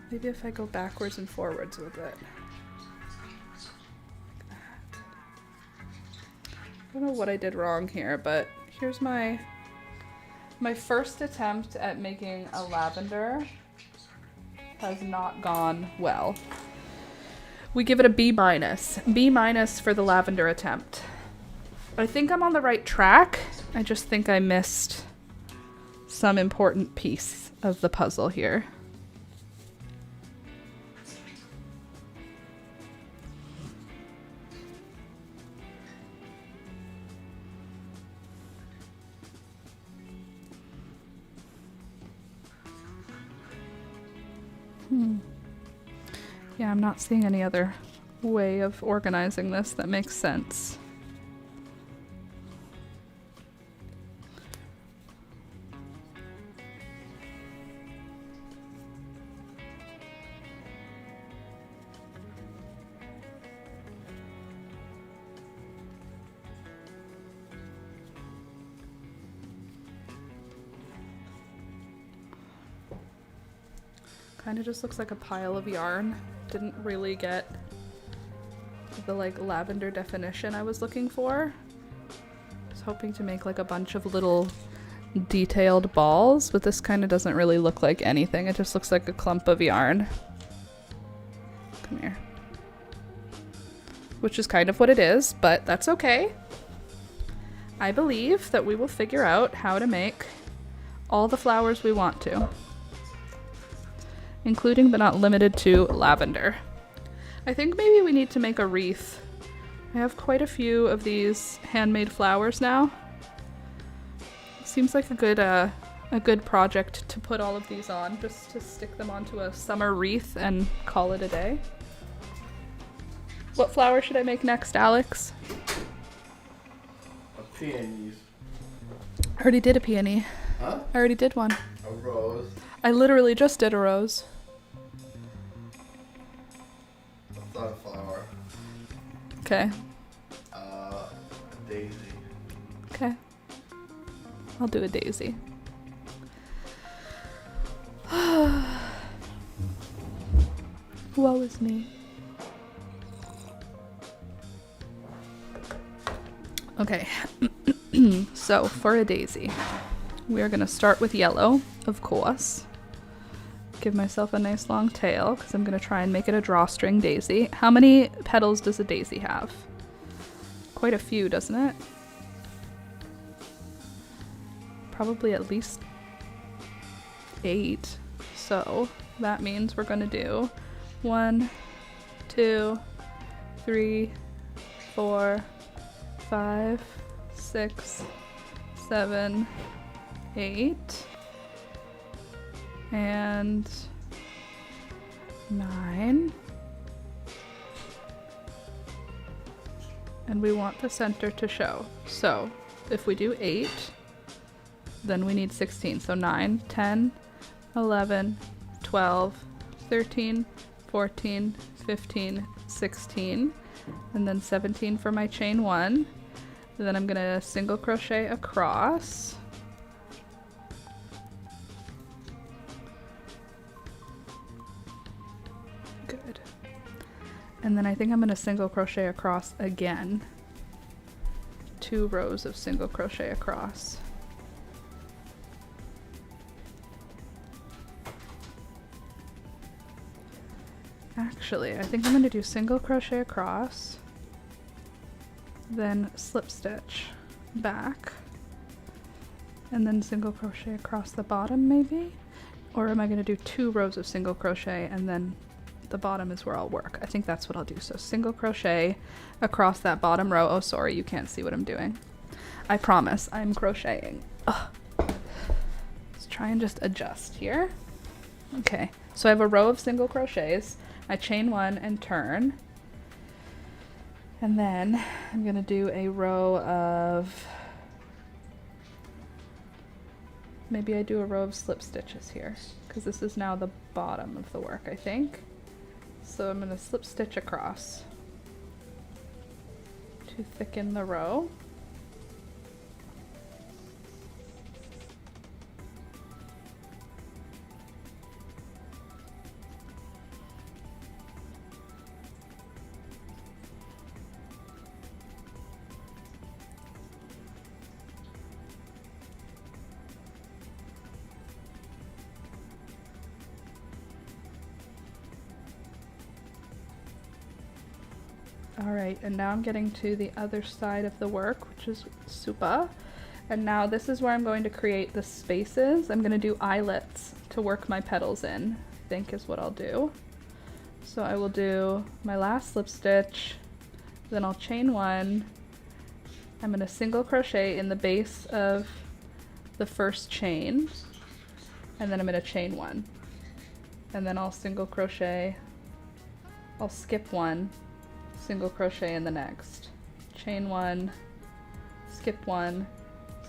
Maybe if I go backwards and forwards with it. Like that. I don't know what I did wrong here, but here's my first attempt at making a lavender has not gone well. We give it a B-. B- for the lavender attempt. I think I'm on the right track. I just think I missed some important piece of the puzzle here. Yeah, I'm not seeing any other way of organizing this that makes sense. Kind of just looks like a pile of yarn. Didn't really get the like lavender definition I was looking for. I was hoping to make like a bunch of little detailed balls, but this kind of doesn't really look like anything. It just looks like a clump of yarn. Come here. Which is kind of what it is, but that's okay. I believe that we will figure out how to make all the flowers we want to, including but not limited to lavender. I think maybe we need to make a wreath. I have quite a few of these handmade flowers now. Seems like a good project to put all of these on, just to stick them onto a summer wreath and call it a day. What flower should I make next, Alex? Peonies. I already did a peony. Huh? I already did one. A rose. I literally just did a rose. That's not a flower. Okay. A daisy. Okay. I'll do a daisy. Woe is me. Okay. So for a daisy, we are going to start with yellow, of course. Give myself a nice long tail because I'm going to try and make it a drawstring daisy. How many petals does a daisy have? Quite a few, doesn't it? Probably at least 8. So that means we're going to do 1, 2, 3, 4, 5, 6, 7, 8, and 9. And we want the center to show. So if we do 8, then we need 16. So 9, 10, 11, 12, 13, 14, 15, 16, and then 17 for my chain 1. And then I'm gonna single crochet across. Good. And then I think I'm gonna single crochet across again. 2 rows of single crochet across. Actually, I think I'm going to do single crochet across, then slip stitch back, and then single crochet across the bottom maybe? Or am I going to do 2 rows of single crochet and then the bottom is where I'll work? I think that's what I'll do. So single crochet across that bottom row. Oh, sorry, you can't see what I'm doing. I promise, I'm crocheting. Ugh. Let's try and just adjust here. Okay, so I have a row of single crochets. I chain 1 and turn, and then I'm gonna do a row of, maybe I do a row of slip stitches here because this is now the bottom of the work, I think. So I'm gonna slip stitch across to thicken the row. Alright, and now I'm getting to the other side of the work, which is super. And now this is where I'm going to create the spaces. I'm going to do eyelets to work my petals in, I think is what I'll do. So I will do my last slip stitch, then I'll chain 1. I'm going to single crochet in the base of the first chain, and then I'm going to chain 1. And then I'll single crochet, I'll skip 1, single crochet in the next, chain 1, skip 1,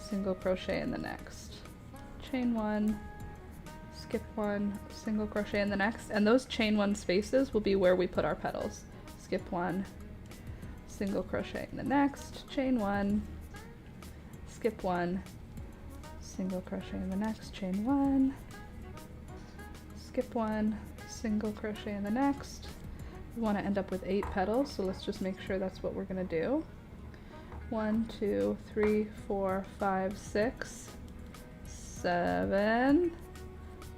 single crochet in the next, chain 1, skip 1, single crochet in the next, and those chain 1 spaces will be where we put our petals. Skip 1, single crochet in the next, chain 1, skip 1, single crochet in the next, chain 1, skip one, single crochet in the next. We want to end up with 8 petals, so let's just make sure that's what we're going to do. 1, 2, 3, 4, 5, 6, 7,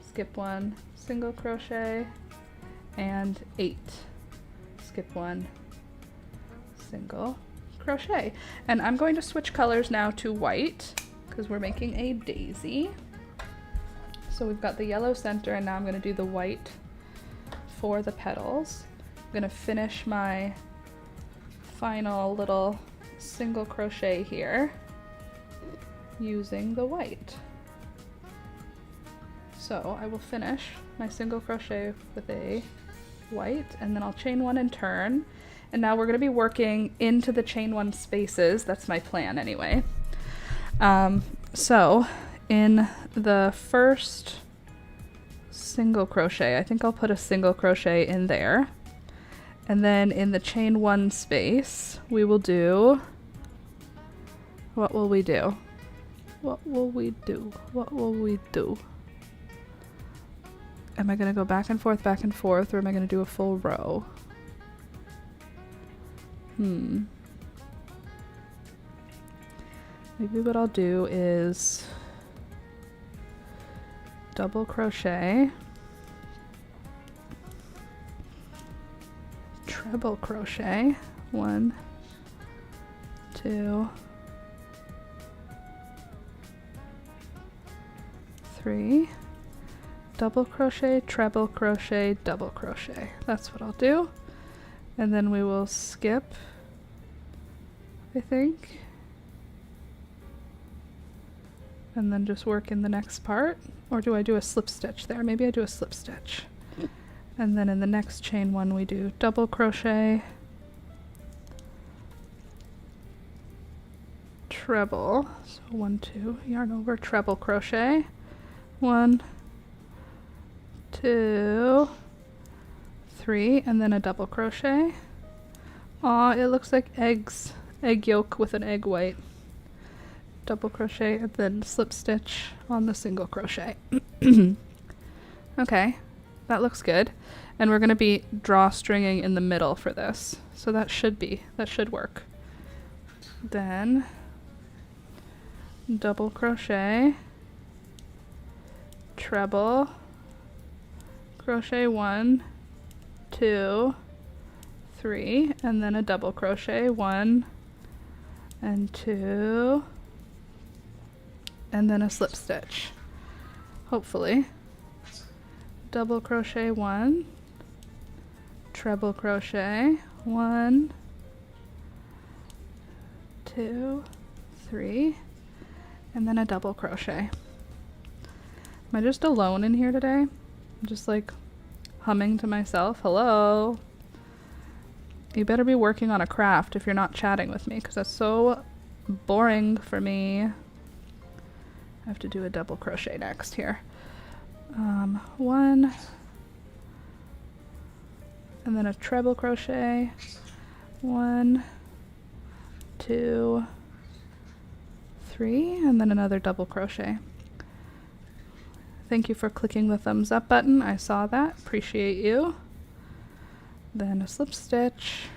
skip one, single crochet, and 8, skip one, single crochet. And I'm going to switch colors now to white because we're making a daisy. So we've got the yellow center, and now I'm going to do the white for the petals. I'm going to finish my final little single crochet here using the white. So I will finish my single crochet with a white, and then I'll chain one and turn. And now we're going to be working into the chain one spaces. That's my plan anyway. So in the first single crochet, I think I'll put a single crochet in there. And then in the chain one space, we will do, what will we do? What will we do? What will we do? Am I going to go back and forth, or am I going to do a full row? Maybe what I'll do is double crochet, treble crochet, 1, 2, 3, double crochet, treble crochet, double crochet. That's what I'll do. And then we will skip, I think, and then just work in the next part. Or do I do a slip stitch there? Maybe I do a slip stitch. And then in the next chain one we do double crochet, treble, so 1, 2, yarn over, treble crochet, 1, 2, 3, and then a double crochet. Aw, it looks like eggs, egg yolk with an egg white. Double crochet and then slip stitch on the single crochet. Okay, that looks good. And we're going to be drawstringing in the middle for this. So that should work. Then double crochet, treble, crochet 1, 2, 3, and then a double crochet, 1 and 2, and then a slip stitch. Hopefully. Double crochet 1, treble crochet 1, 2, 3, and then a double crochet. Am I just alone in here today? I'm just like humming to myself. Hello? You better be working on a craft if you're not chatting with me, because that's so boring for me. I have to do a double crochet next here. 1, and then a treble crochet, 1, 2, 3, and then another double crochet. Thank you for clicking the thumbs up button. I saw that. Appreciate you. Then a slip stitch,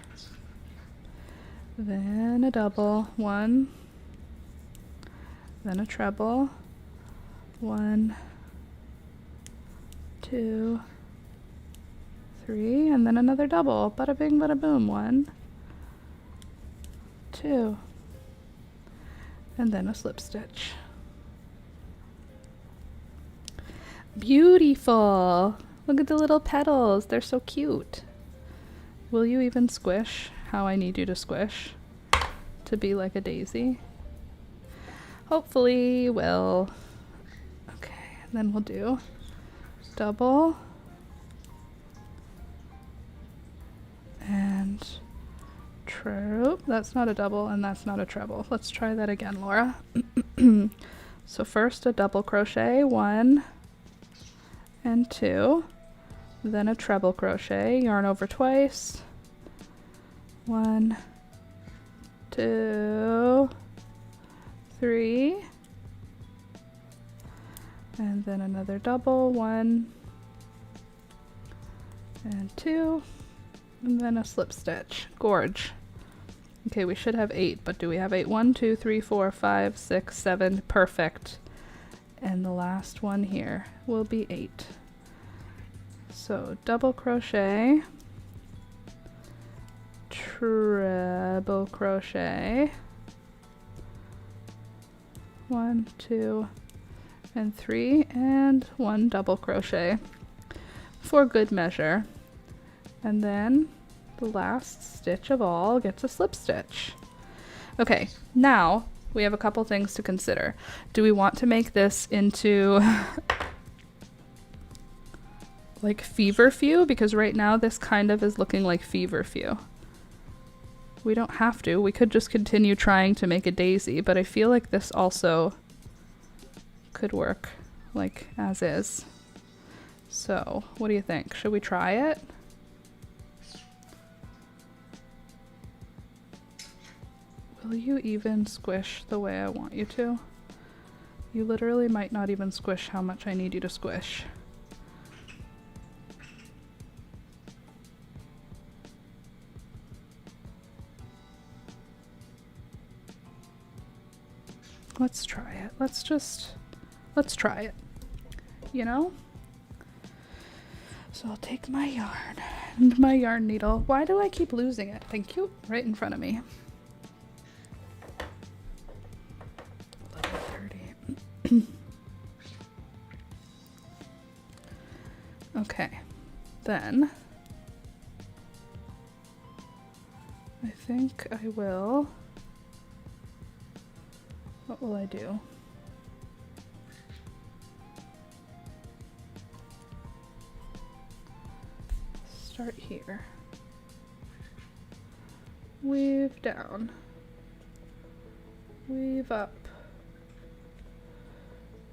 then a double, 1, then a treble, 1, 2, 3, and then another double. Bada bing, bada boom. 1, 2, and then a slip stitch. Beautiful! Look at the little petals. They're so cute. Will you even squish how I need you to squish to be like a daisy? Hopefully you will. Okay, and then we'll do double and treble. That's not a double and that's not a treble. Let's try that again, Laura. So first a double crochet, 1 and 2, then a treble crochet, yarn over twice, 1, 2, 3, and then another double, 1, and 2, and then a slip stitch. Gorge. Okay, we should have 8, but do we have 8? 1, 2, 3, 4, 5, 6, 7. Perfect. And the last one here will be 8. So double crochet, treble crochet, 1, 2, and 3, and 1 double crochet for good measure. And then the last stitch of all gets a slip stitch. Okay, now we have a couple things to consider. Do we want to make this into like feverfew? Because right now this kind of is looking like feverfew. We don't have to. We could just continue trying to make a daisy, but I feel like this also could work like as is. So what do you think? Should we try it? Will you even squish the way I want you to? You literally might not even squish how much I need you to squish. Let's try it. Let's try it. You know? So I'll take my yarn and my yarn needle. Why do I keep losing it? Thank you. Right in front of me. 11:30. Okay. Then I think I will. What will I do? Start here. Weave down. Weave up.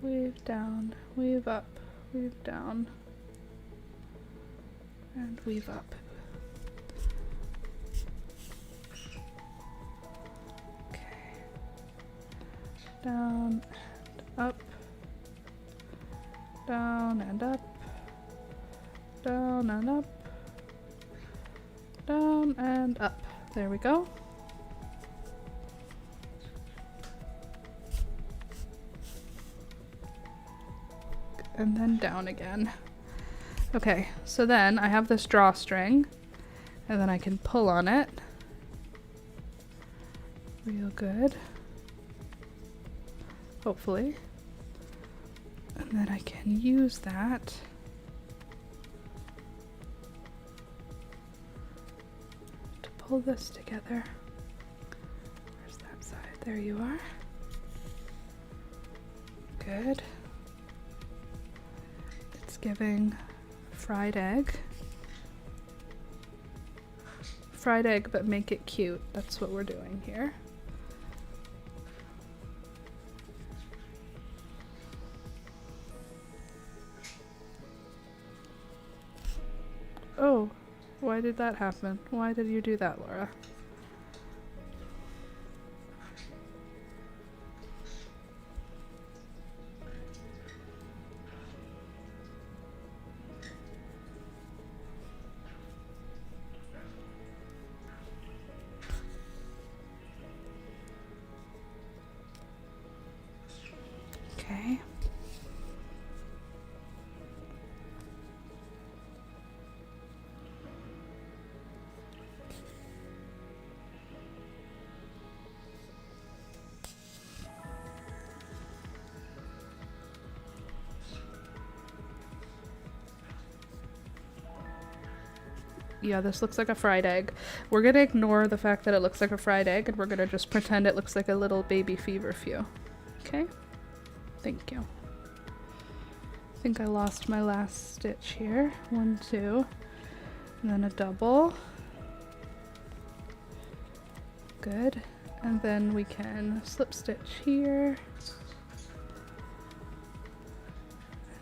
Weave down. Weave up. Weave down. And weave up. Down and up, down and up, down and up, down and up. There we go. And then down again. Okay, so then I have this drawstring, and then I can pull on it real good. Hopefully. And then I can use that to pull this together. Where's that side? There you are. Good. It's giving fried egg. Fried egg, but make it cute. That's what we're doing here. Oh, why did that happen? Why did you do that, Laura? Okay. Yeah, this looks like a fried egg. We're gonna ignore the fact that it looks like a fried egg, and we're gonna just pretend it looks like a little baby feverfew. Okay? Thank you. I think I lost my last stitch here. 1, 2, and then a double. Good. And then we can slip stitch here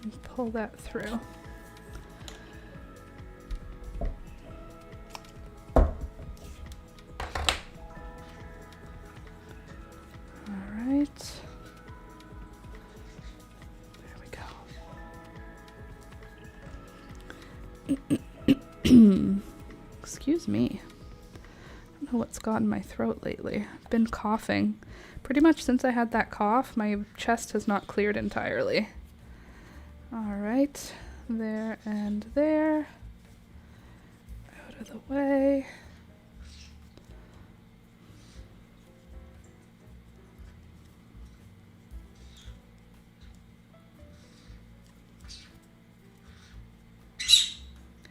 and pull that through. Excuse me. I don't know what's got in my throat lately. I've been coughing. Pretty much since I had that cough, my chest has not cleared entirely. All right, there and there. Out of the way.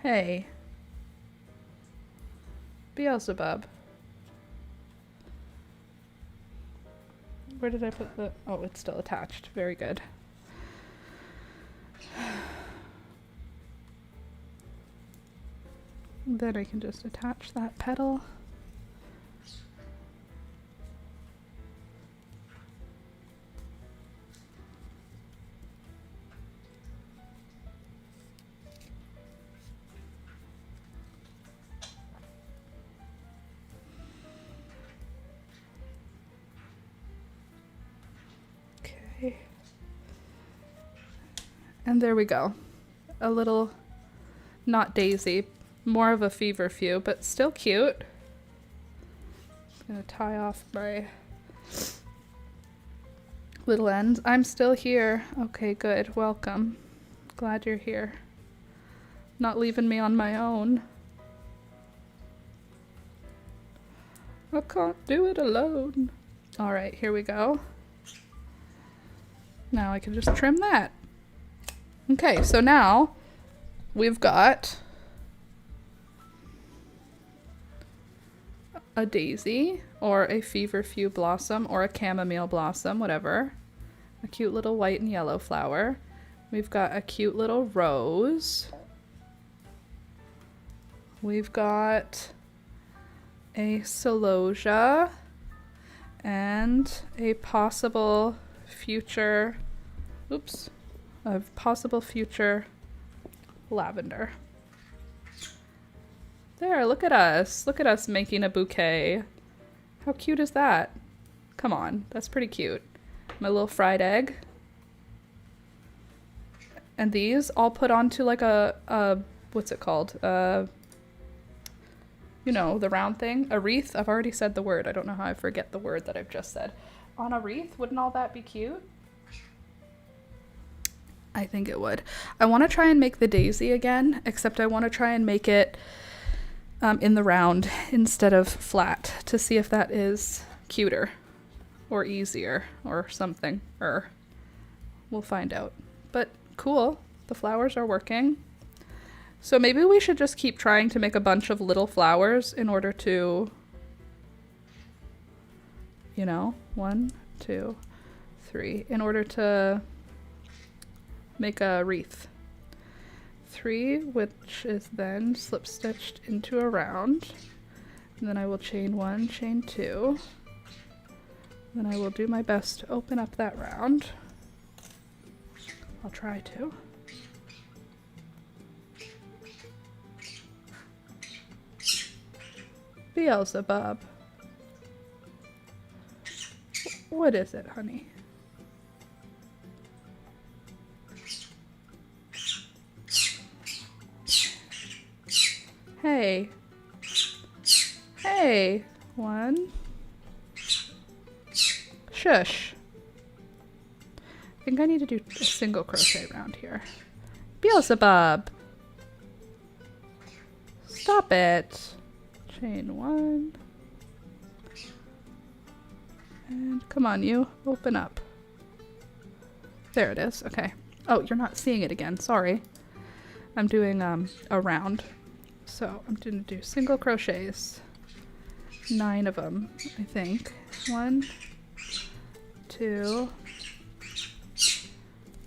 Hey. Beelzebub. Where did I put the... Oh, it's still attached. Very good. Then I can just attach that petal. Okay. And there we go. A little, not daisy, more of a feverfew, but still cute. I'm gonna tie off my little ends. I'm still here. Okay, good. Welcome. Glad you're here. Not leaving me on my own. I can't do it alone. All right, here we go. Now I can just trim that. Okay, so now we've got a daisy or a feverfew blossom or a chamomile blossom, whatever. A cute little white and yellow flower. We've got a cute little rose. We've got a celosia and a possible future, a possible future lavender. There, look at us. Look at us making a bouquet. How cute is that? Come on, that's pretty cute. My little fried egg. And these I'll put onto like a what's it called? You know, the round thing. A wreath. I've already said the word. I don't know how I forget the word that I've just said. On a wreath, wouldn't all that be cute? I think it would. I want to try and make the daisy again, except I want to try and make it in the round instead of flat to see if that is cuter or easier or something. We'll find out. But cool. The flowers are working. So maybe we should just keep trying to make a bunch of little flowers in order to, you know, 1, 2, 3, in order to make a wreath. 3, which is then slip stitched into a round. And then I will chain 1, chain 2. Then I will do my best to open up that round. I'll try to. Beelzebub. What is it, honey? Hey. Hey. 1. Shush. I think I need to do a single crochet round here. Beelzebub. Stop it. Chain 1. And come on, you. Open up. There it is. Okay. Oh, you're not seeing it again. Sorry. I'm doing a round. So I'm going to do single crochets. 9 of them, I think. 1, 2,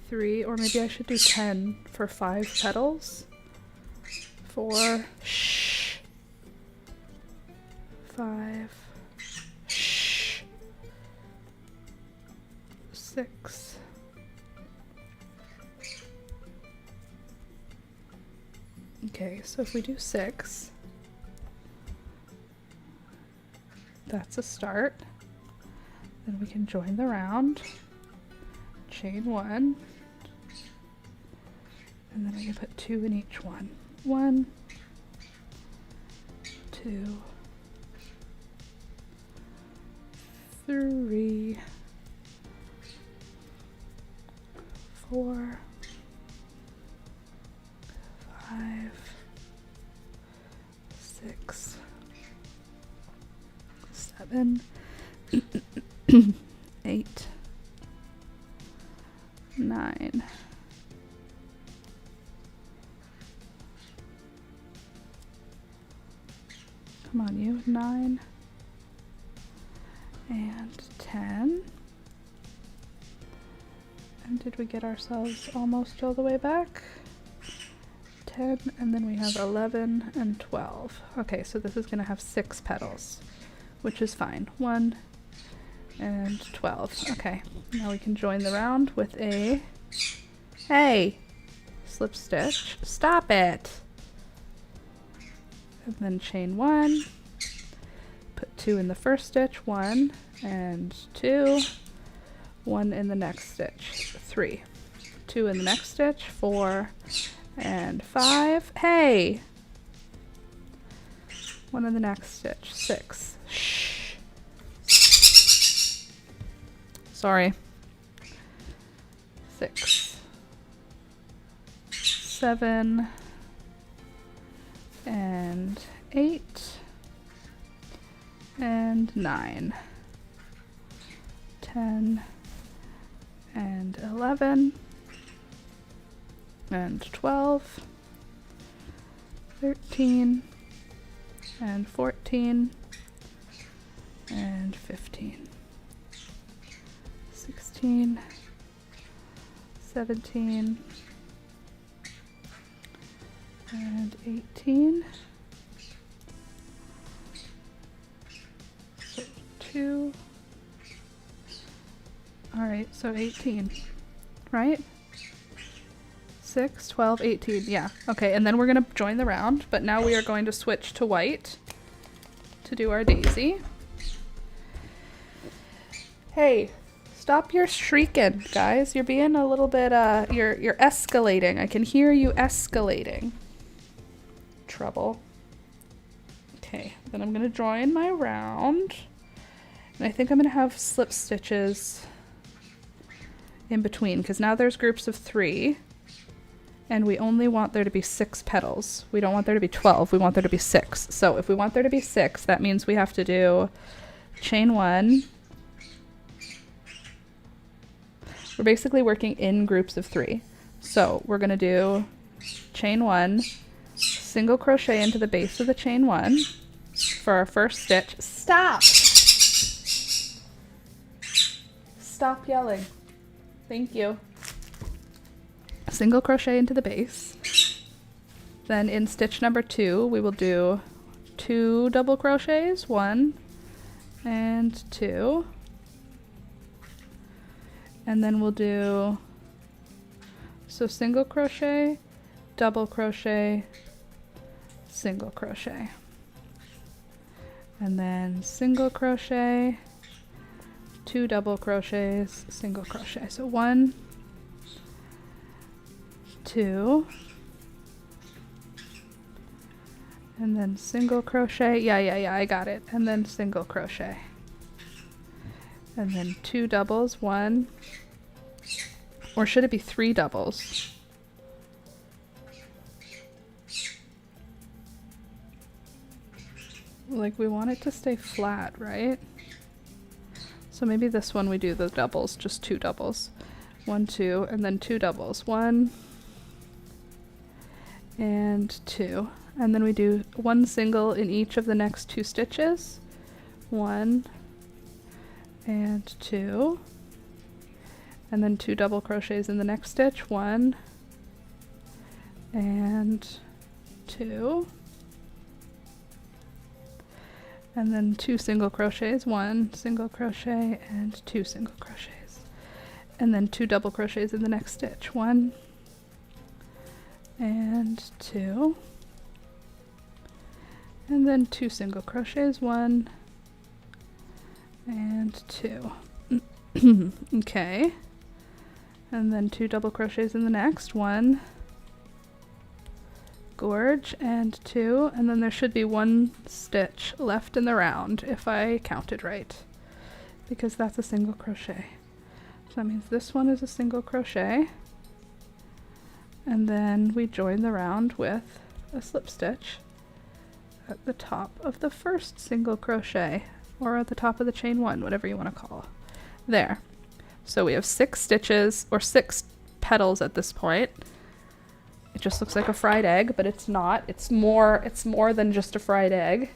3, or maybe I should do 10 for 5 petals. 4, shh. 5, shh. 6. Okay, so if we do 6, that's a start. Then we can join the round, chain 1, and then I can put 2 in each one. 1, 2, 3, 4, 5, 6, 7, 8, 9. Come on, you. 9 and 10. And did we get ourselves almost all the way back? 10, and then we have 11 and 12. Okay, so this is going to have 6 petals, which is fine. 1 and 12. Okay, now we can join the round with a, hey, slip stitch. Stop it! And then chain 1, put 2 in the first stitch, 1 and 2, 1 in the next stitch, 3, 2 in the next stitch, 4 and 5, hey! 1 in the next stitch, 6, shh, sorry, 6, 7, and 8, and 9, 10, and 11, and 12, 13, and 14, and 15, 16, 17, and 18, so 2, alright, so 18, right? 6, 12, 18, yeah, okay, and then we're going to join the round, but now we are going to switch to white to do our daisy. Hey, stop your shrieking, guys. You're being a little bit, you're escalating. I can hear you escalating. Trouble. Okay, then I'm gonna join my round, and I think I'm gonna have slip stitches in between, because now there's groups of 3, and we only want there to be 6 petals. We don't want there to be 12, we want there to be 6. So if we want there to be 6, that means we have to do chain 1. We're basically working in groups of 3. So we're gonna do chain 1, single crochet into the base of the chain 1 for our first stitch. Stop! Stop yelling. Thank you. Single crochet into the base. Then in stitch number 2, we will do 2 double crochets, 1 and 2. And then we'll do, so single crochet, double crochet, single crochet, and then single crochet, 2 double crochets, single crochet. So 1, 2, and then single crochet. Yeah, I got it. And then single crochet. And then 2 doubles, 1, or should it be 3 doubles? Like, we want it to stay flat, right? So maybe this one we do the doubles, just 2 doubles. 1, 2, and then 2 doubles. 1 and 2. And then we do 1 single in each of the next 2 stitches. 1 and 2. And then 2 double crochets in the next stitch. 1 and 2. And then 2 single crochets, 1 single crochet and 2 single crochets. And then 2 double crochets in the next stitch, 1 and 2. And then 2 single crochets, 1 and 2. Okay. And then 2 double crochets in the next, 1, gorge and 2, and then there should be 1 stitch left in the round if I counted right, because that's a single crochet. So that means this one is a single crochet, and then we join the round with a slip stitch at the top of the first single crochet, or at the top of the chain 1, whatever you want to call it. There. So we have 6 stitches, or 6 petals at this point. It just looks like a fried egg, but it's not. It's more than just a fried egg.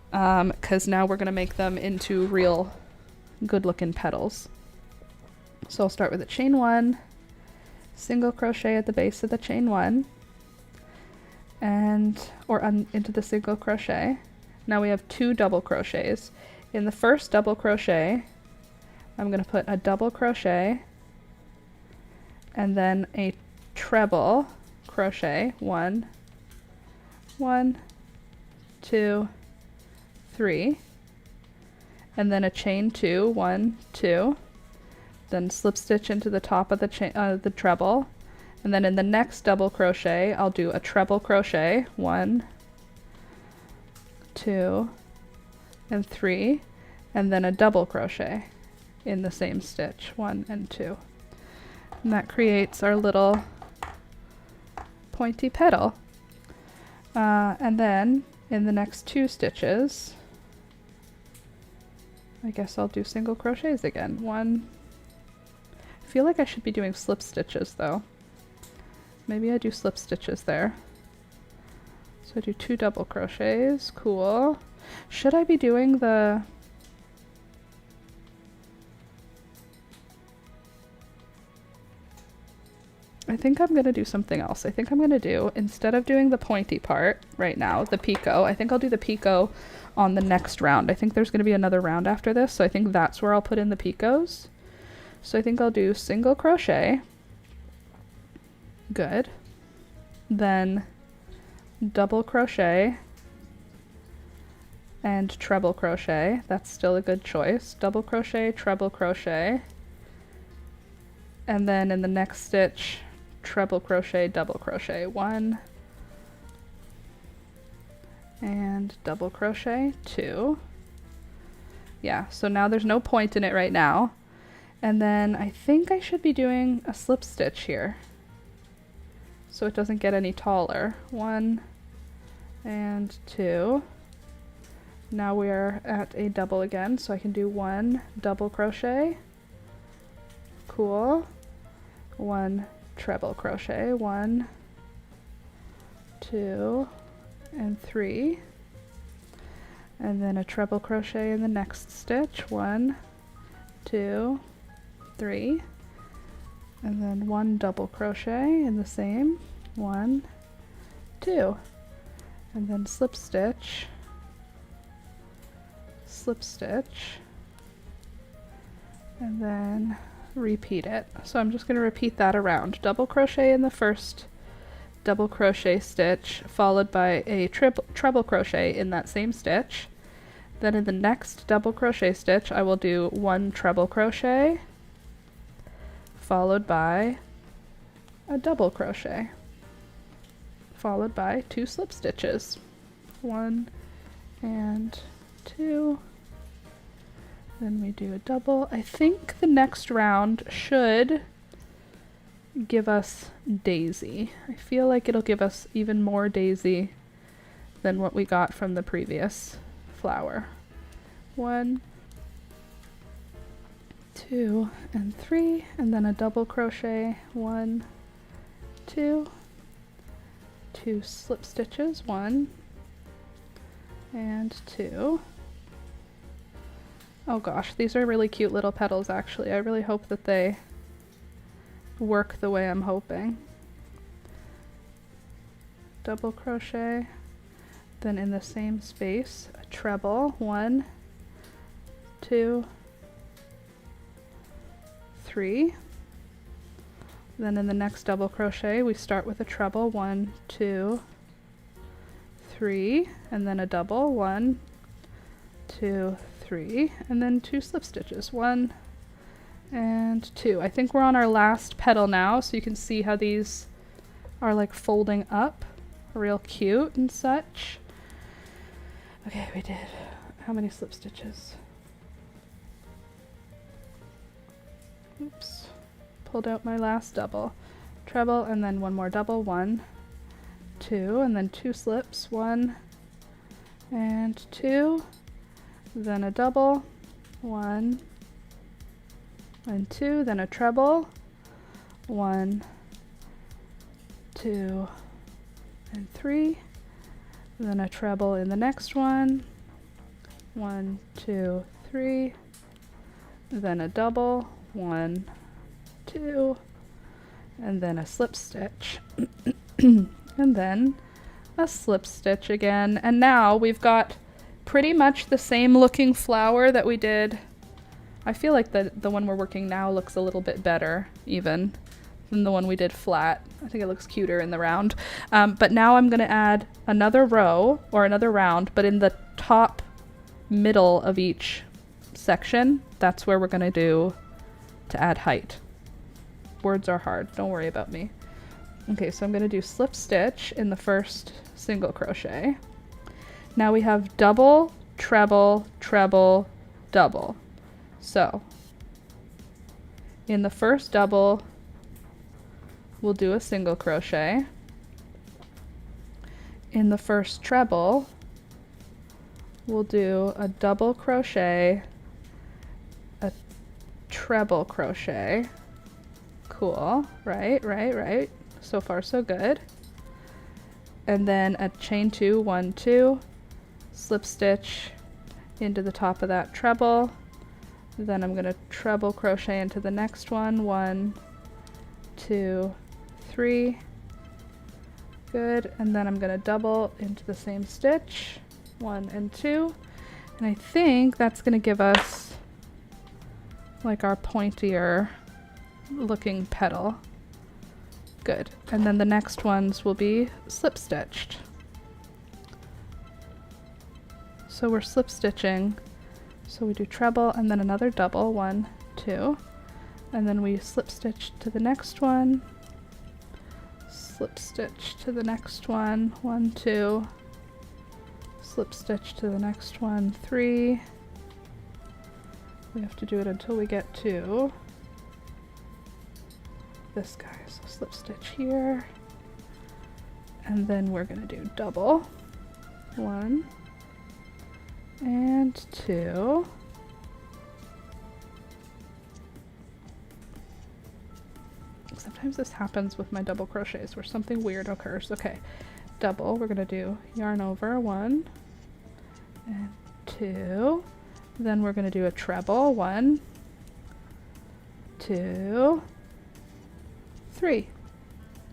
Because now we're going to make them into real good looking petals. So I'll start with a chain 1, single crochet at the base of the chain 1, and into the single crochet. Now we have 2 double crochets. In the first double crochet, I'm going to put a double crochet and then a treble crochet. 1, 1, 2, 3, and then a chain 2, 1, 2, then slip stitch into the top of the treble, and then in the next double crochet I'll do a treble crochet, 1, 2, and 3, and then a double crochet in the same stitch, 1 and 2. And that creates our little pointy petal. And then in the next 2 stitches, I guess I'll do single crochets again. 1. I feel like I should be doing slip stitches though. Maybe I do slip stitches there. So I do 2 double crochets. Cool. Should I be doing the... I think I'm going to do something else. I think I'm going to do, instead of doing the pointy part right now, the picot, I think I'll do the picot on the next round. I think there's going to be another round after this, so I think that's where I'll put in the picots. So I think I'll do single crochet. Good. Then double crochet and treble crochet. That's still a good choice. Double crochet, treble crochet. And then in the next stitch, treble crochet, double crochet. 1 and double crochet, 2. Yeah, so now there's no point in it right now. And then I think I should be doing a slip stitch here so it doesn't get any taller. 1 and 2. Now we are at a double again, so I can do 1 double crochet. Cool. 1 treble crochet. 1, 2, and 3. And then a treble crochet in the next stitch. 1, 2, 3. And then 1 double crochet in the same. 1, 2. And then slip stitch, slip stitch, and then repeat it. So I'm just going to repeat that around. Double crochet in the first double crochet stitch, followed by a treble crochet in that same stitch. Then in the next double crochet stitch, I will do 1 treble crochet, followed by a double crochet, followed by 2 slip stitches. 1 and 2. Then we do a double. I think the next round should give us daisy. I feel like it'll give us even more daisy than what we got from the previous flower. 1, 2, and 3, and then a double crochet. 1, 2, 2 slip stitches. 1 and 2. Oh gosh, these are really cute little petals actually. I really hope that they work the way I'm hoping. Double crochet, then in the same space, a treble. 1, 2, 3. Then in the next double crochet, we start with a treble. 1, 2, 3, and then a double. 1, 2, 3, and then 2 slip stitches. 1 and 2. I think we're on our last petal now, so you can see how these are like folding up. real cute and such. Okay, we did how many slip stitches? Oops, pulled out my last double. Treble and then one more double, 1, 2, and then 2 slips, 1 and 2, then a double, 1 and 2, then a treble, 1, 2, and 3, then a treble in the next one, 1, 2, 3, then a double, 1, 2, and then a slip stitch, and then a slip stitch again. And now we've got pretty much the same looking flower that we did. I feel like the one we're working now looks a little bit better even than the one we did flat. I think it looks cuter in the round. But now I'm gonna add another row or another round, but in the top middle of each section, that's where we're gonna do to add height. Words are hard, don't worry about me. Okay, so I'm gonna do slip stitch in the first single crochet. Now we have double, treble, treble, double. So in the first double, we'll do a single crochet. In the first treble, we'll do a double crochet, a treble crochet. Cool, right. So far so good. And then a chain 2, 1, 2, slip stitch into the top of that treble. Then I'm gonna treble crochet into the next one, 1, 2, 3. Good, and then I'm gonna double into the same stitch, 1 and 2. And I think that's gonna give us like our pointier looking petal. Good, and then the next ones will be slip stitched. So we're slip stitching. So we do treble and then another double, 1, 2, and then we slip stitch to the next one, slip stitch to the next one, 1, 2, slip stitch to the next one, 3. We have to do it until we get to this guy. So slip stitch here, and then we're gonna do double, 1 and 2. Sometimes this happens with my double crochets where something weird occurs. Okay, double, we're gonna do yarn over, 1 and 2. Then we're gonna do a treble, 1, 2, 3.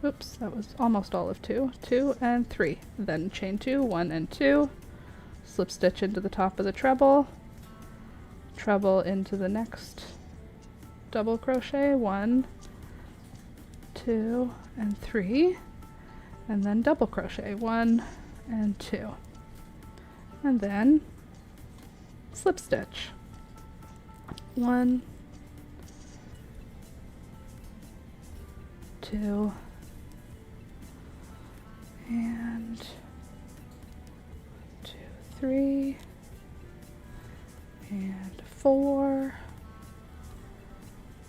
Oops, that was almost all of 2. 2 and 3. Then chain 2, 1 and 2. Slip stitch into the top of the treble. Treble into the next double crochet, 1, 2, and 3. And then double crochet, 1 and 2. And then slip stitch. 1, 2, and 2, 3, and 4,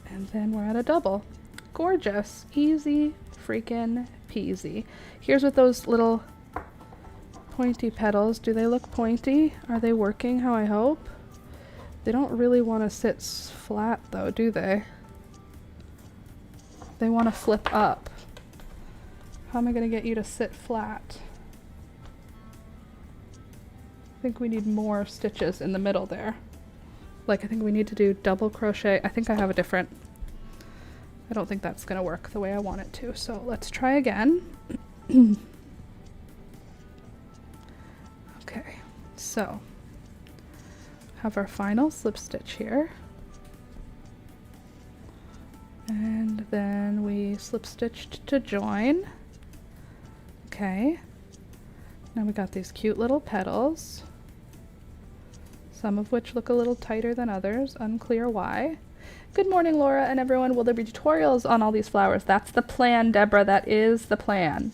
and then we're at a double. Gorgeous, easy freaking peasy. Here's with those little pointy petals. Do they look pointy? Are they working how I hope? They don't really want to sit flat though, do they? They want to flip up. How am I going to get you to sit flat? I think we need more stitches in the middle there. Like I think we need to do double crochet. I think I have a different, I don't think that's going to work the way I want it to. So let's try again. Okay, so have our final slip stitch here. And then we slip stitched to join. Okay, now we got these cute little petals, some of which look a little tighter than others, unclear why. Good morning, Laura and everyone. Will there be tutorials on all these flowers? That's the plan, Deborah. That is the plan.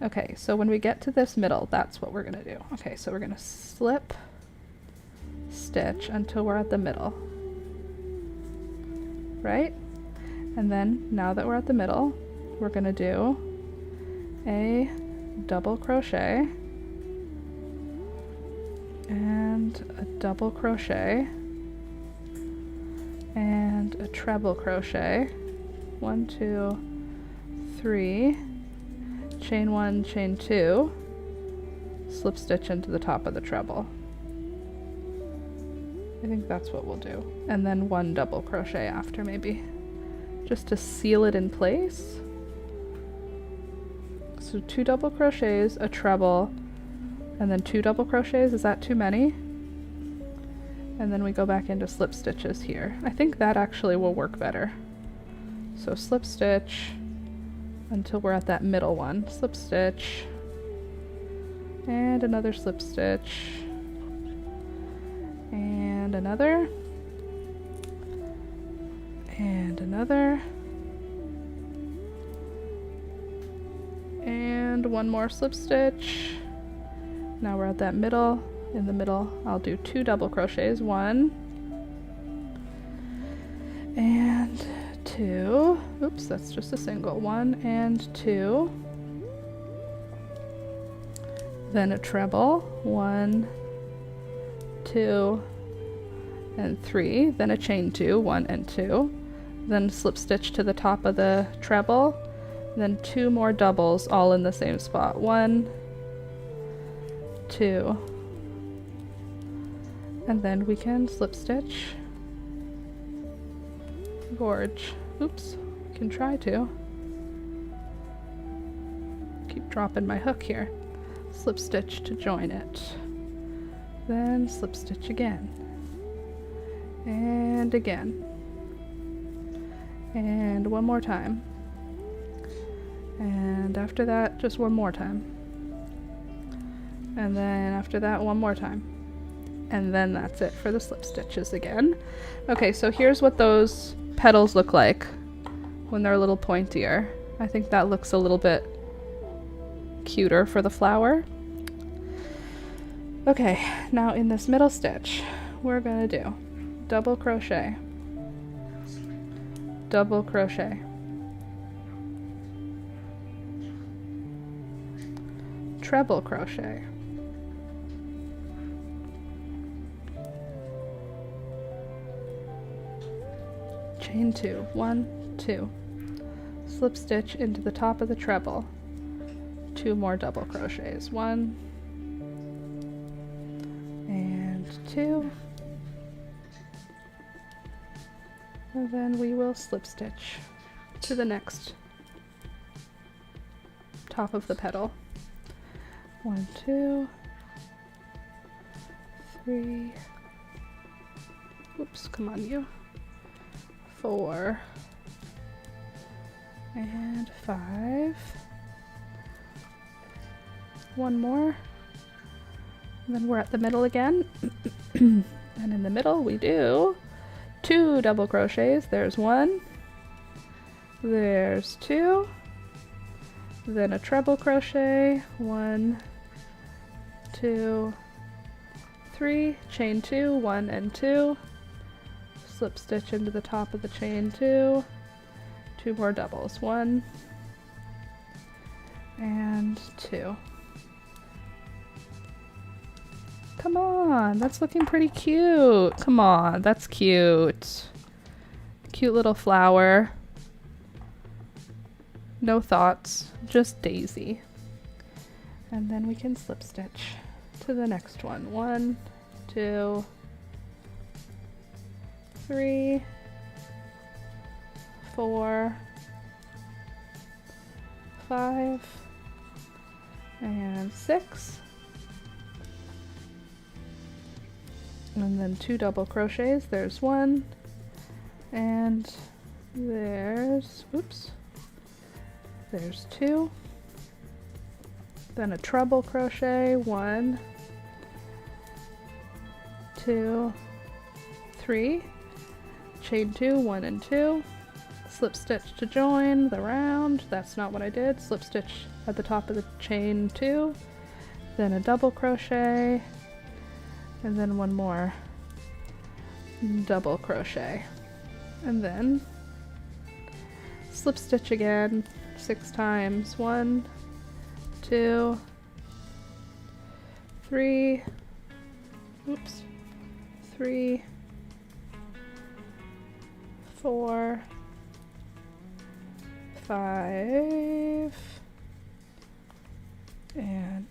Okay, so when we get to this middle, that's what we're gonna do. Okay, so we're gonna slip stitch until we're at the middle, right? And then now that we're at the middle, we're gonna do a double crochet and a double crochet and a treble crochet. 1, 2, 3, chain 1, chain 2, slip stitch into the top of the treble. I think that's what we'll do. And then 1 double crochet after, maybe, just to seal it in place. So 2 double crochets, a treble, and then 2 double crochets. Is that too many? And then we go back into slip stitches here. I think that actually will work better. So slip stitch until we're at that middle one. Slip stitch and another slip stitch and another and another and one more slip stitch. Now we're at that middle. In the middle, I'll do 2 double crochets, 1 and 2. Oops, that's just a single. 1 and 2. Then a treble, 1, 2, and 3. Then a chain 2, 1 and 2. Then slip stitch to the top of the treble. Then 2 more doubles, all in the same spot. 1, 2. And then we can slip stitch, gorge. Oops, can try to. Keep dropping my hook here. Slip stitch to join it. Then slip stitch again. And again. And one more time. And after that, just one more time. And then after that, one more time. And then that's it for the slip stitches again. Okay, so here's what those petals look like when they're a little pointier. I think that looks a little bit cuter for the flower. Okay, now in this middle stitch, we're gonna do double crochet, double crochet, treble crochet, chain 2, 1, 2, slip stitch into the top of the treble, 2 more double crochets, 1 and 2, and then we will slip stitch to the next top of the petal. 1, 2, 3, oops, come on you, 4 and 5, one more, and then we're at the middle again. And in the middle we do 2 double crochets. There's 1, there's 2, then a treble crochet, 1, 2, 3, chain 2, 1 and 2, slip stitch into the top of the chain 2, 2 more doubles, 1 and 2. Come on, that's looking pretty cute. Come on, that's cute. Cute little flower. No thoughts, just daisy. And then we can slip stitch to the next one. 1, 2, 3, 4, 5, and 6. And then 2 double crochets. There's 1, and there's, oops, there's 2. Then a treble crochet, 1, 2, 3, chain 2, 1 and 2, slip slip stitch to join the round. That's not what I did. Slip stitch at the top of the chain 2, then a double crochet, and then one more double crochet, and then slip stitch again 6 times. 1, 2, 3, oops, 3, 4, 5, and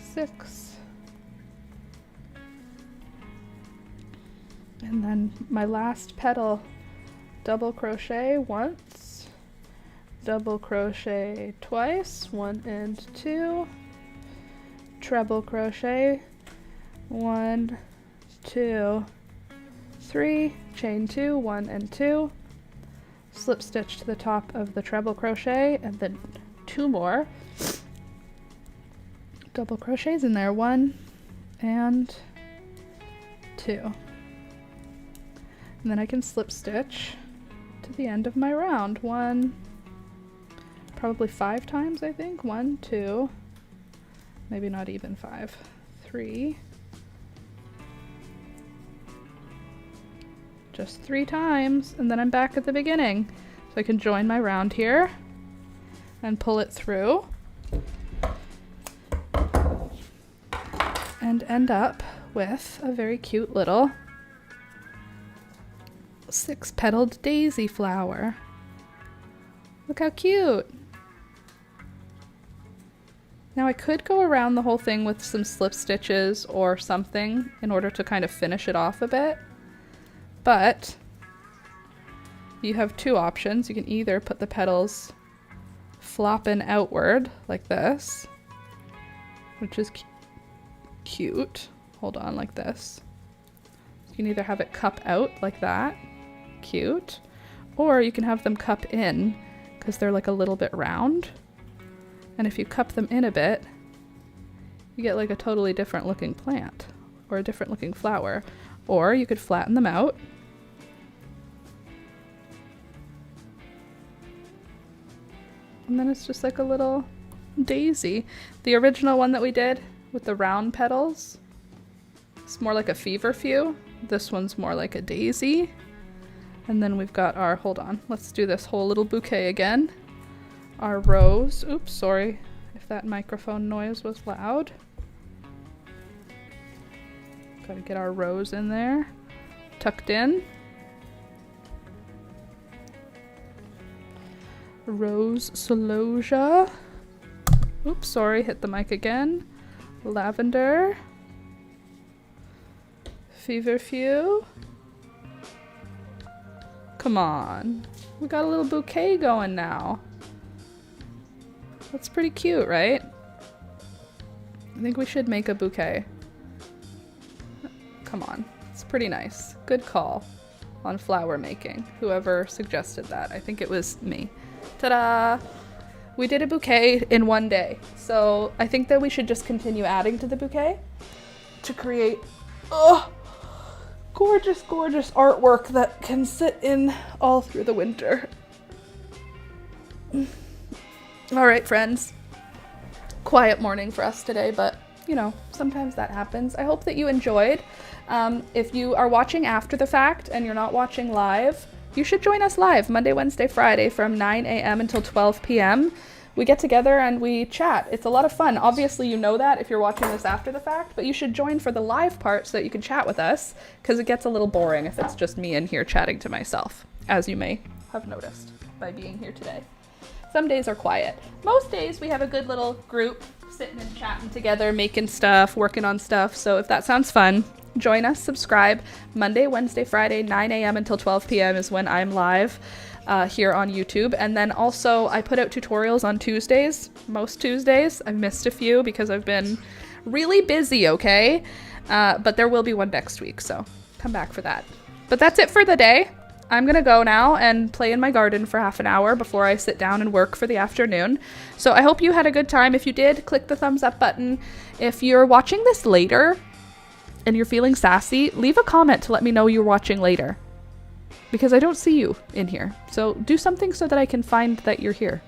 6, and then my last petal, double crochet once, double crochet twice, 1 and 2, treble crochet, 1, 2, 3, chain 2, 1 and 2, slip stitch to the top of the treble crochet, and then 2 more double crochets in there, 1 and 2, and then I can slip stitch to the end of my round. 1, probably 5 times, I think. 1, 2, maybe not even 5, 3, just 3 times, and then I'm back at the beginning. So I can join my round here and pull it through and end up with a very cute little 6-petaled daisy flower. Look how cute. Now I could go around the whole thing with some slip stitches or something in order to kind of finish it off a bit, but you have 2 options. You can either put the petals flopping outward like this, which is cute. Hold on, like this. You can either have it cup out like that, cute, or you can have them cup in because they're like a little bit round. And if you cup them in a bit, you get like a totally different looking plant or a different looking flower. Or you could flatten them out. And then it's just like a little daisy. The original one that we did with the round petals, it's more like a feverfew. This one's more like a daisy. And then we've got our, hold on, let's do this whole little bouquet again. Our rose, oops, sorry if that microphone noise was loud. Gotta get our rose in there, tucked in. Rose celosia. Oops, sorry, hit the mic again. Lavender. Feverfew. Come on. We got a little bouquet going now. That's pretty cute, right? I think we should make a bouquet. Come on. It's pretty nice. Good call on flower making. Whoever suggested that. I think it was me. Ta-da! We did a bouquet in one day. So I think that we should just continue adding to the bouquet to create gorgeous, gorgeous artwork that can sit in all through the winter. All right, friends. Quiet morning for us today, but you know, sometimes that happens. I hope that you enjoyed. If you are watching after the fact and you're not watching live, you should join us live Monday, Wednesday, Friday from 9 a.m. until 12 p.m. We get together and we chat. It's a lot of fun. Obviously, you know that if you're watching this after the fact, but you should join for the live part so that you can chat with us, because it gets a little boring if it's just me in here chatting to myself, as you may have noticed by being here today. Some days are quiet. Most days we have a good little group sitting and chatting together, making stuff, working on stuff. So if that sounds fun, join us, subscribe. Monday, Wednesday, Friday, 9 a.m. until 12 p.m. is when I'm live here on YouTube. And then also I put out tutorials on Tuesdays, most Tuesdays. I've missed a few because I've been really busy, okay? But there will be one next week, so come back for that. But that's it for the day. I'm gonna go now and play in my garden for half an hour before I sit down and work for the afternoon. So I hope you had a good time. If you did, click the thumbs up button. If you're watching this later and you're feeling sassy, leave a comment to let me know you're watching later. because I don't see you in here. So do something so that I can find that you're here.